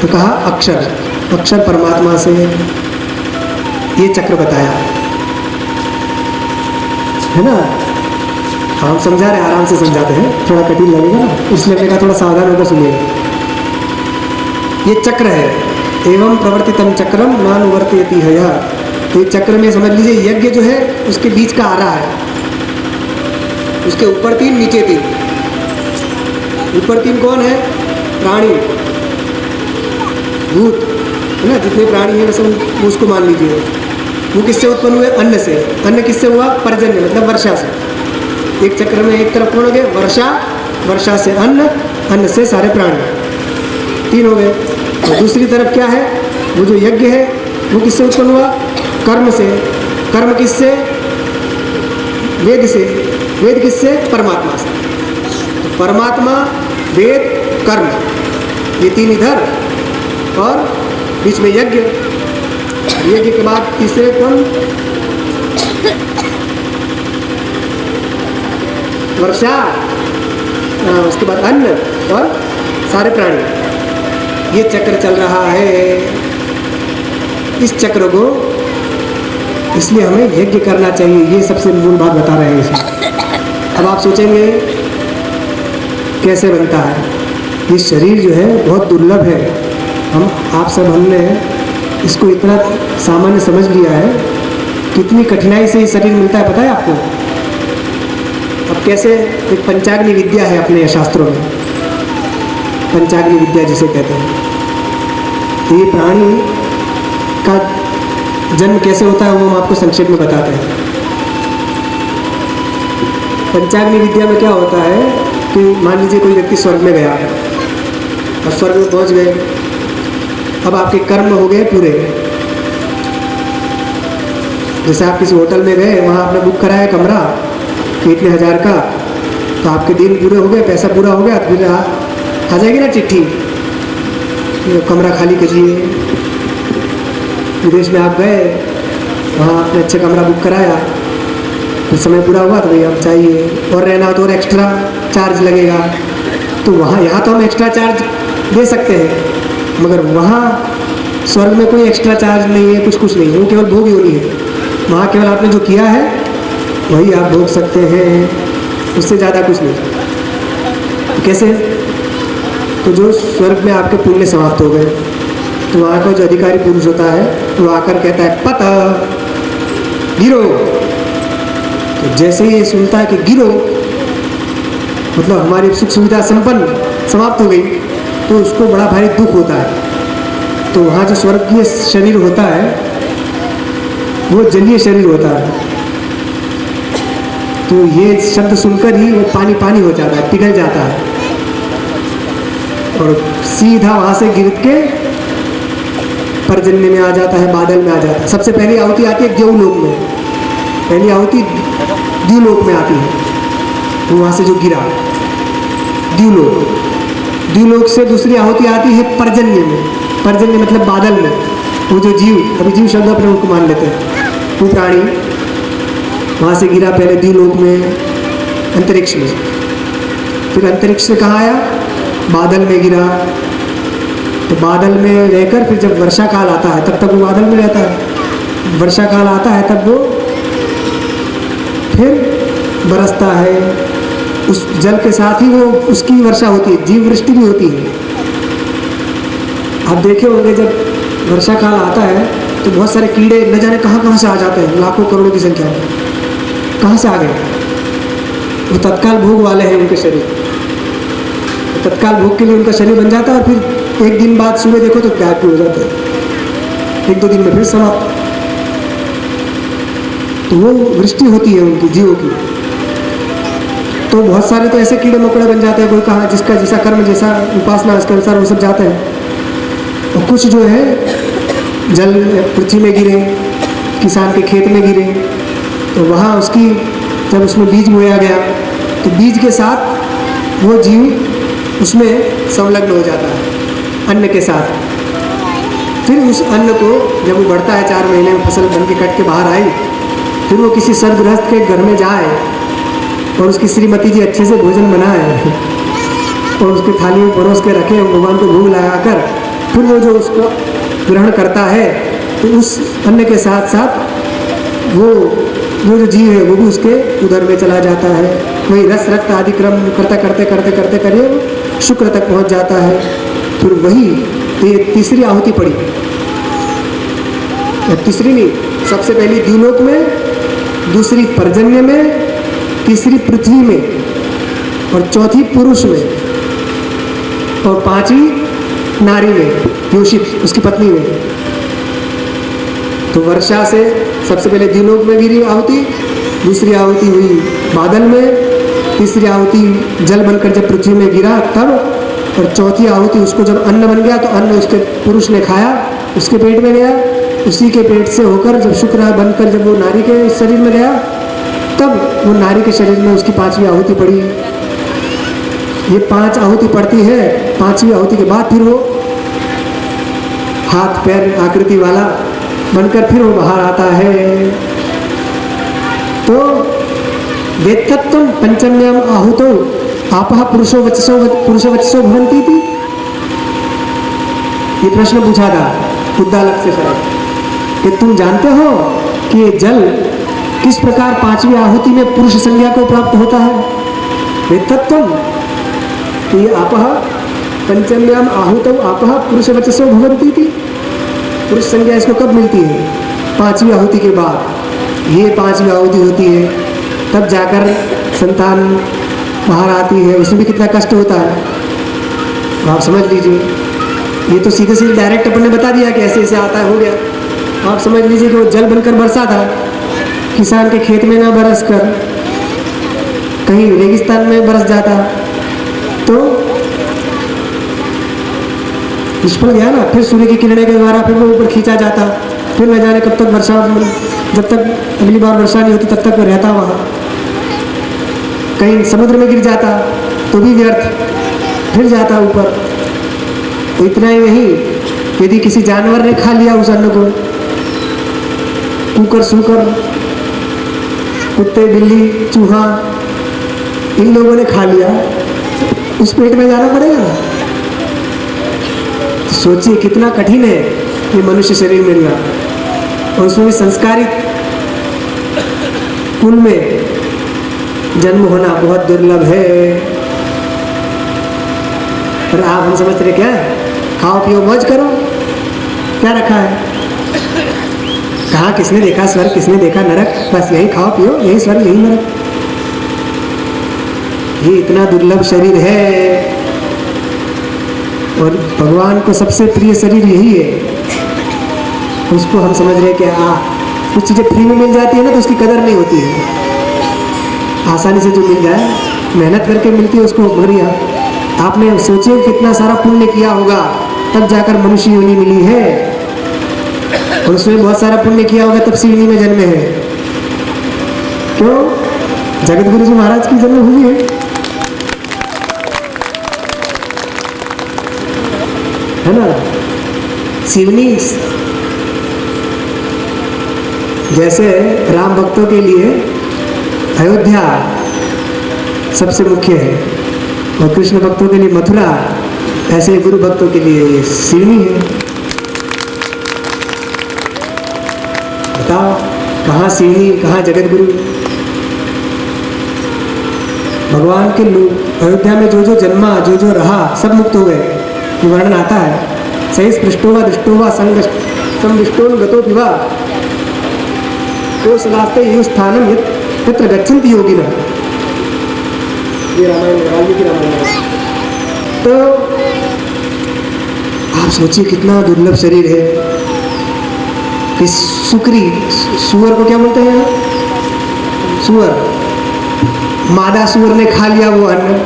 तो कहा अक्षर। अक्षर परमात्मा से। ये चक्र बताया है ना। हम समझा रहे, आराम से समझाते हैं, थोड़ा कठिन लगेगा ना, इसलिए मैंने कहा थोड़ा सावधान होकर सुनिएगा। ये चक्र है। एवं प्रवर्तितम चक्रम नानुवर्तयति हया। तो ये चक्र में समझ लीजिए यज्ञ जो है उसके बीच का आरा है। उसके ऊपर 3 नीचे 3। ऊपर 3 कौन है? प्राणी, भूत है ना। जितने प्राणी हैं सब उसको मान लीजिए। वो किससे उत्पन्न हुए? अन्न से। अन्न किससे हुआ? पर्जन्य, मतलब वर्षा से। एक चक्र में एक तरफ कौन हो गए? वर्षा, वर्षा से अन्न, अन्न से सारे प्राणी, 3 हो गए। और दूसरी तरफ क्या है? वो जो यज्ञ है वो किससे उत्पन्न हुआ? कर्म से। कर्म किससे? वेद से। वेद किससे? परमात्मा से। तो परमात्मा, वेद, कर्म, ये 3 इधर और बीच में यज्ञ। यज्ञ के बाद तीसरे कौन? वर्षा, उसके बाद अन्न और सारे प्राणी। ये चक्र चल रहा है। इस चक्र को इसलिए हमें यज्ञ करना चाहिए। ये सबसे मूल बात बता रहे हैं इसमें। अब आप सोचेंगे कैसे बनता है? ये शरीर जो है बहुत दुर्लभ है। हमने इसको इतना सामान्य समझ लिया है, कितनी कठिनाई से ये शरीर मिलता है पता है आपको? अब कैसे? एक पंचाग्नि विद्या है अपने शास्त्रों में, पंचाग्नि विद्या जिसे कहते हैं। तो ये प्राणी का जन्म कैसे होता है वो हम आपको संक्षेप में बताते हैं। पंचाग्नि विद्या में क्या होता है कि मान लीजिए कोई व्यक्ति स्वर्ग में गया और स्वर्ग में पहुंच गए। अब आपके कर्म हो गए पूरे। जैसे आप किसी होटल में गए, वहाँ आपने बुक कराया कमरा कि इतने 1000 का, तो आपके दिन पूरे हो गए, पैसा पूरा हो गया, तो फिर आ जाएगी ना चिट्ठी, कमरा खाली कीजिए। विदेश में आप गए, वहाँ आपने अच्छे कमरा बुक कराया, फिर समय पूरा हुआ तो भैया अब चाहिए और रहना हो तो और एक्स्ट्रा चार्ज लगेगा। तो वहाँ, यहाँ तो हम एक्स्ट्रा चार्ज दे सकते हैं, मगर वहाँ स्वर्ग में कोई एक्स्ट्रा चार्ज नहीं है, कुछ नहीं है, वो केवल भोग योनि है। वहाँ केवल आपने जो किया है वही आप भोग सकते हैं, उससे ज़्यादा कुछ नहीं। कैसे? तो जो स्वर्ग में आपके पुण्य समाप्त हो गए, तो वहाँ का जो अधिकारी पुरुष होता है वो आकर कहता है पत गिरो। तो जैसे ही सुनता है कि गिरो, मतलब हमारी सुख सुविधा संपन्न समाप्त हो गई, तो उसको बड़ा भारी दुख होता है। तो वहाँ जो स्वर्गीय शरीर होता है वो जलीय शरीर होता है। तो ये शब्द सुनकर ही वो पानी पानी हो जाता है, पिघल जाता है और सीधा वहाँ से गिर के पर्जन्य में आ जाता है, बादल में आ जाता है। सबसे पहली आहुति आती है देवलोक में, पहली आहुति द्यूलोक में आती है। वो वहाँ से जो गिरा द्यूलोक, द्यूलोक से दूसरी आहुति आती है पर्जन्य में। पर्जन्य मतलब बादल में। वो जो जीव, अभी जीव शब्द अपने उनको मान लेते हैं, वो प्राणी वहाँ से गिरा पहले द्यूलोक में, अंतरिक्ष में, फिर अंतरिक्ष से कहाँ आया, बादल में गिरा। तो बादल में रहकर फिर जब वर्षा काल आता है तब तक वो बादल में रहता है। वर्षा काल आता है तब वो फिर बरसता है, उस जल के साथ ही वो उसकी वर्षा होती है, जीव वृष्टि भी होती है। आप देखे होंगे जब वर्षा काल आता है तो बहुत सारे कीड़े न जाने कहाँ कहाँ से आ जाते हैं, लाखों करोड़ों की संख्या में। कहाँ से आ गए? वो तत्काल भोग वाले हैं उनके शरीर, तो तत्काल भोग के लिए उनका शरीर बन जाता है और फिर एक दिन बाद सुबह देखो तो गायब हो जाता है, एक दो दिन में फिर समाप्त। तो वो वृष्टि होती है उनकी जीवों की। तो बहुत सारे तो ऐसे कीड़े मकोड़े बन जाते हैं, कोई कहाँ जिसका जैसा कर्म, जैसा उपासना, उसके अनुसार वो सब जाते हैं। और कुछ जो है जल पृथ्वी में गिरे, किसान के खेत में गिरे, तो वहाँ उसकी जब उसमें बीज बोया गया तो बीज के साथ वो जीव उसमें संलग्न हो जाता है अन्न के साथ। फिर उस अन्न को जब वो बढ़ता है, 4 महीने में फसल बन के कट के बाहर आई, फिर वो किसी सर्वगृहस्थ के घर में जाए और उसकी श्रीमती जी अच्छे से भोजन बनाए और उसके थाली में परोस के रखे, भगवान को भोग लगाकर फिर वो जो उसको ग्रहण करता है तो उस अन्न के साथ साथ वो जो जीव है वो भी उसके उदर में चला जाता है। वही रस रक्त आदि क्रम करते करिए शुक्र तक पहुंच जाता है। फिर वही तीसरी आहुति पड़ी, तीसरी नहीं, सबसे पहली द्यूलोक में, दूसरी पर्जन्य में, तीसरी पृथ्वी में और चौथी पुरुष में और पांचवी नारी में, योषित उसकी पत्नी में। तो वर्षा से सबसे पहले द्यूलोक में गिरी आहुति, दूसरी आहुति हुई बादल में, तीसरी आहुति जल बनकर जब पृथ्वी में गिरा तब, और चौथी आहुति उसको जब अन्न बन गया तो अन्न उसके पुरुष ने खाया, उसके पेट में गया, उसी के पेट से होकर जब शुक्र बनकर जब वो नारी के शरीर में गया तब वो नारी के शरीर में उसकी पांचवी आहुति पड़ी। ये 5 आहुति पड़ती है। 5वीं आहुति के बाद फिर वो हाथ पैर आकृति वाला बनकर फिर वो बाहर आता है। तो वेत्तत्व पंचम्याम आहुतो आपः पुरुषो वचसो भवन्ति थी। ये प्रश्न पूछा था उद्दालक से शायद कि तुम जानते हो कि ये जल किस प्रकार 5वीं आहुति में पुरुष संज्ञा को प्राप्त होता है? वेत्तत्व, तो ये आपः पंचम्याम आहुतो आपः पुरुष वचसो भवन्ति थी। पुरुष संज्ञा इसको कब मिलती है? 5वीं आहुति के बाद। ये 5वीं आहुति होती है तब जाकर संतान बाहर आती है। उसमें भी कितना कष्ट होता है आप समझ लीजिए। ये तो सीधे सीधे डायरेक्ट अपन ने बता दिया कि ऐसे ऐसे आता है, हो गया। आप समझ लीजिए कि वो जल बनकर बरसा था, किसान के खेत में ना बरस कर कहीं रेगिस्तान में बरस जाता तो निष्फल गया ना। फिर सूर्य की किरणें के द्वारा फिर वो ऊपर खींचा जाता, फिर न जाने कब तक वर्षा, जब तक अगली बार वर्षा नहीं होती तब तक वो रहता वहाँ। कहीं समुद्र में गिर जाता तो भी व्यर्थ, फिर जाता ऊपर। तो इतना ही नहीं, यदि किसी जानवर ने खा लिया उस अन्न को, कुकर सूकर, कुत्ते बिल्ली चूहा, इन लोगों ने खा लिया, उस पेट में जाना पड़ेगा ना। तो सोचिए कितना कठिन है ये मनुष्य शरीर मिलना, और उसमें भी संस्कारित कुल में जन्म होना बहुत दुर्लभ है। पर आप हम समझ रहे क्या? खाओ पियो मौज करो, क्या रखा है? कहाँ किसने देखा स्वर्ग, किसने देखा नरक? बस यही खाओ पियो, यही स्वर्ग यही नरक। ये इतना दुर्लभ शरीर है। और भगवान को सबसे प्रिय शरीर यही है। उसको हम समझ रहे कि कुछ चीज़ें फ्री में मिल जाती है ना तो उसकी कदर नहीं होती है। आसानी से जो मिल जाए, मेहनत करके मिलती है उसको, मगर आपने सोचे कितना सारा पुण्य किया होगा तब जाकर मनुष्य योनि मिली है, और उसमें बहुत सारा पुण्य किया होगा तब से योनि में जन्मे हैं। क्यों? जगत गुरु जी महाराज की जन्मभूमि है ना। सिवनी जैसे राम भक्तों के लिए अयोध्या सबसे मुख्य है और कृष्ण भक्तों के लिए मथुरा, ऐसे गुरु भक्तों के लिए सिवनी है। बताओ कहाँ सिवनी, कहाँ जगत गुरु। भगवान के लोग अयोध्या में जो जो जन्मा, जो जो रहा, सब मुक्त हो गए। ये वर्णन आता है। सही स्पृष्टोवा दृष्टोवा संविष्टोन गतो विवा तो सलास्ते यु स्थानम यत्र गच्छन्ति योगिनः। ये रामायण, वाल्मीकि रामायण। तो आप सोचिए कितना दुर्लभ शरीर है कि सुकरी, सुअर को क्या बोलते हैं? सुअर, मादा सुअर ने खा लिया वो अन्न,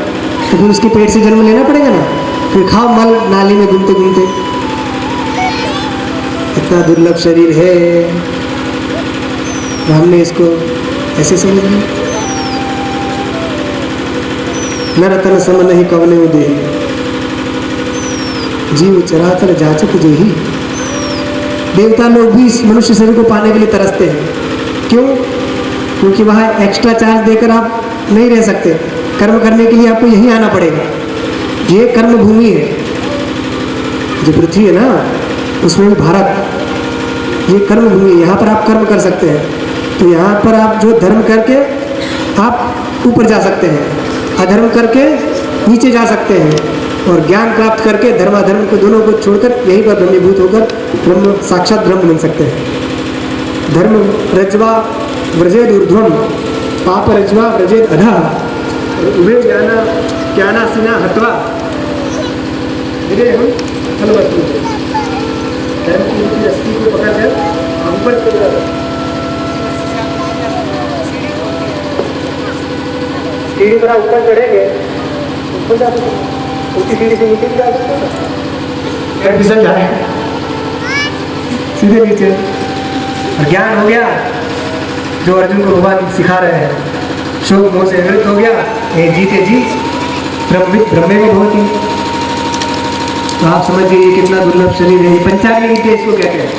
तो फिर उसके पेट से जन्म लेना पड़ेगा ना, फिर खाओ मल नाली में घूमते घूमते। इतना दुर्लभ शरीर है, तो हमने इसको ऐसे समझ लिया। न रतन सम नहीं कवने दे, जीव चराचर जाचक जो ही। देवता लोग भी इस मनुष्य शरीर को पाने के लिए तरसते हैं। क्यों? क्योंकि वहाँ एक्स्ट्रा चार्ज देकर आप नहीं रह सकते। कर्म करने के लिए आपको यहीं आना पड़ेगा। ये कर्म भूमि है, जो पृथ्वी है ना, उसमें भी भारत, ये कर्म भूमि है। यहाँ पर आप कर्म कर सकते हैं। तो यहाँ पर आप जो धर्म करके आप ऊपर जा सकते हैं, अधर्म करके नीचे जा सकते हैं, और ज्ञान प्राप्त करके धर्माधर्म को दोनों को छोड़कर यहीं पर ब्रह्मीभूत होकर ब्रह्म, साक्षात ब्रह्म बन सकते हैं। धर्म रज्वा व्रजेद ऊर्ध्वम, पाप रज्वा व्रजेद अधः, उभे ज्ञानासीना हत्वा धीरे हम फलवस्तु। धर्म की ऊँची रस्सी को पकड़कर हम ऊपर चल रहा था। सीढ़ी पर ऊपर चढ़ेंगे, ऊपर जा सकते, ऊँची सीढ़ी से नीचे जा सकते, फिसल जाए सीधे नीचे। और ज्ञान हो गया जो अर्जुन को भगवान सिखा रहे हैं, शोक मोह से निवृत्त हो गया, ये जीते जी ब्रह्मे में होती। तो आप समझिए ये कितना दुर्लभ शरीर है। पंचाग्नि विद्या इसको कहते हैं।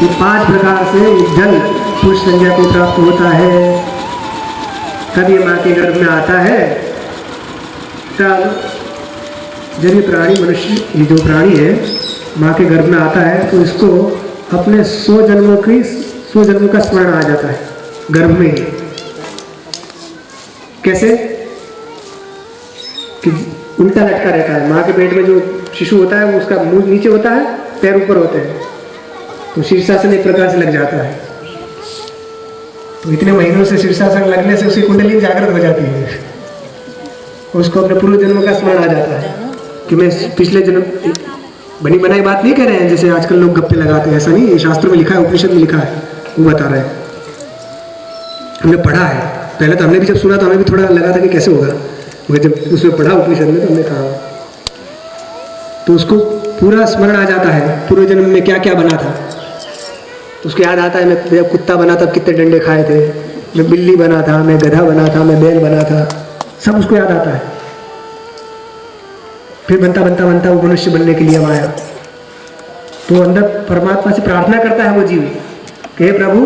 ये 5 प्रकार से जल पुरुष संज्ञा को प्राप्त होता है। तब ये माँ के गर्भ में आता है। तब जब ये प्राणी, मनुष्य, ये जो प्राणी है माँ के गर्भ में आता है तो इसको अपने 100 जन्मों का स्मरण आ जाता है गर्भ में ही। कैसे? कि उल्टा लटका रहता है। माँ के पेट में जो शिशु होता है वो उसका मुंह नीचे होता है, पैर ऊपर होते हैं, तो शीर्षासन एक प्रकार से लग जाता है। तो इतने महीनों से शीर्षासन लगने से उसकी कुंडली जागृत हो जाती है। उसको अपने पूर्व जन्म का स्मरण आ जाता है कि मैं पिछले जन्म, बनी बनाई बात नहीं कह रहे हैं जैसे आजकल लोग गप्पे लगाते हैं, ऐसा नहीं। ये शास्त्र में लिखा है, उपनिषद में लिखा है, वो बता रहे हैं। हमने पढ़ा है। पहले तो हमने भी जब सुना तो हमें भी थोड़ा लगा था कि कैसे होगा, मगर जब उसमें पढ़ा उपनिषद में तो हमने कहा, तो उसको पूरा स्मरण आ जाता है पूर्व जन्म में क्या क्या बना था। तो उसको याद आता है मैं जब कुत्ता बना तब कितने डंडे खाए थे, मैं बिल्ली बना था, मैं गधा बना था, मैं बैल बना था, सब उसको याद आता है। फिर बनता बनता बनता वो मनुष्य बनने के लिए आया। तो अंदर परमात्मा से प्रार्थना करता है वो जीव कि हे प्रभु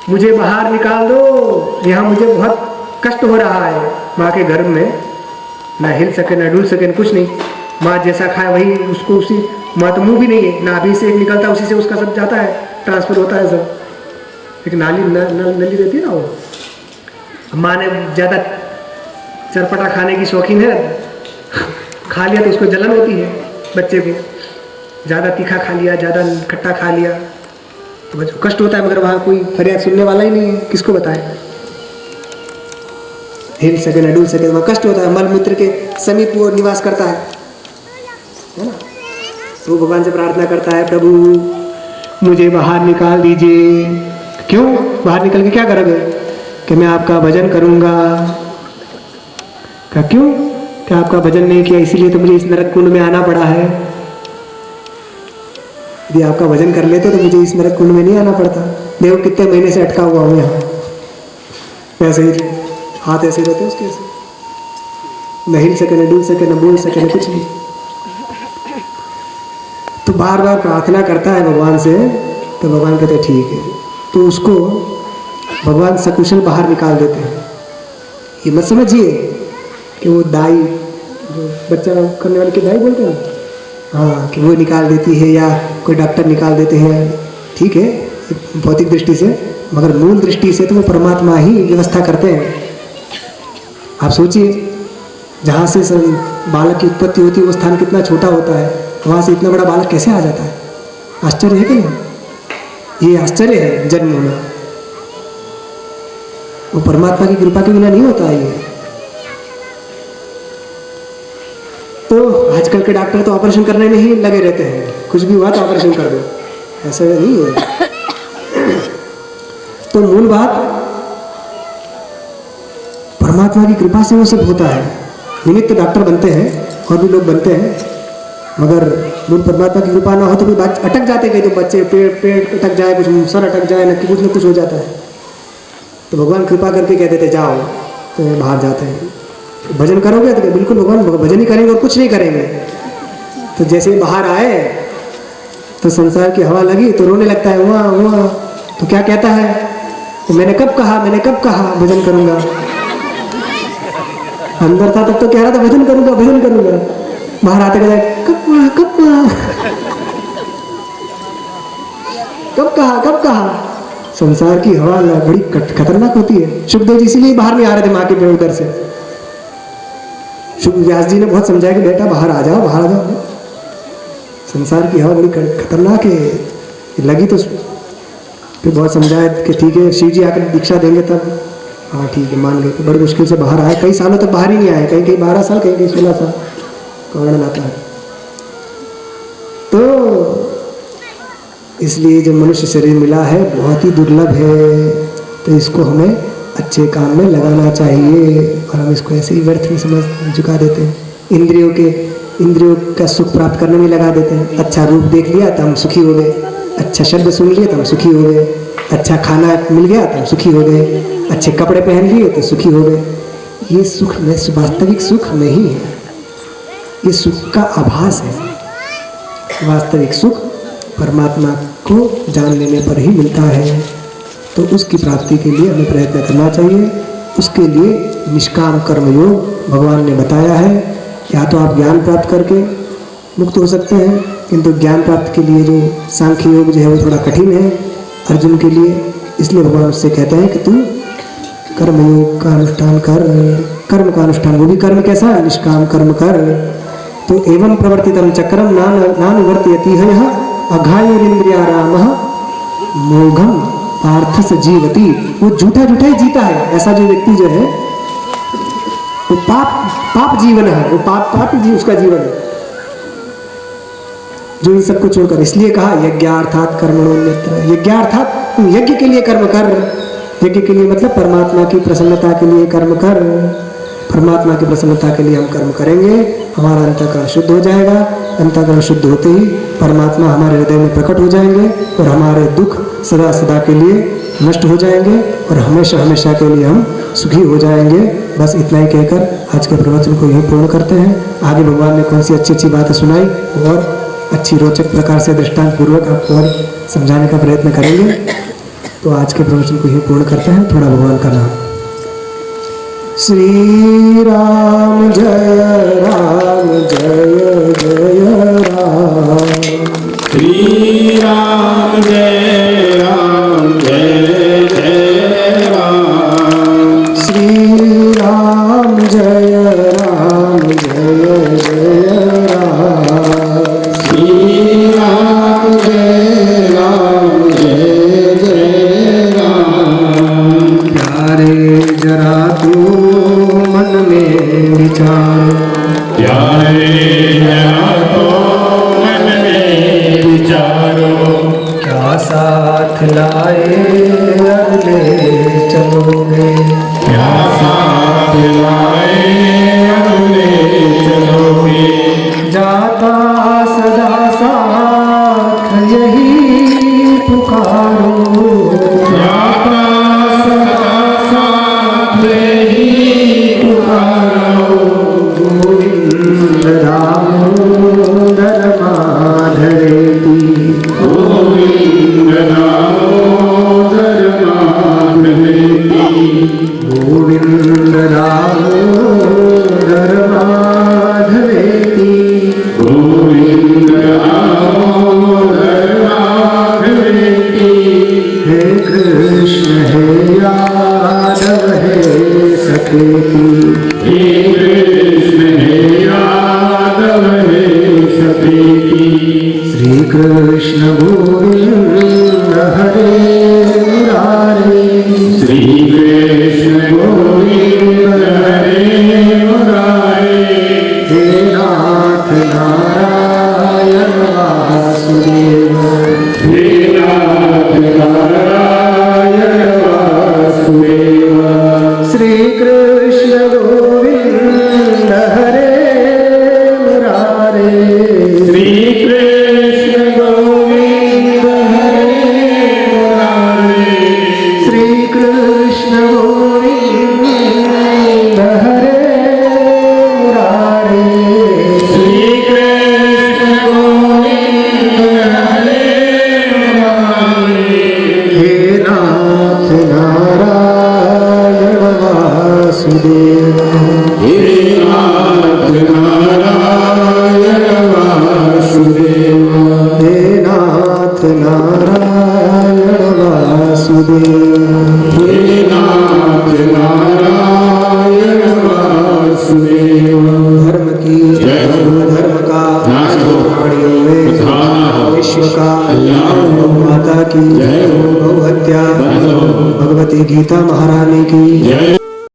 मुझे बाहर निकाल दो, यहाँ मुझे बहुत कष्ट हो रहा है। माँ के गर्भ में ना हिल सके, ना डुल सके, कुछ नहीं। माँ जैसा खाए वही उसको, उसी माँ तो मुँह भी नहीं है, नाभि से एक निकलता है उसी से उसका सब जाता है, ट्रांसफर होता है सब। एक नाली नली रहती है ना वो। माँ ने ज़्यादा चरपटा खाने की शौकीन है, खा लिया तो उसको जलन होती है बच्चे को। ज़्यादा तीखा खा लिया, ज़्यादा खट्टा खा लिया तो बच्चों कष्ट होता है, मगर वहाँ कोई फरियाद सुनने वाला ही नहीं है, किसको बताए। हिल सके न डुल सके, वहाँ कष्ट होता है, मल मूत्र के समीप वो निवास करता है ना। वो भगवान से प्रार्थना करता है, प्रभु मुझे बाहर निकाल दीजिए। क्यों? बाहर निकल के क्या करोगे? कि मैं आपका भजन करूँगा। क्या क्यों? क्या आपका भजन नहीं किया इसीलिए तो मुझे इस नरक कुंड में आना पड़ा है। यदि आपका भजन कर लेते तो मुझे इस नरक कुंड में नहीं आना पड़ता। देखो कितने महीने से अटका हुआ हूँ यहाँ, ऐसे ही हाथ ऐसे रहते उसके ऐसे, न हिल सके न डुल सके न बोल सके न कुछ नहीं। तो बार बार प्रार्थना करता है भगवान से, तो भगवान कहते हैं ठीक है। तो उसको भगवान सकुशल बाहर निकाल देते हैं। ये मत समझिए कि वो दाई, जो बच्चा करने वाले की दाई बोलते हैं, हाँ, कि वो निकाल देती है या कोई डॉक्टर निकाल देते हैं। ठीक है भौतिक दृष्टि से, मगर मूल दृष्टि से तो वो परमात्मा ही व्यवस्था करते हैं। आप सोचिए, जहाँ से बालक की उत्पत्ति होती है वो स्थान कितना छोटा होता है, वहाँ से इतना बड़ा बालक कैसे आ जाता है? आश्चर्य है कि नहीं? ये आश्चर्य है जन्म होना। वो परमात्मा की कृपा के बिना नहीं होता है ये। तो आजकल के डॉक्टर तो ऑपरेशन करने में ही लगे रहते हैं, कुछ भी हुआ तो ऑपरेशन कर दो, ऐसा नहीं है। तो मूल बात परमात्मा की कृपा से वो सब होता है। निमित्त डॉक्टर बनते हैं और भी लोग बनते हैं, मगर मूल परमात्मा की कृपा ना हो तो भी अटक जाते कहीं, तो बच्चे पेट अटक जाए, कुछ सर अटक जाए, न कुछ हो जाता है। तो भगवान कृपा करके कहते थे जाओ, तो बाहर जाते हैं। भजन करोगे तो बिल्कुल भगवान भजन ही करेंगे और कुछ नहीं करेंगे। तो जैसे ही बाहर आए तो संसार की हवा लगी तो रोने लगता है, हुआ हुआ। तो क्या कहता है? तो मैंने कब कहा भजन करूंगा। अंदर था तब तो कह रहा था भजन करूंगा। बाहर आते कहते कब कहा। संसार की हवा बड़ी खतरनाक होती है। सुखदेव जी इसीलिए बाहर नहीं आ रहे थे माँ के पेड़ उधर से। व्यास जी ने बहुत समझाया कि बेटा बाहर आ जाओ। संसार की हवा बड़ी खतरनाक है। लगी तो फिर बहुत समझाया कि ठीक है, शिव जी आकर दीक्षा देंगे तब, हाँ ठीक है मान गए। तो बड़ी मुश्किल से बाहर आए, कई सालों तक बाहर ही नहीं आए, कहीं 12 साल, कहीं 16 साल का वर्णन आता है। तो इसलिए जो मनुष्य शरीर मिला है बहुत ही दुर्लभ है, तो इसको हमें अच्छे काम में लगाना चाहिए। और हम इसको ऐसे ही व्यर्थ में समझ झुका देते हैं। इंद्रियों का सुख प्राप्त करने में लगा देते हैं। अच्छा रूप देख लिया तो हम सुखी हो गए, अच्छा शब्द सुन लिए तो हम सुखी हो गए, अच्छा खाना मिल गया तो हम सुखी हो गए, अच्छे कपड़े पहन लिए तो सुखी हो गए। ये सुख में वास्तविक सुख नहीं है, ये सुख का आभास है। वास्तविक सुख परमात्मा को जान लेने पर ही मिलता है। तो उसकी प्राप्ति के लिए हमें प्रयत्न करना चाहिए। उसके लिए निष्काम कर्म योग भगवान ने बताया है। या तो आप ज्ञान प्राप्त करके मुक्त हो सकते हैं, किंतु ज्ञान प्राप्त के लिए जो सांख्य योग जो है वो थोड़ा कठिन है अर्जुन के लिए। इसलिए भगवान उससे कहते हैं कि तू कर्म योग का अनुष्ठान कर, कर्म का अनुष्ठान, वो भी कर्म कैसा है? निष्काम कर्म कर। तो एवं प्रवर्तितम चक्रम नानुवर्तयति यः अघायुरिन्द्रियारामः मोघम पार्थ स जीवति। वो झूठा ही जीता है। ऐसा जो व्यक्ति जो है वो पाप जीवन है, वो पाप ही उसका जीवन है, जो इन सबको छोड़कर। इसलिए कहा यज्ञार्थात कर्मणोन्यत्र। यज्ञार्थात तुम यज्ञ के लिए कर्म कर। यज्ञ के लिए मतलब परमात्मा की प्रसन्नता के लिए कर्म कर। परमात्मा की प्रसन्नता के लिए हम कर्म करेंगे, हमारा अंतःकरण शुद्ध हो जाएगा। अंतःकरण शुद्ध होते ही परमात्मा हमारे हृदय में प्रकट हो जाएंगे और हमारे दुख सदा सदा के लिए नष्ट हो जाएंगे और हमेशा हमेशा के लिए हम सुखी हो जाएंगे। बस इतना ही कहकर आज के प्रवचन को यहीं पूर्ण करते हैं। आगे भगवान ने कौन सी अच्छी अच्छी बातें सुनाई और अच्छी रोचक प्रकार से दृष्टांत पूर्वक आपको और समझाने का प्रयत्न करेंगे। तो आज के प्रवचन को यहीं पूर्ण करते हैं। थोड़ा भगवान का नाम। श्री राम जय राम, जय जय राम। श्री राम जय राम, जय जय राम। श्री राम जय राम, जय जय राम। श्री राम जय राम, जय जय राम। प्यारे जरा तू सखेती। हे कृष्ण हे यादव हे सखेती। श्री कृष्ण गोविंद हरे मुरारे। श्री कृष्ण गोविंद हरे मुरारे। हे नाथ नारायण वासुदेव। हे नाथ नारायण वासुदेव। श्री कृष्ण गोविंद हरे मुरारे। श्री कृष्ण गोविंद हरे मुरारे। श्री कृष्ण गोविंद हरे मुरारे। श्री कृष्ण गोविंद हरे मुरारे। हे नाथ नारायण वासुदेव। हे नाथ नारायण वासुदेव। हे नाथ नारायण वासुदेव। हे नाथ नारायण वासुदेव। धर्म की जय हो। धर्म का नाश हो। प्राणियों में उद्धार हो। विश्व का कल्याण हो। माता की जय हो। गौ हत्या बंद हो। भगवती गीता महारानी की जय